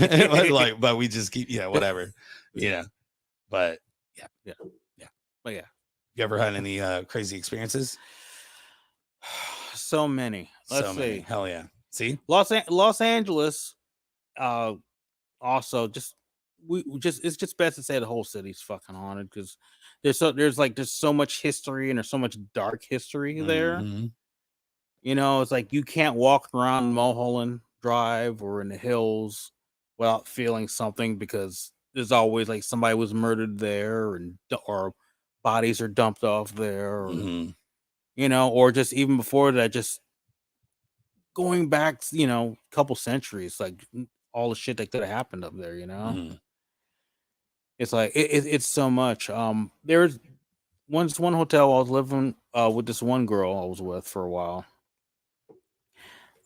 But we just keep, whatever. But yeah. But yeah, you ever had any crazy experiences? So many. Let's see. Many. Hell yeah. See, Los Angeles. Also, it's just best to say the whole city's fucking haunted because there's so much history and there's so much dark history there. Mm-hmm. It's like you can't walk around Mulholland Drive or in the hills without feeling something because there's always like somebody was murdered there or bodies are dumped off there. Or, mm-hmm. or just even before that, just going back, a couple centuries, like all the shit that could have happened up there, Mhm. It's like it's so much. There's one hotel I was living with this one girl I was with for a while.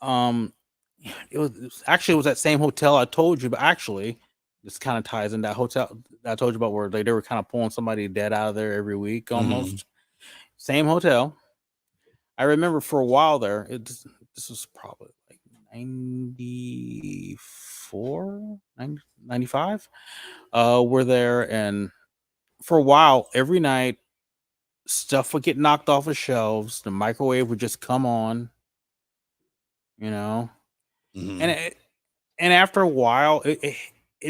Um, it was that same hotel I told you, but actually, this kind of ties in that hotel that I told you about where they were kind of pulling somebody dead out of there every week almost. Same hotel. I remember for a while there. This was probably like 94, 95. We're there, and for a while, every night, stuff would get knocked off of shelves. The microwave would just come on, and Mhm. and after a while, it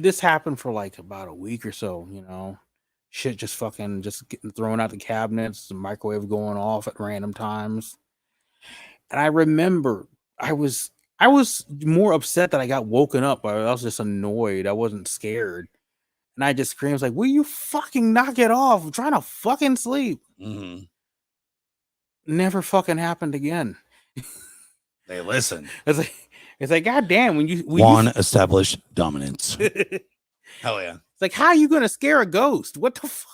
just happened for like about a week or so. Shit just fucking just getting thrown out the cabinets, the microwave going off at random times. And I remember I was more upset that I got woken up, but I was just annoyed. I wasn't scared. And I just screamed like, "Will you fucking knock it off? I'm trying to fucking sleep." Mhm. Never fucking happened again. They listen. It's like, God damn, when Juan established dominance. it's Hell yeah. like, how are you gonna scare a ghost? What the fuck?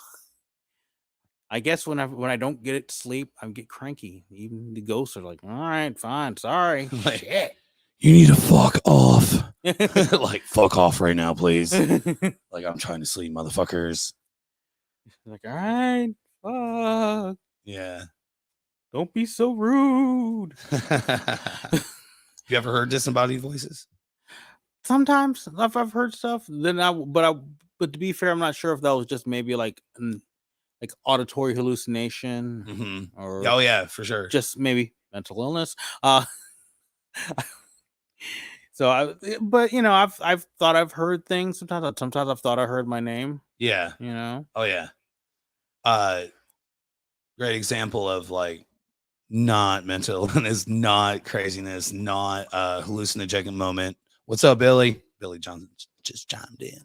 I guess when I don't get it to sleep, I get cranky. Even the ghosts are like, all right, fine, sorry. Like, Shit. you need to fuck off. Like, fuck off right now, please. Like, I'm trying to sleep, motherfuckers. Like, all right, fuck. Yeah. Don't be so rude. You ever heard disembodied voices? Sometimes I've heard stuff. But to be fair, I'm not sure if that was just maybe like auditory hallucination or Oh yeah, for sure. just maybe mental illness. But I've thought I've heard things. Sometimes I've thought I heard my name. Yeah. Oh yeah. Great example of like not mental illness, not craziness, not hallucinogenic moment. What's up, Billy? Billy Johnson just chimed in.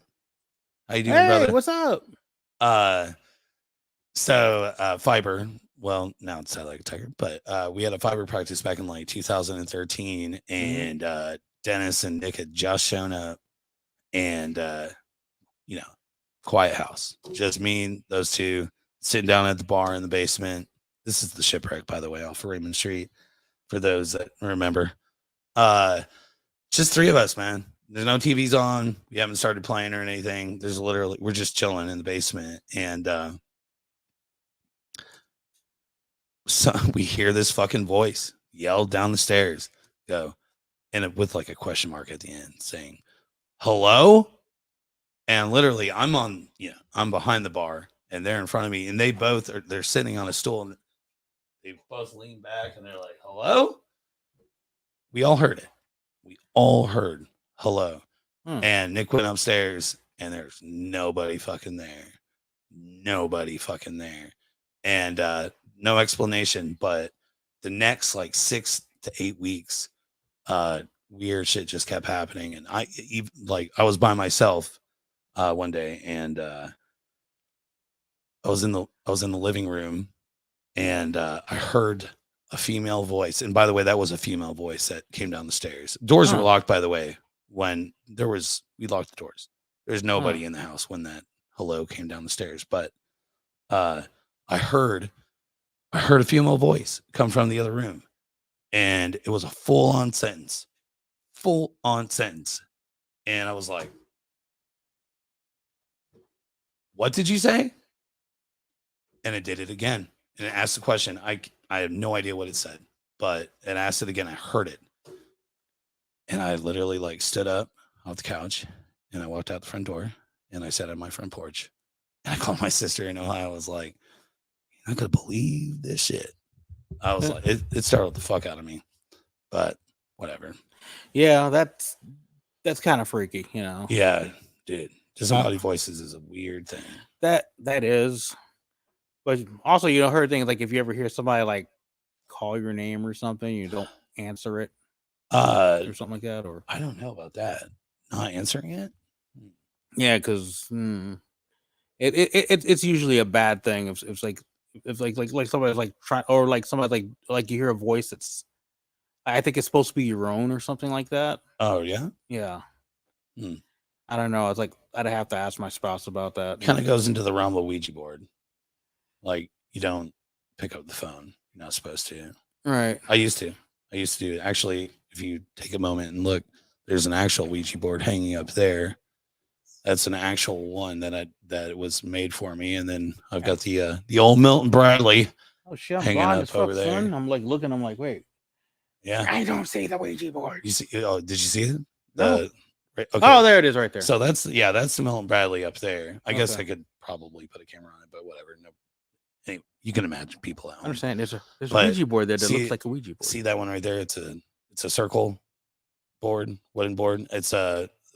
How you doing, Hey, brother? what's up? So fiber. Well, now it's Satellite Tiger, but we had a fiber practice back in like 2013, and Dennis and Nick had just shown up, and quiet house, just me and those two sitting down at the bar in the basement. This is the shipwreck, by the way, off of Raymond Street, for those that remember. Just three of us, man. There's no TVs on. We haven't started playing or anything. We're just chilling in the basement, and so we hear this fucking voice yell down the stairs, go, and with like a question mark at the end saying, "Hello?" And literally, I'm behind the bar, and they're in front of me, and they're sitting on a stool, and they both lean back, and they're like, "Hello?" We all heard it. We all heard hello. And Nick went upstairs, and there's nobody fucking there. Nobody fucking there. And no explanation, but the next like 6 to 8 weeks, weird shit just kept happening. And I was by myself one day, and I was in the living room, and I heard a female voice. And by the way, that was a female voice that came down the stairs. Doors were locked, by the way. When we locked the doors. There's nobody in the house when that hello came down the stairs. But I heard a female voice come from the other room, and it was a full-on sentence. And I was like, "What did you say?" And it did it again. And it asked the question. I have no idea what it said, but it asked it again. I heard it. And I literally like stood up off the couch, and I walked out the front door, and I sat on my front porch, and I called my sister in Ohio. I was like, "You're not gonna believe this shit." I was like, it startled the fuck out of me, but whatever. Yeah, that's kind of freaky, Yeah, dude. Disembodied voices is a weird thing. That is. But also, heard things like if you ever hear somebody like call your name or something, you don't answer it, or something like that. Or I don't know about that. Not answering it. Yeah, because it's usually a bad thing. If it's like if like somebody's like trying, or like somebody like you hear a voice that's, I think it's supposed to be your own or something like that. Oh yeah. Yeah. Hmm. I don't know. It's like I'd have to ask my spouse about that. Kind of goes into the realm of Ouija board. Like you don't pick up the phone. You're not supposed to. Right. I used to do. Actually, if you take a moment and look, there's an actual Ouija board hanging up there. That's an actual one that was made for me, and then I've got the old Milton Bradley. Oh shit! I'm hanging blind up as fuck, over there. son. I'm like looking. I'm like, wait. Yeah. I don't see the Ouija board. You see? Oh, did you see it? No. Right, okay. Oh, there it is, right there. So that's the Milton Bradley up there. I guess Okay. I could probably put a camera on it, but whatever. No, anyway, you can imagine people out. I understand. There's a But Ouija board there that see- looks like a Ouija board. See that one right there? It's a circle board, wooden board. It's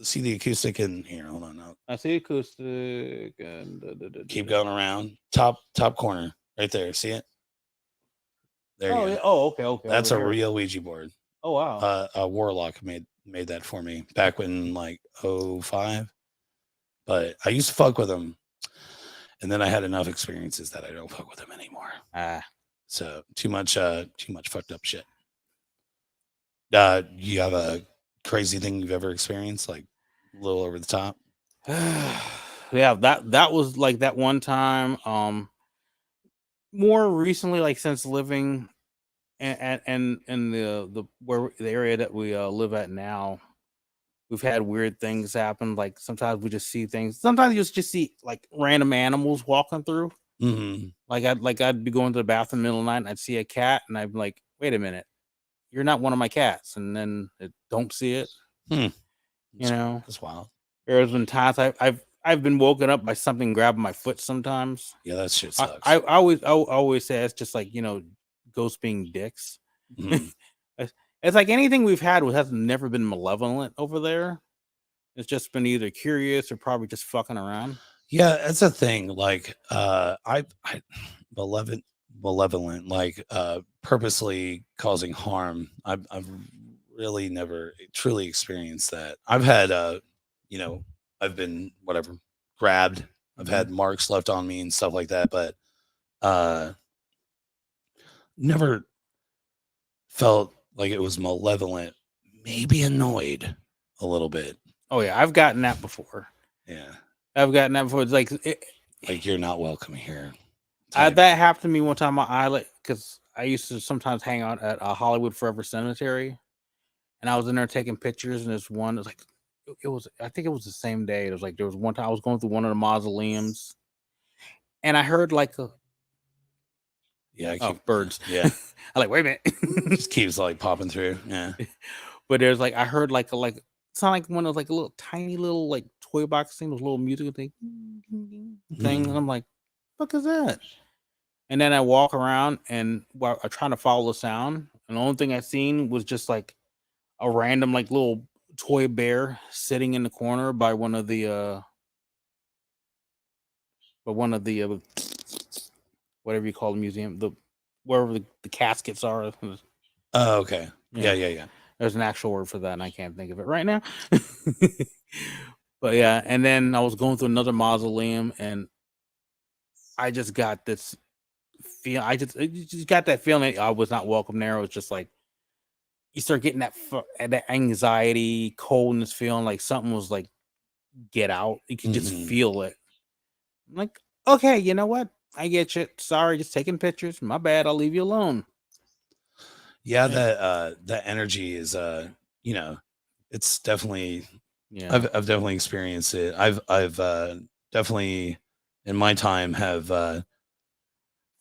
see the acoustic in here. Hold on, now I see acoustic and keep going around. Top corner right there. See it? There you Oh, go. yeah. Oh, okay. That's over a here. real Ouija board. Oh wow. A Warlock made that for me back when like 05. But I used to fuck with them, and then I had enough experiences that I don't fuck with them anymore. So too much fucked up shit. You have a crazy thing you've ever experienced, like a little over the top? Yeah, that was like that one time. More recently, like since living and in the area that we live at now, we've had weird things happen. Like sometimes we just see things. Sometimes you just see like random animals walking through. Mm-hmm. I'd be going to the bathroom in the middle of the night and I'd see a cat and I'd be like, wait a minute, you're not one of my cats. And then don't see it. You know, That's wild. there's been times I've been woken up by something grabbing my foot sometimes. Yeah, that shit sucks. I always say it's just like, ghosts being dicks. Mhm. It's like anything we've had has never been malevolent over there. It's just been either curious or probably just fucking around. Yeah, that's a thing. Like, I malevolent, like, purposely causing harm. I've really never truly experienced that. I've had, I've been whatever grabbed. I've had marks left on me and stuff like that, but never felt like it was malevolent. Maybe annoyed a little bit. Oh yeah, I've gotten that before. Yeah, I've gotten that before. It's like like you're not welcome here. that happened to me one time on Islet because I used to sometimes hang out at Hollywood Forever Cemetery, and I was in there taking pictures. And this one, it was I think it was the same day. It was like there was one time I was going through one of the mausoleums, and I heard like birds. Yeah, I'm like, wait a minute, just keeps like popping through. Yeah, but there's like I heard like it's not like one of those like a little tiny little like toy box thing, those little musical thing, and I'm like, fuck is that? And then I walk around and I'm trying to follow the sound, and the only thing I seen was just like a random like little toy bear sitting in the corner by one of the whatever you call the museum, wherever the caskets are. Oh, okay. Yeah. There's an actual word for that, and I can't think of it right now. But yeah, and then I was going through another mausoleum, and I just got this feel. I just got that feeling I was not welcome there. It was just like you start getting that anxiety, coldness feeling, like something was like get out. You can just feel it. I'm like, okay, you know what? I get you. Sorry, just taking pictures. My bad. I'll leave you alone. Yeah, that energy is it's definitely I've definitely experienced it. I've definitely in my time have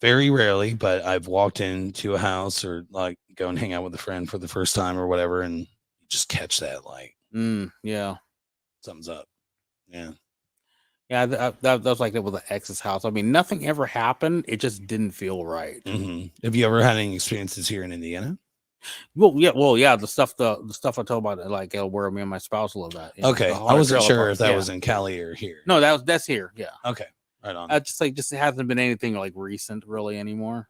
very rarely, but I've walked into a house or like go and hang out with a friend for the first time or whatever, and you just catch that like something's up. Yeah, that was like that with the ex's house. I mean, nothing ever happened. It just didn't feel right. Have you ever had any experiences here in Indiana? Well, yeah. The stuff I told about, like where me and my spouse live at. Okay, I wasn't sure if that was in Cali or here. No, that's here. Yeah. Okay, right on. Just it hasn't been anything like recent really anymore.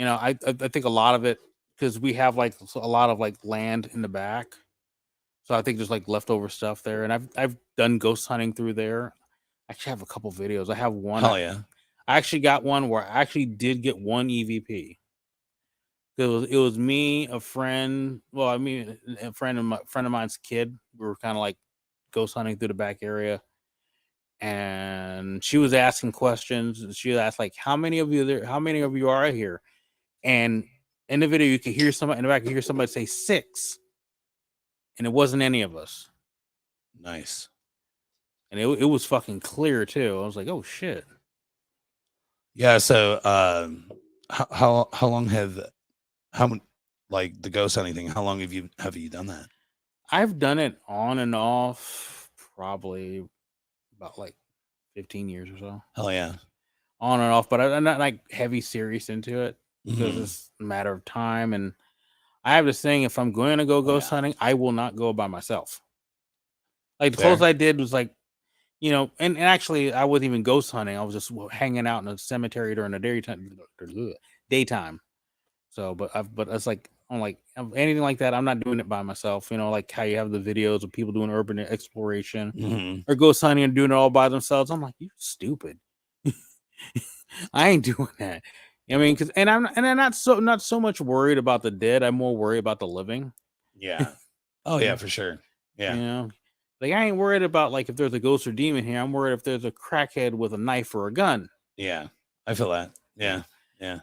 I think a lot of it because we have like a lot of like land in the back. So I think there's like leftover stuff there, and I've done ghost hunting through there. I actually have a couple videos. I have one. Hell yeah! I actually got one where I actually did get one EVP. It was me, a friend. Well, I mean, a friend of mine's kid. We were kind of like ghost hunting through the back area, and she was asking questions. She asked like, "How many of you there? How many of you are here?" And in the video, you could hear somebody in the back. You hear somebody say 6, and it wasn't any of us. Nice. And it was fucking clear too. I was like, "Oh shit." Yeah. So, how long like the ghost hunting thing? How long have you done that? I've done it on and off, probably about like 15 years or so. Hell yeah. On and off, but I'm not like heavy serious into it because Mhm. it's a matter of time. And I have this thing: if I'm going to go ghost hunting, I will not go by myself. Like the closest I did was like, and actually I wasn't even ghost hunting. I was just hanging out in a cemetery during the daytime. So, but it's like on like anything like that, I'm not doing it by myself. Like how you have the videos of people doing urban exploration or ghost hunting and doing it all by themselves. I'm like, you stupid. I ain't doing that. I mean, I'm not so much worried about the dead. I'm more worried about the living. Yeah. Oh yeah, for sure. Yeah. Like I ain't worried about like if there's a ghost or demon here. I'm worried if there's a crackhead with a knife or a gun. Yeah. I feel that. Yeah. Yeah.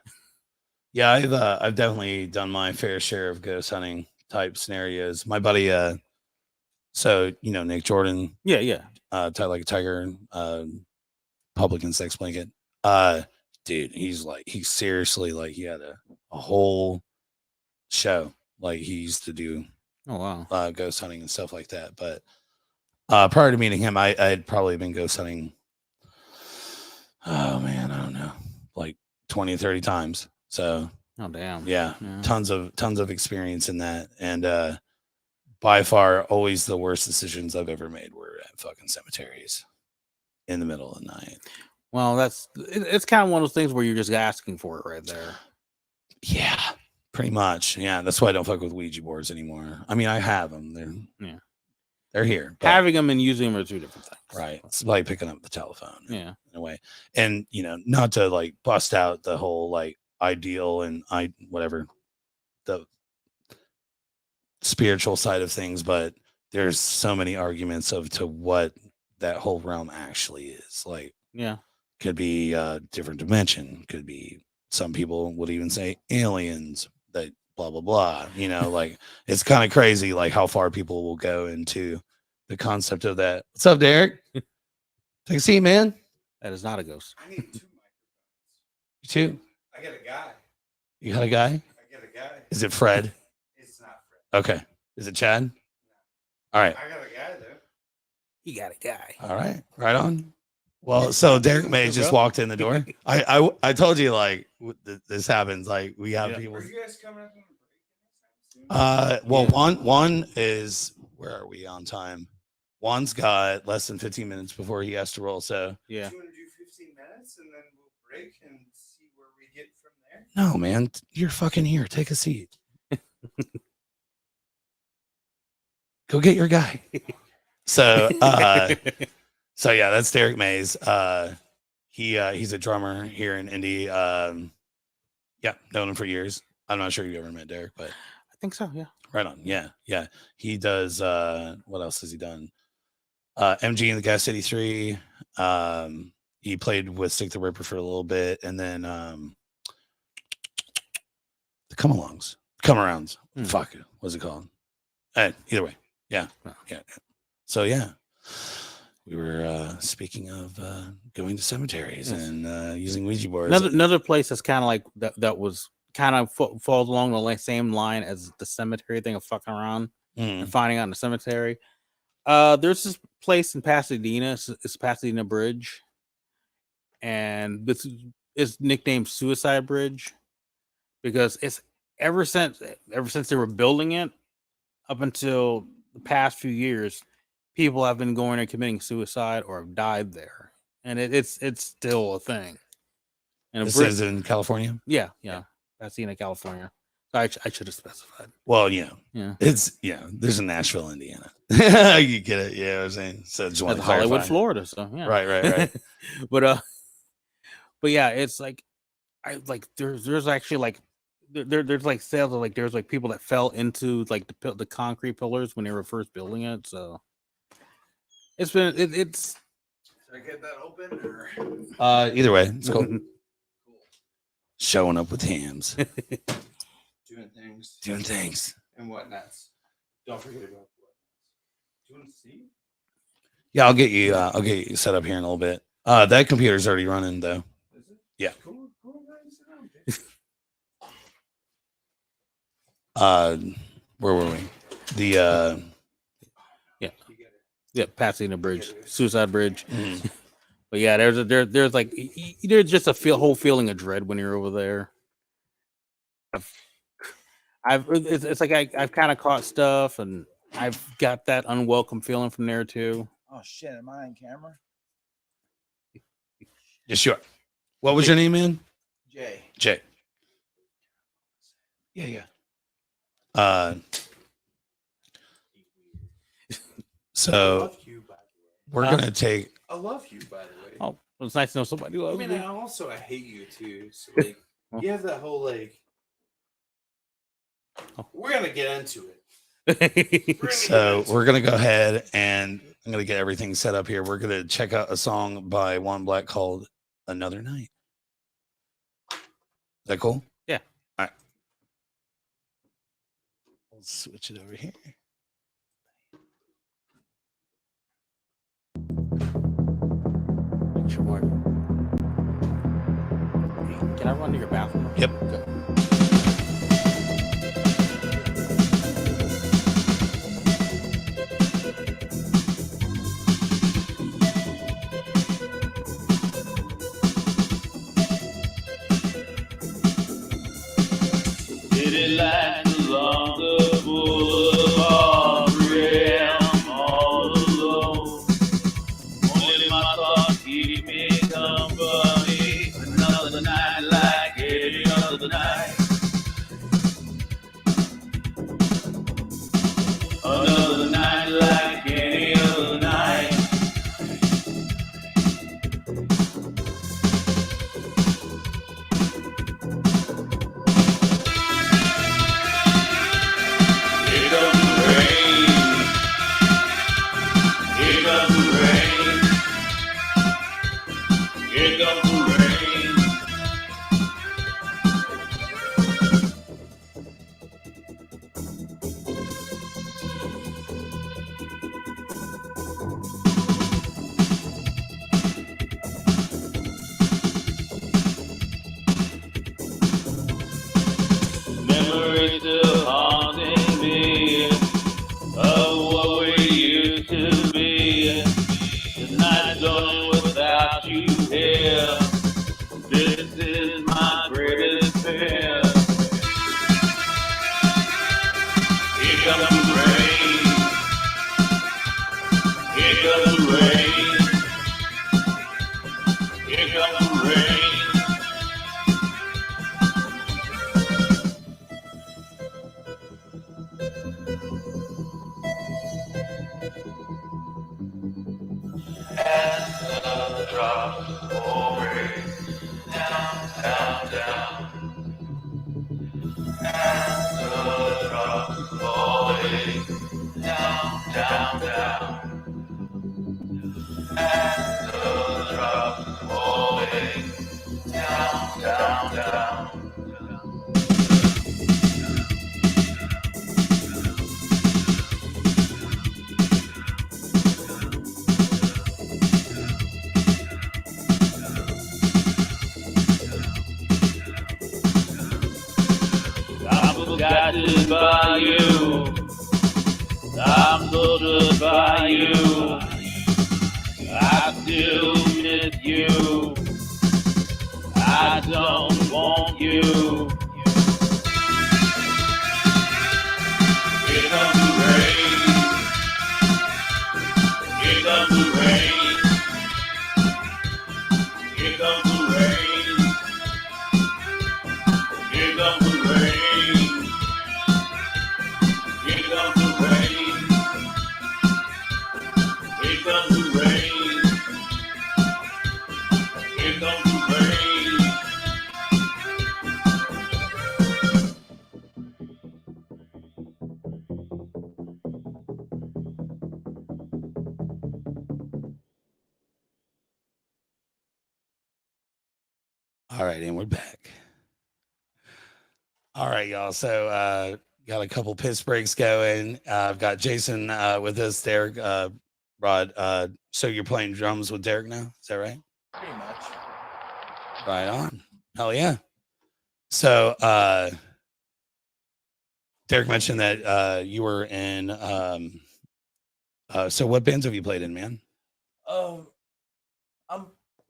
Yeah. I've definitely done my fair share of ghost hunting type scenarios. My buddy, so Nick Jordan, Yeah. Tight Like a Tiger, Public and Sex Blanket. Dude, he's seriously like he had a whole show. Like he used to do ghost hunting and stuff like that. But prior to meeting him, I had probably been ghost hunting. Oh man, I don't know, like 20, 30 times. So oh damn. Yeah. Tons of experience in that. And by far always the worst decisions I've ever made were at fucking cemeteries in the middle of the night. Well, it's kind of one of those things where you're just asking for it right there. Yeah, pretty much. Yeah, that's why I don't fuck with Ouija boards anymore. I mean, I have them. They're here. Having them and using them are two different things. Right. It's like picking up the telephone. Yeah. In a way. And, not to like bust out the whole like ideal and whatever the spiritual side of things, but there's so many arguments to what that whole realm actually is. Like, yeah. Could be a different dimension. Could be, some people would even say aliens, that blah, blah, blah. Like it's kind of crazy, like how far people will go into the concept of that. What's up, Derek? Take a seat, man. That is not a ghost. I need 2 microphones. You too? I got a guy. You got a guy? I got a guy. Is it Fred? It's not Fred. Okay. Is it Chad? All right. I got a guy though. You got a guy. All right. Right on. Well, so Derek May just walked in the door. I told you like this happens. Like we have people. Are you guys coming up on a break? Well, Juan is, where are we on time? Juan's got less than 15 minutes before he has to roll. So yeah. Do you want to do 15 minutes and then we'll break and see where we get from there? No, man, you're fucking here. Take a seat. Go get your guy. So yeah, that's Derek Mays. He's a drummer here in Indy. Yeah, known him for years. I'm not sure you ever met Derek, but I think so. Yeah. Right on. Yeah. He does. What else has he done? MG in the Gas City 3. He played with Stick the Ripper for a little bit, and then the come arounds. Fuck, what's it called? Either way, yeah. So yeah, we were speaking of going to cemeteries and using Ouija boards. Another place that's kind of like that was kind of falls along the same line as the cemetery thing of fucking around and finding out in the cemetery. There's this place in Pasadena. It's Pasadena Bridge, and this is nicknamed Suicide Bridge because it's ever since they were building it up until the past few years, people have been going and committing suicide or have died there, and it's still a thing. And this is in California. Yeah, Pasadena, California. So I should have specified. Well, it's there's a Nashville, Indiana. You get it? Yeah, what I'm saying. So just want Hollywood, Florida. So yeah, right. But yeah, it's like there's actually like there's like sales of like there's like people that fell into like the concrete pillars when they were first building it. So it's been it's Should I get that open or? Either way, it's cool. Showing up with hams, Doing things doing things. and whatnots. Don't forget about whatnots. Do you want to see? Yeah, I'll get you set up here in a little bit. That computer's already running though. Is it? Yeah. Cool. Guys, sit down, bitch. Where were we? The yeah You get it. yeah passing the bridge, suicide bridge. mhm. But yeah, there's like there's just a whole feeling of dread when you're over there. It's like I've kind of caught stuff and I've got that unwelcome feeling from there too. Oh shit! Am I on camera? Yeah, sure. What was your name, man? Jay. Jay. Yeah. So I love you, by the way. we're gonna take. I love you, by the way. Oh, it's nice to know somebody loves I mean, me. I hate you too. So like, you have that whole like. We're gonna get into it. So we're gonna go ahead and I'm gonna get everything set up here. We're gonna check out a song by Juan Blak called "Another Night." Is that cool? Yeah. All right. We'll switch it over here. Sure. Can I run to your bathroom? Yep. Okay. City lights along the boulevard, I'm all alone. Only my thoughts keep me company. Another night like any other night. Another night like any other night. Here comes the rain. Here comes the rain. Here comes the rain. Memories still haunting me of what we used to be. The night's done without you here. This is my greatest fear. Here comes the rain. Here comes the rain. Here comes the rain. As the drops fall rain down, down, down. As the drops falling down, down, down. As the drops falling down, down, down. I'm forgotten by you. I'm sorted by you. I still miss you. I don't want you. Here comes the rain. Here comes the rain. Here comes the rain. Here comes the rain. Here comes the rain. Here comes the rain. Here comes the rain. And we're back. All right, y'all. So got a couple piss breaks going. I've got Jason with us. Derek, Rod. So you're playing drums with Derek now? Is that right? Pretty much. Right on. Hell yeah. So Derek mentioned that you were in. So what bands have you played in, man? I'm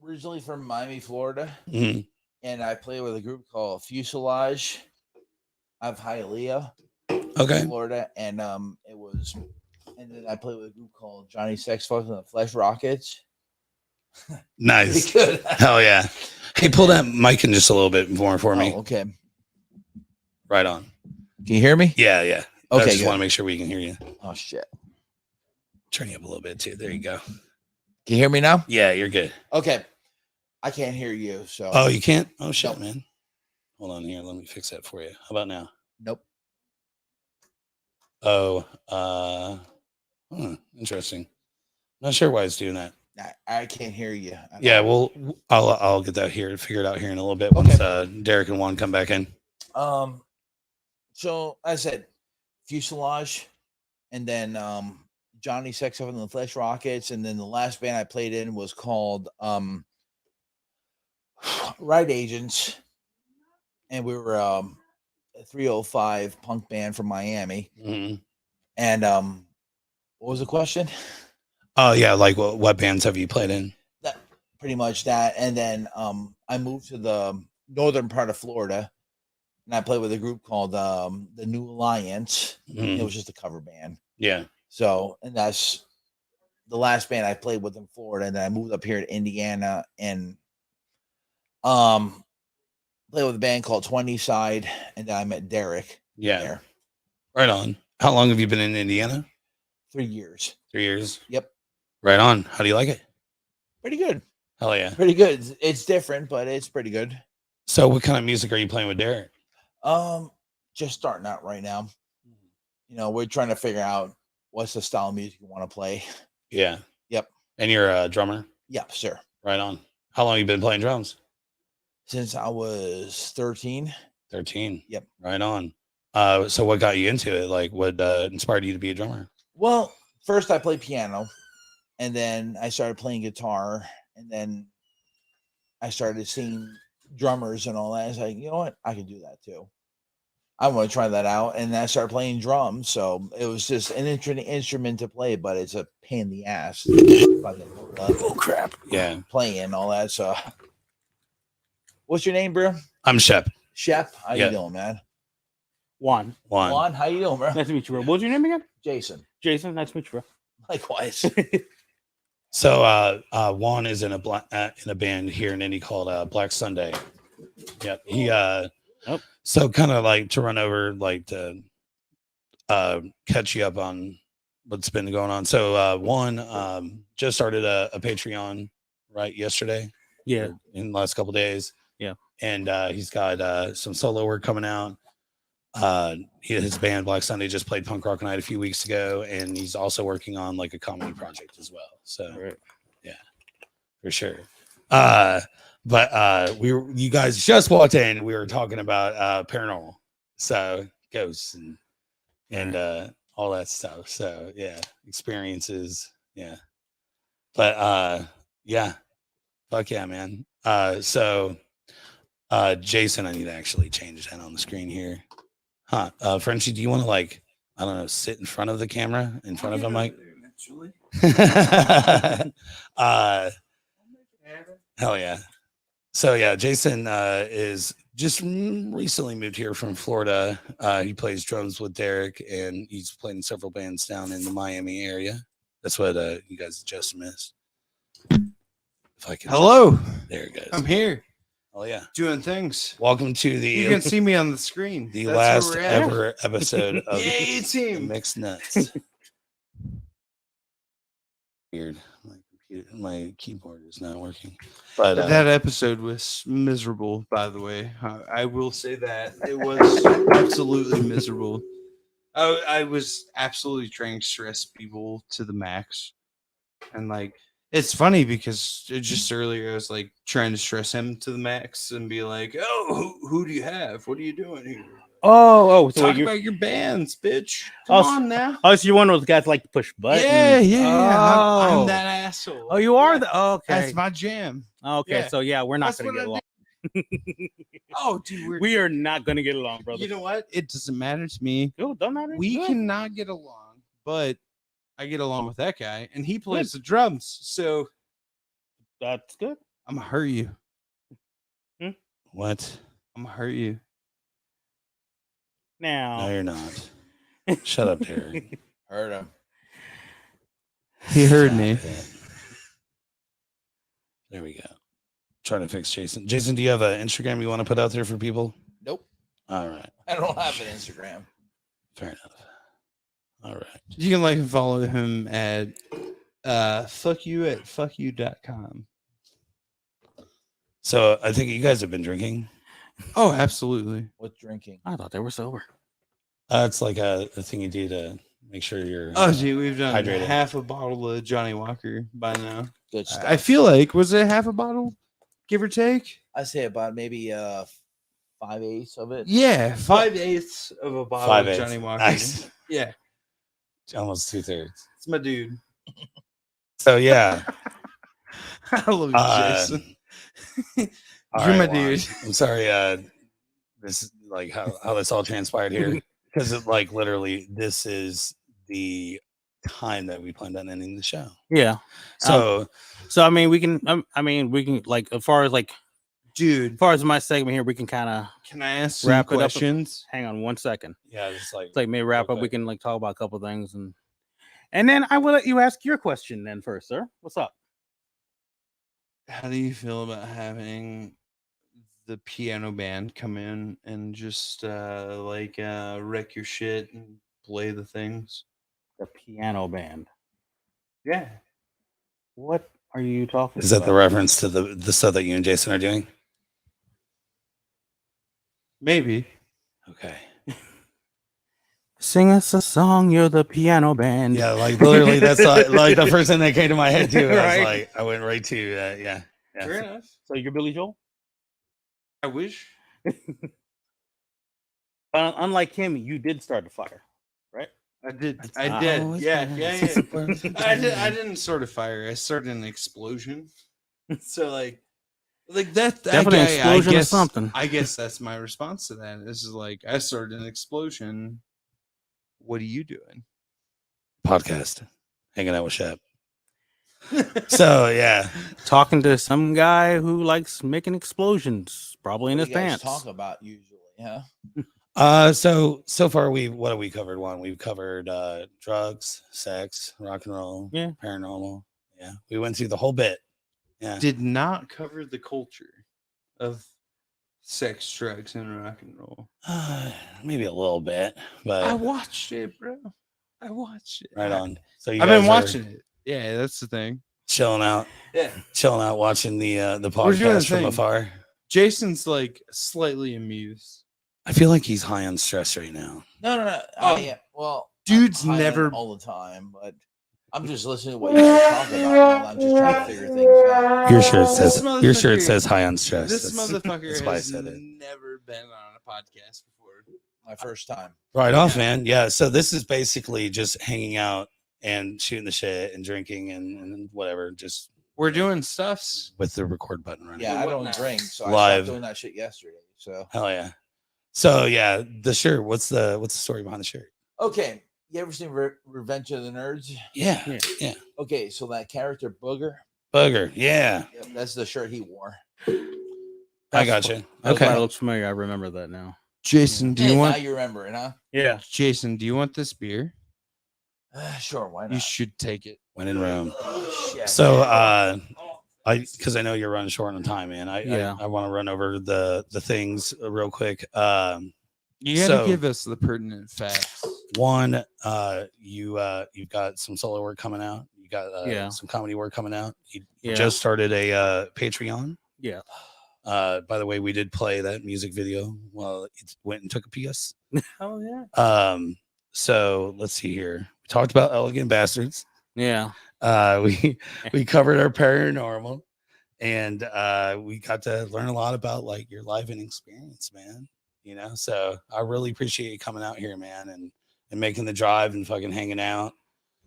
originally from Miami, Florida, Mhm. and I play with a group called Fuselage. I've Hialeah, Okay. Florida, and and then I play with a group called Johnny Sex Fucks and the Flesh Rockets. Nice. Pretty good. Hell yeah. Hey, pull that mic in just a little bit more for me. Oh, okay. Right on. Can you hear me? Yeah, yeah. I Okay, just good. want to make sure we can hear you. Oh shit. Turn you up a little bit too. There you go. Can you hear me now? Yeah, you're good. Okay. I can't hear you, so Oh, you can't? Oh shit, Nope. man. Hold on here. Let me fix that for you. How about now? nope. Oh, interesting. Not sure why it's doing that. I can't hear you. Yeah, well, I'll get that here, figure it out here in a little bit once Derek and Juan come back in. So I said Fuselage, and then Johnny Sex Up and the Flesh Rockets, and then the last band I played in was called Ride Agents, and we were a 305 punk band from Miami. Mhm. And what was the question? Oh yeah, like what bands have you played in? That pretty much that. And then I moved to the northern part of Florida, and I played with a group called the New Alliance. Mhm. It was just a cover band. Yeah. So, and that's the last band I played with in Florida. And then I moved up here to Indiana and played with a band called 20 Side. And then I met Derek Yeah. there. Right on. How long have you been in Indiana? 3 years. 3 years. Yep. Right on. How do you like it? Pretty good. Hell yeah. Pretty good. It's different, but it's pretty good. So what kind of music are you playing with Derek? Just starting out right now. You know, we're trying to figure out what's the style of music you want to play. Yeah. Yep. And you're a drummer? Yeah, sure. Right on. How long have you been playing drums? Since I was 13. 13. Yep. Right on. So what got you into it? Like what inspired you to be a drummer? Well, first I played piano, and then I started playing guitar, and then I started seeing drummers and all that. I was like, you know what? I can do that too. I want to try that out. And I started playing drums. So it was just an interesting instrument to play, but it's a pain in the ass. Oh crap. Yeah. Playing and all that. So what's your name, bro? I'm Shep. Shep. How Yeah. you doing, man? Juan. Juan. How you doing, bro? Nice to meet you, bro. What was your name again? Jason. Jason. Nice to meet you, bro. Likewise. So Juan is in a band here in Indy called Black Sunday. Yep. He so kind of like to run over, like to catch you up on what's been going on. So Juan just started a Patreon right yesterday. Yeah. In the last couple of days. Yeah. And he's got some solo work coming out. His band Black Sunday just played Punk Rock Night a few weeks ago, and he's also working on like a comedy project as well. So Right. yeah, for sure. But you guys just walked in. We were talking about paranormal, so ghosts and all that stuff. So yeah, experiences. Yeah, but yeah, fuck yeah, man. So Jason, I need to actually change that on the screen here. Huh. Frenchie, do you want to like, I don't know, sit in front of the camera, in front of a mic? Hell yeah. So yeah, Jason is just recently moved here from Florida. He plays drums with Derek, and he's played in several bands down in the Miami area. That's what you guys just missed. If I can Hello, there it goes. I'm here Oh yeah. doing things. Welcome to the You can see me on the screen. the That's last where we're at. ever episode of Yay, the team! Mixed Nuts. Weird. My keyboard is not working. But That episode was miserable, by the way. I will say that it was absolutely miserable. I was absolutely trying to stress people to the max, and like It's funny because just earlier I was like trying to stress him to the max and be like, "Oh, who do you have? What are you doing here? So Talk you about your bands, bitch. Come Oh, on now." so you're one of those guys like to push buttons. I'm Oh. that asshole. Oh, you are Yeah, the okay. That's my jam. Okay, yeah. so yeah, we're not That's gonna what get I along. Oh, dude, We are not gonna get along, brother. You know what? It doesn't matter to me. Oh, don't matter. We Good. cannot get along, but I get along with that guy, and he plays the drums. So That's good. I'm gonna hurt you. What? I'm gonna hurt you. Now, No, you're not. Shut up, Derek. Heard him. He heard Stop me. it. There we go. Trying to fix Jason. Jason, do you have an Instagram you want to put out there for people? Nope. All right. I don't have an Instagram. Fair enough. All right. You can like and follow him at fuckyou@fuckyou.com. So I think you guys have been drinking. Oh, absolutely. With drinking. I thought they were sober. It's like a thing you do to make sure you're. Oh, gee, we've done Hydrated. half a bottle of Johnny Walker by now. Good stuff. I feel like, was it half a bottle, give or take? I say about maybe 5/8 of it. Yeah, 5/8 of a bottle 5/8. of Johnny Walker. Nice. Yeah, Almost 2/3. it's my dude. So yeah. I love you, Jason. All You're my Juan. dude. I'm sorry. This is like how this all transpired here, because it like literally this is the time that we planned on ending the show. Yeah. So So I mean, we can. We can like as far as Dude, my segment here, we can kind of can I ask some wrap it up. questions? Hang on 1 second. yeah, just like It's like maybe wrap real up. We quick. can like talk about a couple things and then I will let you ask your question then first, sir. What's up? How do you feel about having the piano band come in and just wreck your shit and play the things? The piano band. Yeah. What are you talking Is that about? the reference to the stuff that you and Jason are doing? Maybe. Okay. Sing us a song, you're the piano band. Yeah, like literally, that's like the first thing that came to my head too. I was Right. like, I went right to yeah. Fair enough. So you're Billy Joel? I wish. Unlike him, you did start the fire, right? I did. It's I did. always Yeah. been Yeah. a I did. I didn't start a fire. I started an explosion. So like that. Definitely an explosion I or guess, something. I guess that's my response to that. This is like I started an explosion. What are you doing? podcast, hanging out with Shep. So yeah, Talking to some guy who likes making explosions, probably in What his do you guys pants. talk about usually, huh? so far what have we covered? We've covered drugs, sex, rock and roll, Yeah. paranormal. Yeah, we went through the whole bit. Yeah, Did not cover the culture of sex, drugs, and rock and roll. maybe a little bit, but I watched it, bro. I watched it. right on. So you I've guys been are watching it. Yeah, that's the thing. chilling out, Yeah. watching the We're doing the podcast from thing. afar. Jason's like slightly amused. I feel like he's high on stress right now. No. Oh, Well, dude's I'm high on never- all the time, but I'm just listening to what you guys talk about. And I'm just trying to figure things out. Your shirt This says motherfucker- high on stress. This That's motherfucker why I has said it. never been on a podcast before. My first time. Right off, man. Yeah. So this is basically just hanging out and shooting the shit and drinking and whatever, just We're doing stuffs. with the record button running. Yeah, I don't whatnot. drink, so I Live. stopped doing that shit yesterday. So Hell yeah. So yeah, the shirt. What's the story behind the shirt? okay, you ever seen Revenge of the Nerds? Yeah. Okay, so that character Booger, Booger. Yeah. yep, that's the shirt he wore. I got you. That's why it Okay. looks familiar. I remember that now. Jason, do you Hey, want now you remember it, huh? Yeah. Jason, do you want this beer? Sure, why not? You should take it. When in Rome. Oh, shit. So because I know you're running short on time, man. I want to run over the things real quick. You gotta So- give us the pertinent facts. One, you've got some solo work coming out. You got Yeah. some comedy work coming out. You Yeah. just started a Patreon. Yeah. By the way, we did play that music video while it went and took a PS. Oh yeah. So let's see here. We talked about Elegant Bastards. Yeah. We covered our paranormal, and we got to learn a lot about like your life and experience, man. You know, so I really appreciate you coming out here, man, and making the drive and fucking hanging out.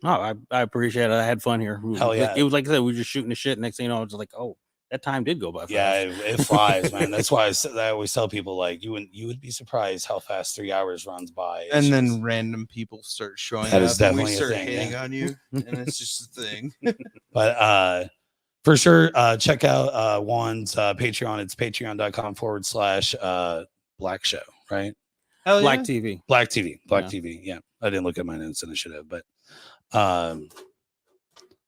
Oh, I appreciate it. I had fun here. Hell yeah. It was like I said, we were just shooting the shit. Next thing you know, it's like, oh, that time did go by fast. Yeah, it flies, man. That's why I always tell people like you would be surprised how fast 3 hours runs by. It's And then just- random people start showing That up. is and we definitely a start thing, hitting yeah. on you, and it's just a thing. but for sure, check out Juan's Patreon. It's patreon.com/Blak Show, right? Hell Black yeah. TV. Black TV. Black Yeah. TV. Yeah. I didn't look at my notes and I should have, but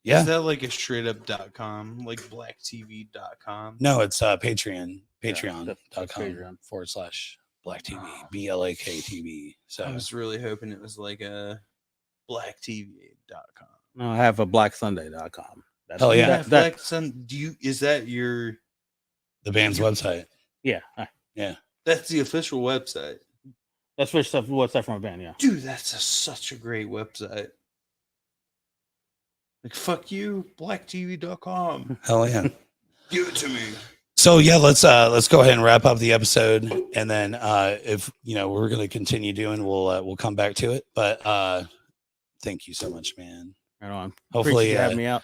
yeah. Is that like a straight up .com, like blacktv.com? No, it's Patreon. that's Patreon.com Patreon. /Black TV. BLAK TV. So I was really hoping it was like a blacktv.com. No, I have a blacksunday.com. That's Hell yeah. that- Black Sun. Is that your? the band's website. yeah. That's the official website, That's for stuff. What's that from a band? Yeah. dude. That's such a great website. Like fuck you, blacktv.com. Hell yeah. Give it to me. So yeah, let's go ahead and wrap up the episode, and then if you know we're gonna continue doing, we'll come back to it. But thank you so much, man. Right on. Hopefully, Appreciate you having me out.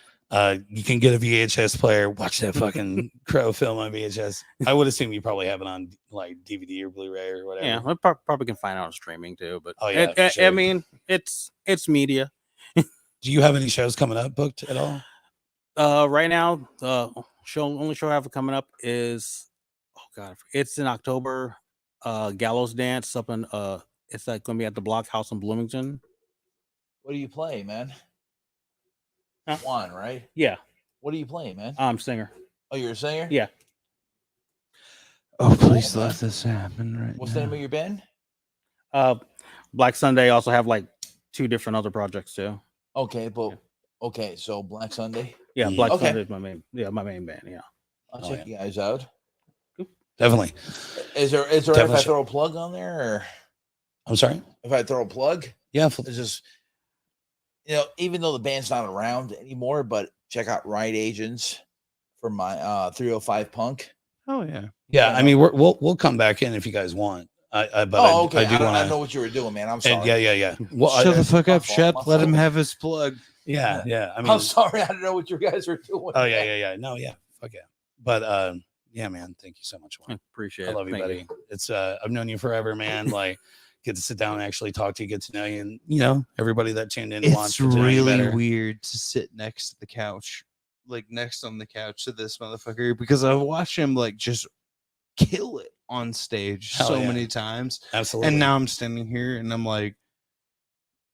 you can get a VHS player. Watch that fucking Crow film on VHS. I would assume you probably have it on like DVD or Blu-ray or whatever. Yeah, I probably can find out on streaming too. But Oh, yeah, for I sure. mean, it's media. Do you have any shows coming up booked at all? Right now, the only show I have coming up is it's in October. Gallows Dance up in it's like going to be at the Block House in Bloomington. What do you play, man? Huh? Juan, right? Yeah, What do you play, man? I'm singer. Oh, you're a singer? Yeah. Oh, please let let this happen right What's the name of your band? Black Sunday also have like 2 different other projects too. Okay, but okay, so Black Sunday. Yeah, Mhm. Black Okay. Sunday is my main band. Yeah. I'll Oh, check you guys out. Definitely. Is there if Definitely I should. throw a plug on there, or I'm sorry. if I throw a plug? Yeah. It's just, even though the band's not around anymore, but check out Ride Agents for my 305 Punk. Oh yeah. Yeah. Yeah. I mean, we'll come back in if you guys want. But Okay. I do I want know what you were doing, man. I'm And sorry. yeah. Well, Shut the fuck my up, fault, Shep. my Let him fault. have his plug. yeah. I mean, I'm sorry. I don't know what you guys are doing. oh yeah. No, yeah. Fuck yeah. But yeah, man. Thank you so much, Juan. Appreciate I it. love you, Thank buddy. It's I've known you forever, man. Like, get to sit down and actually talk to you, get to know you, and everybody that tuned in wants It's to know you really better. weird to sit next to the couch, like next on the couch to this motherfucker, because I've watched him like just kill it on stage Hell so yeah. many times, Absolutely. and now I'm standing here and I'm like,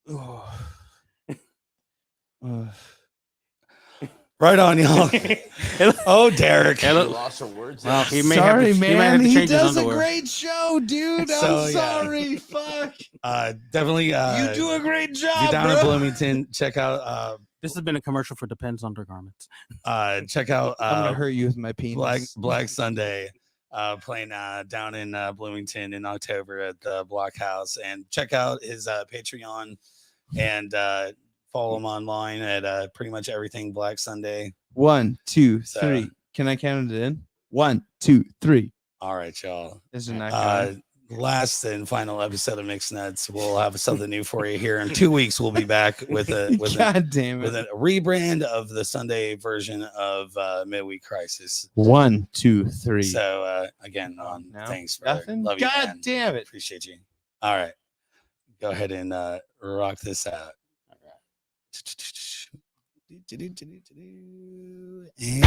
oh. right on, y'all. Oh, Derek. You lost her words. Well, there. he may have to, he may have to He change his does a underwear. great show, dude. So, I'm yeah. sorry. Fuck. Definitely. You do a great if job, you're down bro. in Bloomington. Check out. This has been a commercial for Depends Undergarments. Check out. I'm gonna hurt you with my penis. Black Sunday. Playing down in Bloomington in October at the Block House, and check out his Patreon and follow him online at pretty much everything Black Sunday. 1, 2, So- 3. Can I count it in? 1, 2, 3. All right, y'all. This is not going. Last and final episode of Mixed Nuts. We'll have something new for you here in 2 weeks. We'll be back with a God damn with it. a rebrand of the Sunday version of Midweek Crisis. 1, 2, 3. So again, No? thanks for Nothing. love you, God man. damn it. Appreciate you. All right, go ahead and rock this out. And